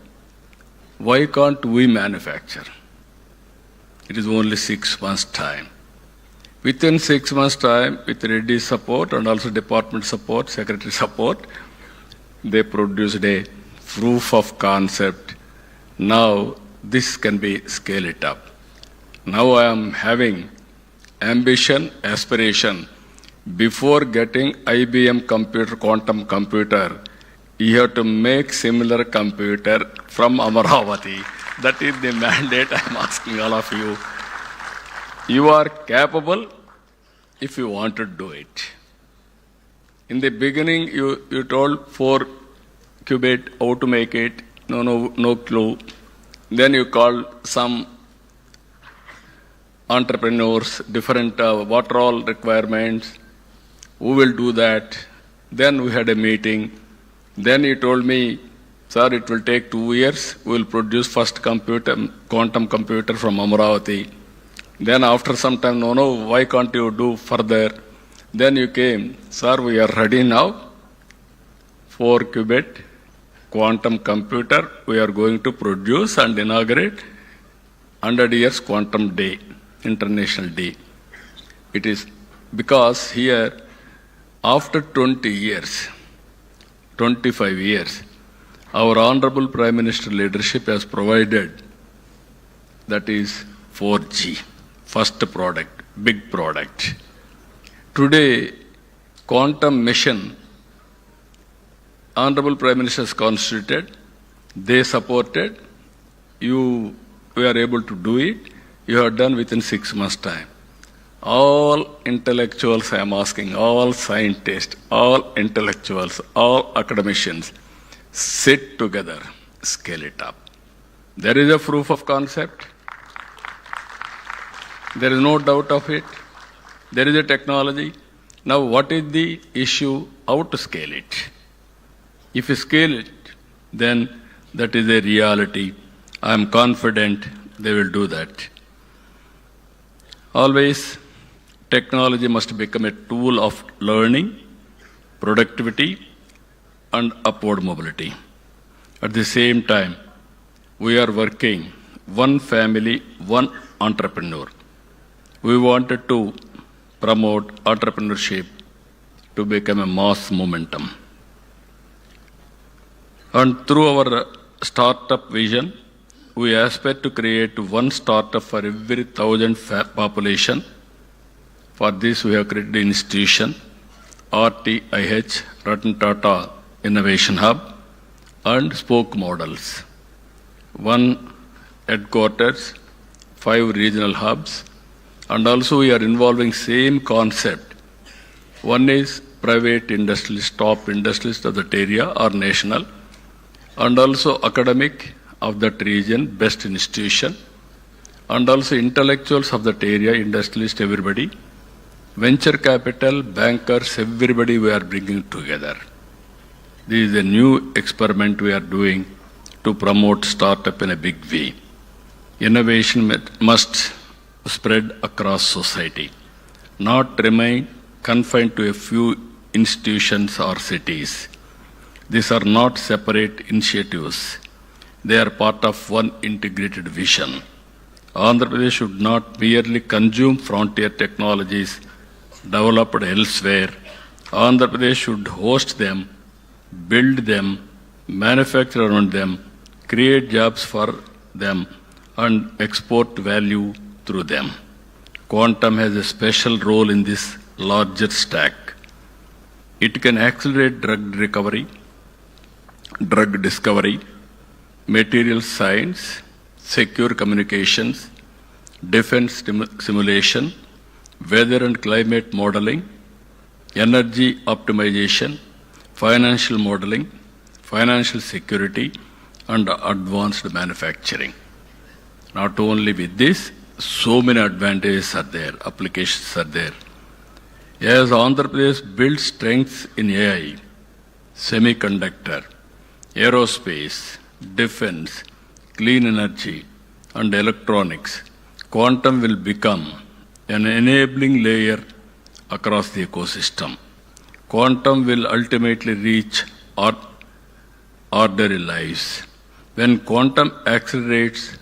why can't we manufacture? It is only 6 months' time. Within 6 months' time, with Reddy's support and also department support, secretary support, they produced a proof of concept. Now this can be scale it up. Now I am having ambition, aspiration. Before getting IBM computer, quantum computer, you have to make similar computer from Amaravati. That is the mandate I am asking all of you. You are capable if you want to do it. In the beginning, you told 4 qubit, how to make it, no clue. Then you called some entrepreneurs, different what are all requirements, who will do that. Then we had a meeting. Then you told me, sir, it will take 2 years. We will produce first quantum computer from Amaravati. Then after some time, no, why can't you do further? Then you came, sir, we are ready now. 4 qubit quantum computer we are going to produce and inaugurate 100 years quantum day, international day. It is because here, after 20 years, 25 years, our Honorable Prime Minister leadership has provided, that is 4G, first product, big product. Today, quantum mission, Honorable Prime Minister has constituted, they supported, we are able to do it, you have done within 6 months' time. All intellectuals I am asking, all scientists, all intellectuals, all academicians, sit together, scale it up. There is a proof of concept. There is no doubt of it. There is a technology. Now what is the issue? How to scale it? If you scale it, then that is a reality. I am confident they will do that. Always, technology must become a tool of learning, productivity, and upward mobility. At the same time, we are working one family, one entrepreneur. We wanted to promote entrepreneurship to become a mass momentum. And through our startup vision, we aspire to create one startup for every 1,000 population. For this, we have created an institution, RTIH, Ratan Tata Innovation Hub, and spoke models. 1 headquarters, 5 regional hubs, and also we are involving same concept. One is private industrialist, top industrialist of that area or national, and also academic of that region, best institution, and also intellectuals of that area, industrialist, everybody, venture capital, bankers, everybody we are bringing together. This is a new experiment we are doing to promote startup in a big way. Innovation must spread across society, not remain confined to a few institutions or cities. These are not separate initiatives. They are part of one integrated vision. Andhra Pradesh should not merely consume frontier technologies developed elsewhere. Andhra Pradesh should host them, build them, manufacture around them, create jobs for them, and export value through them. Quantum has a special role in this larger stack. It can accelerate drug recovery, drug discovery, material science, secure communications, defense simulation, weather and climate modeling, energy optimization, financial modeling, financial security, and advanced manufacturing. Not only with this, so many advantages are there, applications are there. As Andhra Pradesh builds strengths in AI, semiconductor, aerospace, defense, clean energy, and electronics, quantum will become an enabling layer across the ecosystem. Quantum will ultimately reach ordinary lives. When quantum accelerates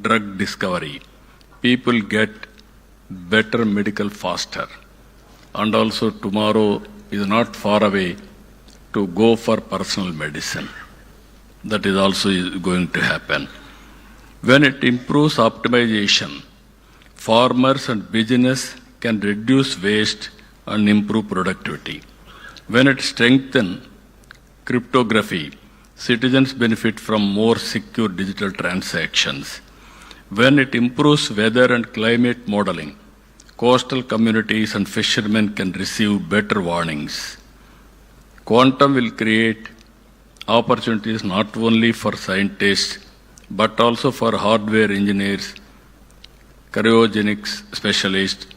drug discovery, people get better medical faster. And also tomorrow is not far away to go for personal medicine. That is also going to happen. When it improves optimization, farmers and business can reduce waste and improve productivity. When it strengthens cryptography, citizens benefit from more secure digital transactions. When it improves weather and climate modeling, coastal communities and fishermen can receive better warnings. Quantum will create opportunities not only for scientists, but also for hardware engineers, cryogenics specialists,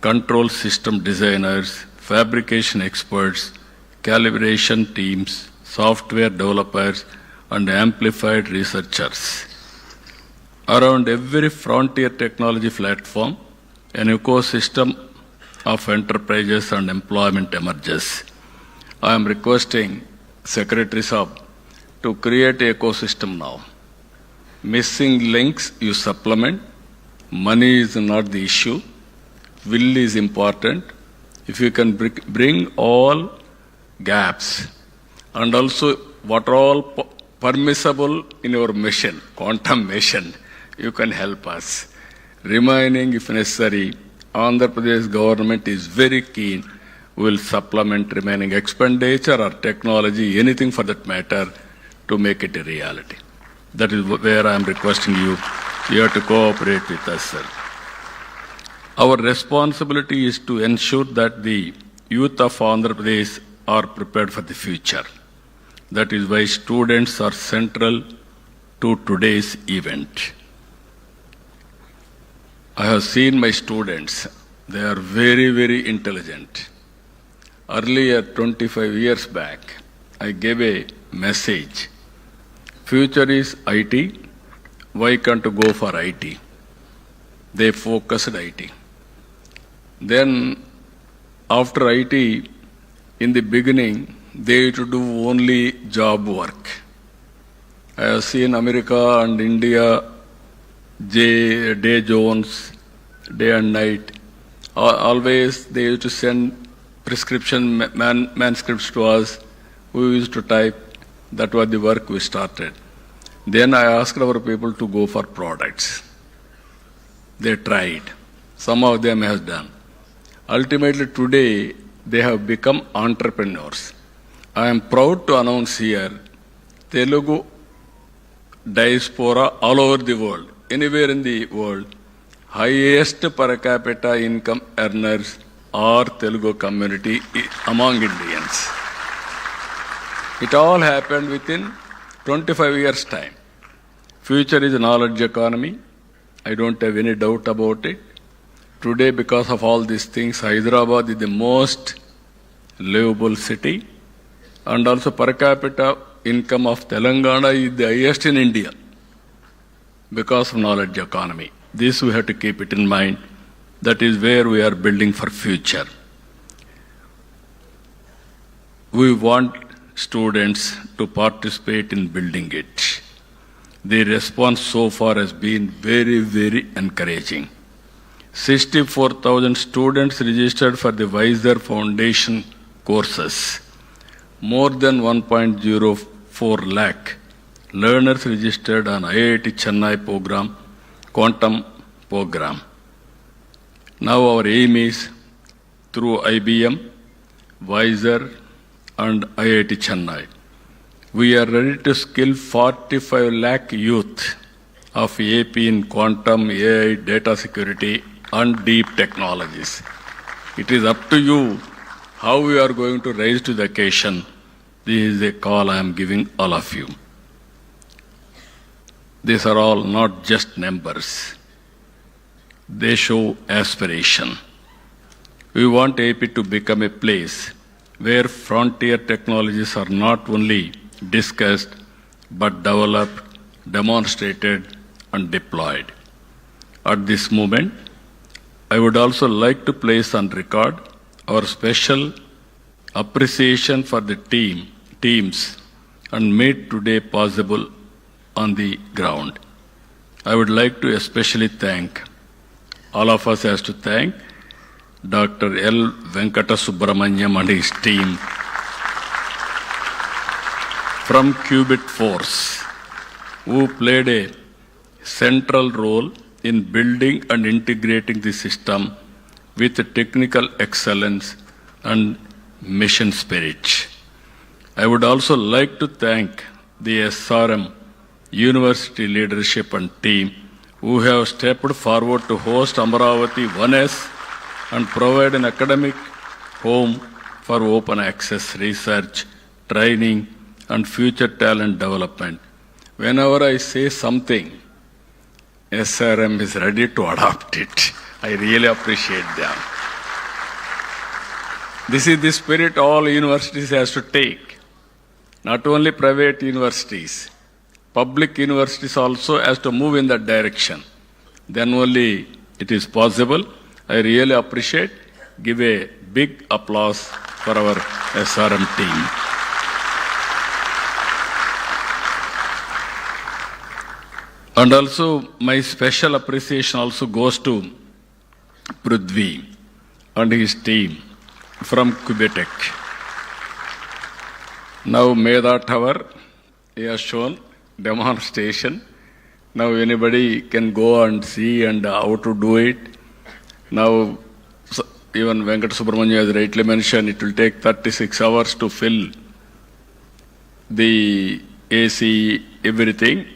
control system designers, fabrication experts, calibration teams, software developers, and amplified researchers. Around every frontier technology platform, an ecosystem of enterprises and employment emerges. I am requesting Secretary Saab to create an ecosystem now. Missing links you supplement. Money is not the issue. Will is important. If you can bring all gaps and also what are all permissible in your mission, quantum mission, you can help us. Remaining, if necessary, Andhra Pradesh government is very keen. We will supplement remaining expenditure or technology, anything for that matter, to make it a reality. That is where I am requesting you. You have to cooperate with us, sir. Our responsibility is to ensure that the youth of Andhra Pradesh are prepared for the future. That is why students are central to today's event. I have seen my students. They are very, very intelligent. Earlier, 25 years back, I gave a message. Future is IT. Why can't you go for IT? They focused IT. Then, after IT, in the beginning, they used to do only job work. I have seen America and India, day zones, day and night. Always they used to send prescription manuscripts to us. We used to type. That was the work we started. Then I asked our people to go for products. They tried. Some of them have done. Ultimately today, they have become entrepreneurs. I am proud to announce here, Telugu diaspora all over the world, anywhere in the world, highest per capita income earners are Telugu community among Indians. It all happened within 25 years' time. Future is a knowledge economy. I don't have any doubt about it. Today, because of all these things, Hyderabad is the most livable city. and also per capita income of Telangana is the highest in India because of knowledge economy. This we have to keep it in mind. That is where we are building for future. We want students to participate in building it. The response so far has been very, very encouraging. 64,000 students registered for the Wiser Foundation courses. More than 1.04 lakh learners registered on IIT Chennai program, quantum program. Now our aim is through IBM, Wiser and IIT Chennai. We are ready to skill 45 lakh youth of AP in quantum, AI, data security and deep technologies. It is up to you how we are going to rise to the occasion. This is a call I am giving all of you. These are all not just numbers. They show aspiration. We want AP to become a place where frontier technologies are not only discussed but developed, demonstrated and deployed. At this moment, I would also like to place on record our special appreciation for the teams and made today possible on the ground. I would like to especially thank, all of us has to thank Dr. L. Venkata Subramanyam and his team from Qubit Force, who played a central role in building and integrating the system with technical excellence and mission spirit. I would also like to thank the SRM University leadership and team who have stepped forward to host Amaravati 1S and provide an academic home for open access research, training and future talent development. Whenever I say something, SRM is ready to adopt it. I really appreciate them. This is the spirit all universities has to take. Not only private universities, public universities also has to move in that direction. Then only it is possible. I really appreciate. Give a big applause for our SRM team. And also my special appreciation also goes to Prithvi and his team from Quebec. Now Meda Tower, he has shown demonstration. Now anybody can go and see and how to do it. Now even Venkat Subramanya has rightly mentioned, it will take 36 hours to fill the AC, everything.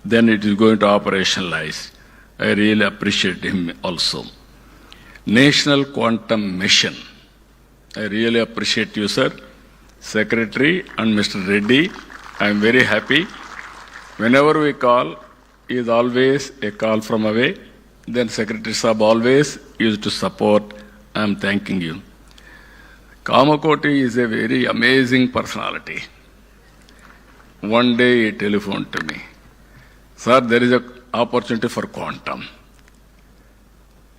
Then it is going to operationalize. I really appreciate him also. National Quantum Mission. I really appreciate you, sir. Secretary and Mr. Reddy. I am very happy. Whenever we call, he is always a call from away. Then Secretary Saab always used to support. I am thanking you. Kamakoti is a very amazing personality. One day he telephoned to me. Sir, there is an opportunity for quantum.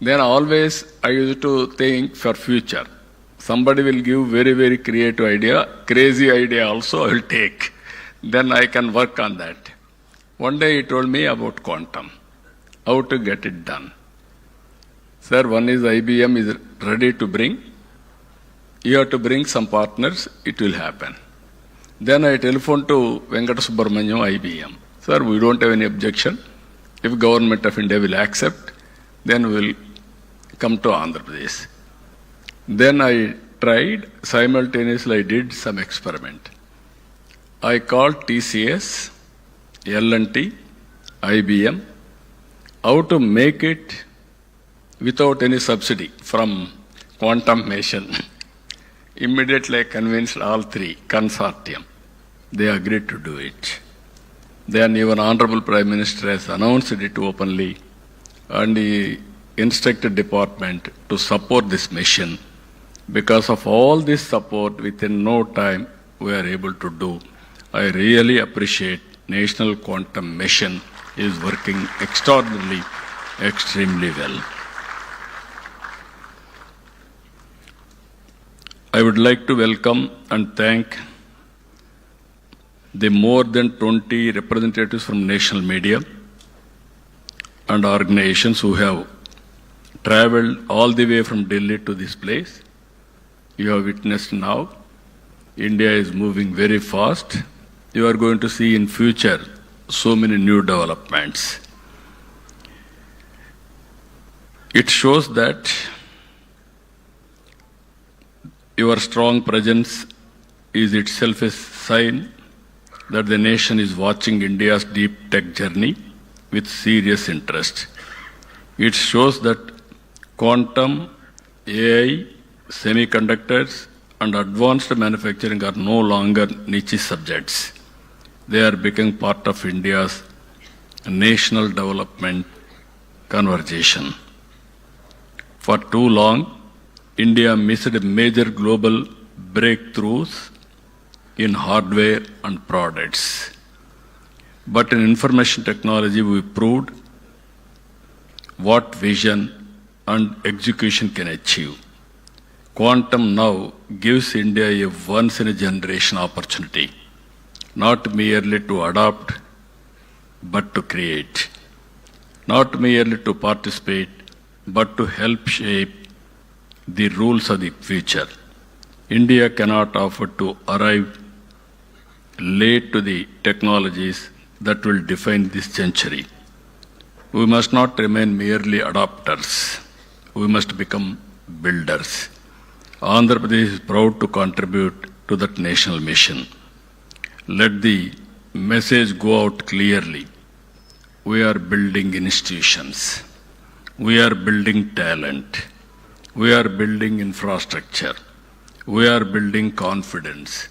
Then always I used to think for future. Somebody will give very, very creative idea, crazy idea also I will take. Then I can work on that. One day he told me about quantum, how to get it done. Sir, one is IBM is ready to bring. You have to bring some partners, it will happen. Then I telephoned to Venkata Subramanyam, IBM. Sir, we don't have any objection. If Government of India will accept, then we will come to Andhra Pradesh. Then I tried, simultaneously I did some experiment. I called TCS, L&T, IBM, how to make it without any subsidy from quantum mission. Immediately I convinced all three, consortium. They agreed to do it. Then even Honorable Prime Minister has announced it openly and he instructed department to support this mission. Because of all this support, within no time, we are able to do. I really appreciate National Quantum Mission is working extraordinarily, extremely well. I would like to welcome and thank the more than 20 representatives from national media and organizations who have traveled all the way from Delhi to this place. You have witnessed now, India is moving very fast. You are going to see in future so many new developments. It shows that your strong presence is itself a sign that the nation is watching India's deep tech journey with serious interest. It shows that quantum, AI, semiconductors, and advanced manufacturing are no longer niche subjects. They are becoming part of India's national development conversation. For too long, India missed major global breakthroughs in hardware and products. But in information technology, we proved what vision and execution can achieve. Quantum now gives India a once-in-a-generation opportunity, not merely to adopt, but to create. Not merely to participate, but to help shape the rules of the future. India cannot afford to arrive late to the technologies that will define this century. We must not remain merely adopters. We must become builders. Andhra Pradesh is proud to contribute to that national mission. Let the message go out clearly. We are building institutions. We are building talent. We are building infrastructure. We are building confidence.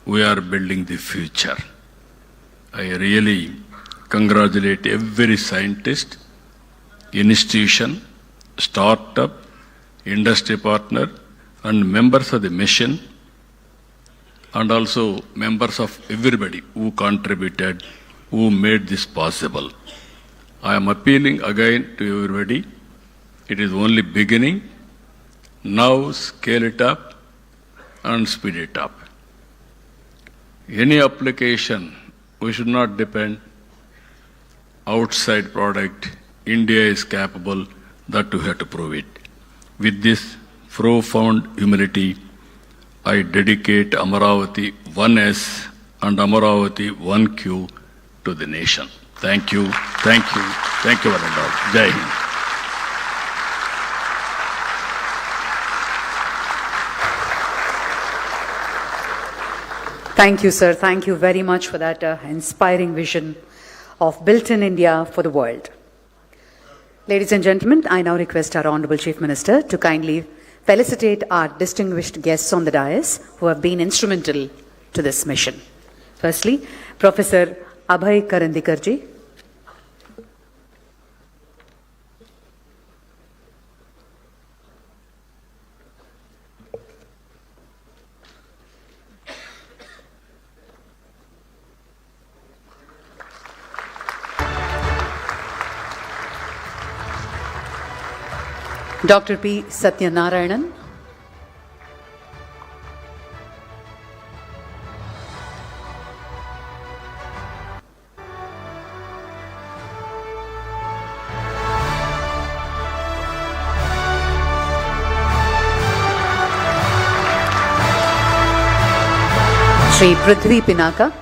We are building the future. I really congratulate every scientist, institution, startup, industry partner, and members of the mission, and also members of everybody who contributed, who made this possible. I am appealing again to everybody. It is only beginning. Now scale it up and speed it up. Any application, we should not depend outside product. India is capable, that we have to prove it. With this profound humility, I dedicate Amaravati 1S and Amaravati 1Q to the nation. Thank you, thank you, thank you one and all. Jai Hind. Thank you, sir. Thank you very much for that inspiring vision of Built in India for the world. Ladies and gentlemen, I now request our Honorable Chief Minister to kindly felicitate our distinguished guests on the dais who have been instrumental to this mission. Firstly, Professor Abhay Karandikarji. Dr. P. Satyanarayanan. Shri Prithvi Pinaka.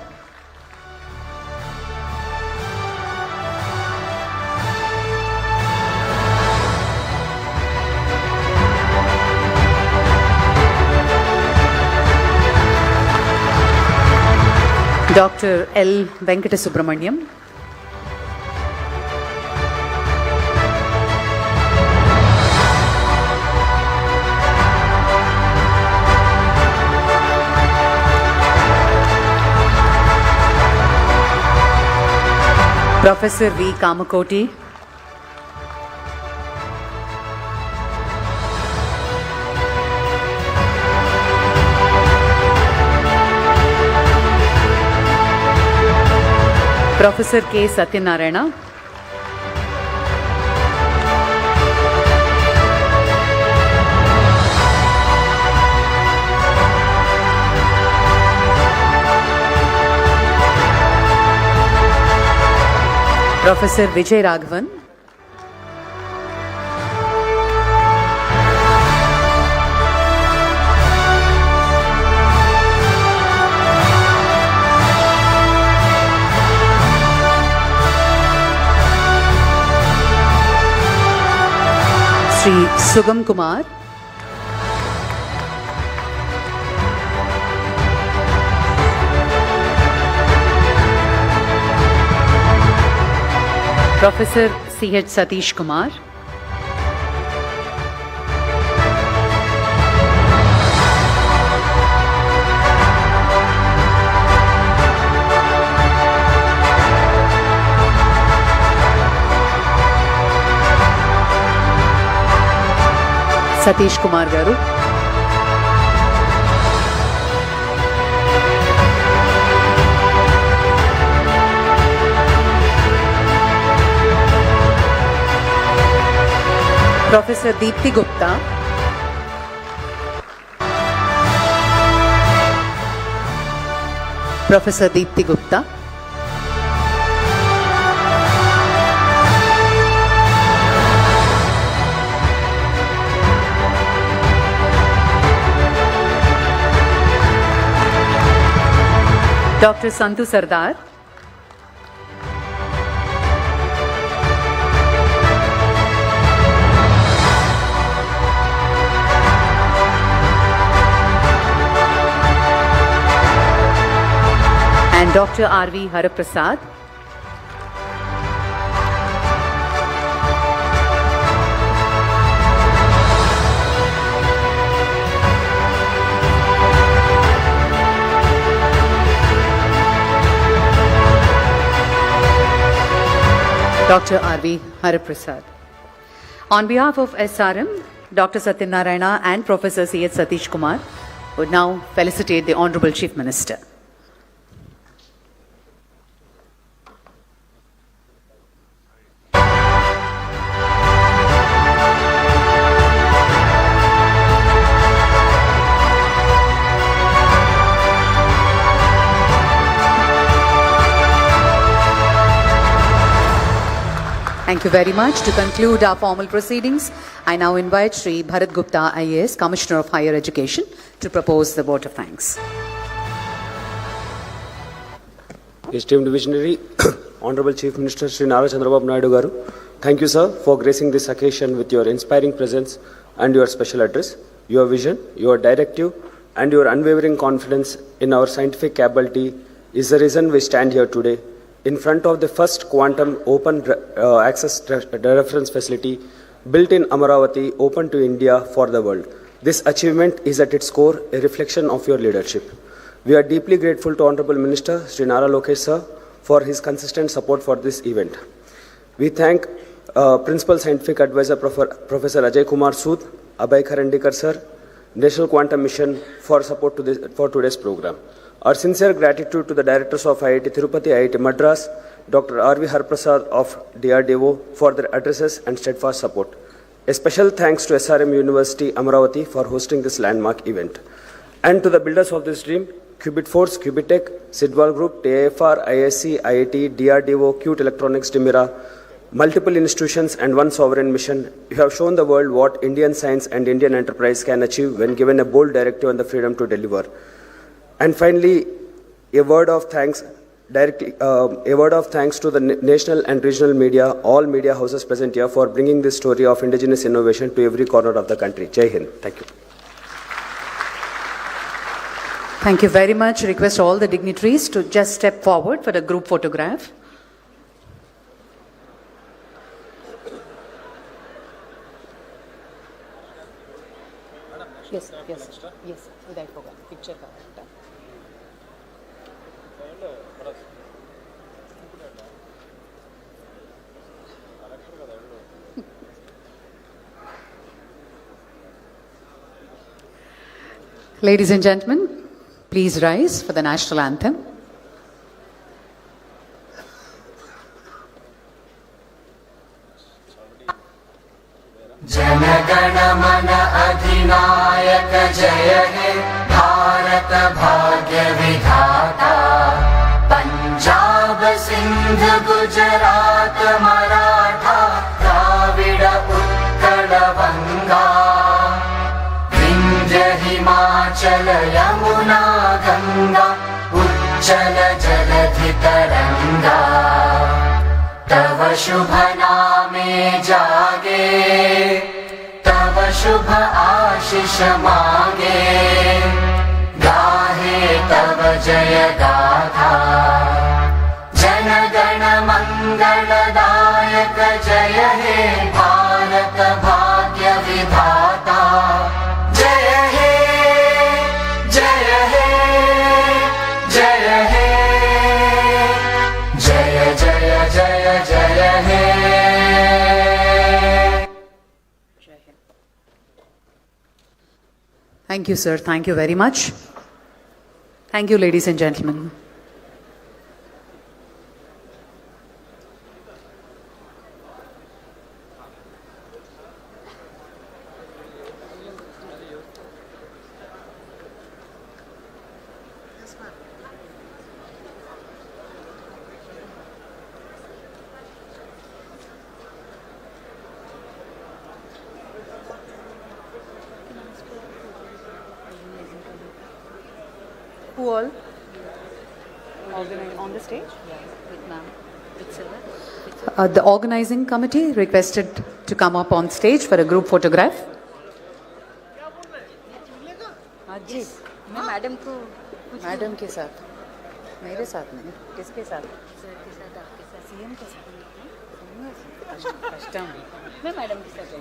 Dr. L. Venkatasubramaniam. Professor V. Kamakoti. Professor K. Satyanarayana. Professor Vijay Raghavan. Sri Sugam Kumar. Professor C.H. Satish Kumar. Satish Kumar Garu. Professor Deepthi Gupta. Professor Deepthi Gupta. Dr. Santu Sardar. And Dr. R.V. Haraprasad. Dr. R.V. Haraprasad. On behalf of SRM, Dr. Satyanarayana and Professor C.H. Satish Kumar would now felicitate the Honorable Chief Minister. Thank you very much. To conclude our formal proceedings, I now invite Sri Bharat Gupta, IAS, Commissioner of Higher Education, to propose the vote of thanks. Esteemed visionary, Honorable Chief Minister Sri Nara Chandrababu Naidu Garu, thank you, sir, for gracing this occasion with your inspiring presence and your special address. Your vision, your directive, and your unwavering confidence in our scientific capability is the reason we stand here today, in front of the first quantum open access reference facility built in Amaravati, open to India for the world. This achievement is at its core a reflection of your leadership. We are deeply grateful to Honorable Minister Sri Nara Lokesh sir for his consistent support for this event. We thank Principal Scientific Advisor Professor Ajay Kumar Sood, Abhay Karandikar sir, National Quantum Mission for support for today's program. Our sincere gratitude to the directors of IIT Tirupati, IIT Madras, Dr. R.V. Haraprasad of DRDO for their addresses and steadfast support. A special thanks to SRM University, Amaravati for hosting this landmark event. And to the builders of this dream, Qubit Force, Qubitech, Sidwal Group, TIFR, ISC, IIT, DRDO, Qt Electronics, Dimira, multiple institutions and one sovereign mission, you have shown the world what Indian science and Indian enterprise can achieve when given a bold directive and the freedom to deliver. And finally, a word of thanks to the national and regional media, all media houses present here for bringing this story of indigenous innovation to every corner of the country. Jai Hind. Thank you. Thank you very much. Request all the dignitaries to just step forward for the group photograph. Yes. I forgot. Picture. Ladies and gentlemen, please rise for the national anthem. गण अधिनायक जय हे भारत भाग्य विधाता पंजाब सिंध गुजरात मराठा द्राविड उत्कल बंगा विंध्य हिमाचल यमुना गंगा उच्चल जलधि तरंगा तव शुभ नामे जागे तव शुभ आशीष मांगे गाहे तव जय गाथा जन गण मंगलदायक जय हे भारत भाग्य विधाता जय हे जय हे जय हे जय जय जय जय हे Thank you, sir. Thank you very much. Thank you, ladies and gentlemen. Who all? On the stage? The organizing committee requested to come up on stage for a group photograph. जी मैं मैडम को madam के साथ मेरे साथ नहीं किसके साथ sir के साथ आपके साथ सीएम के साथ फर्स्ट टाइम मैं मैडम के साथ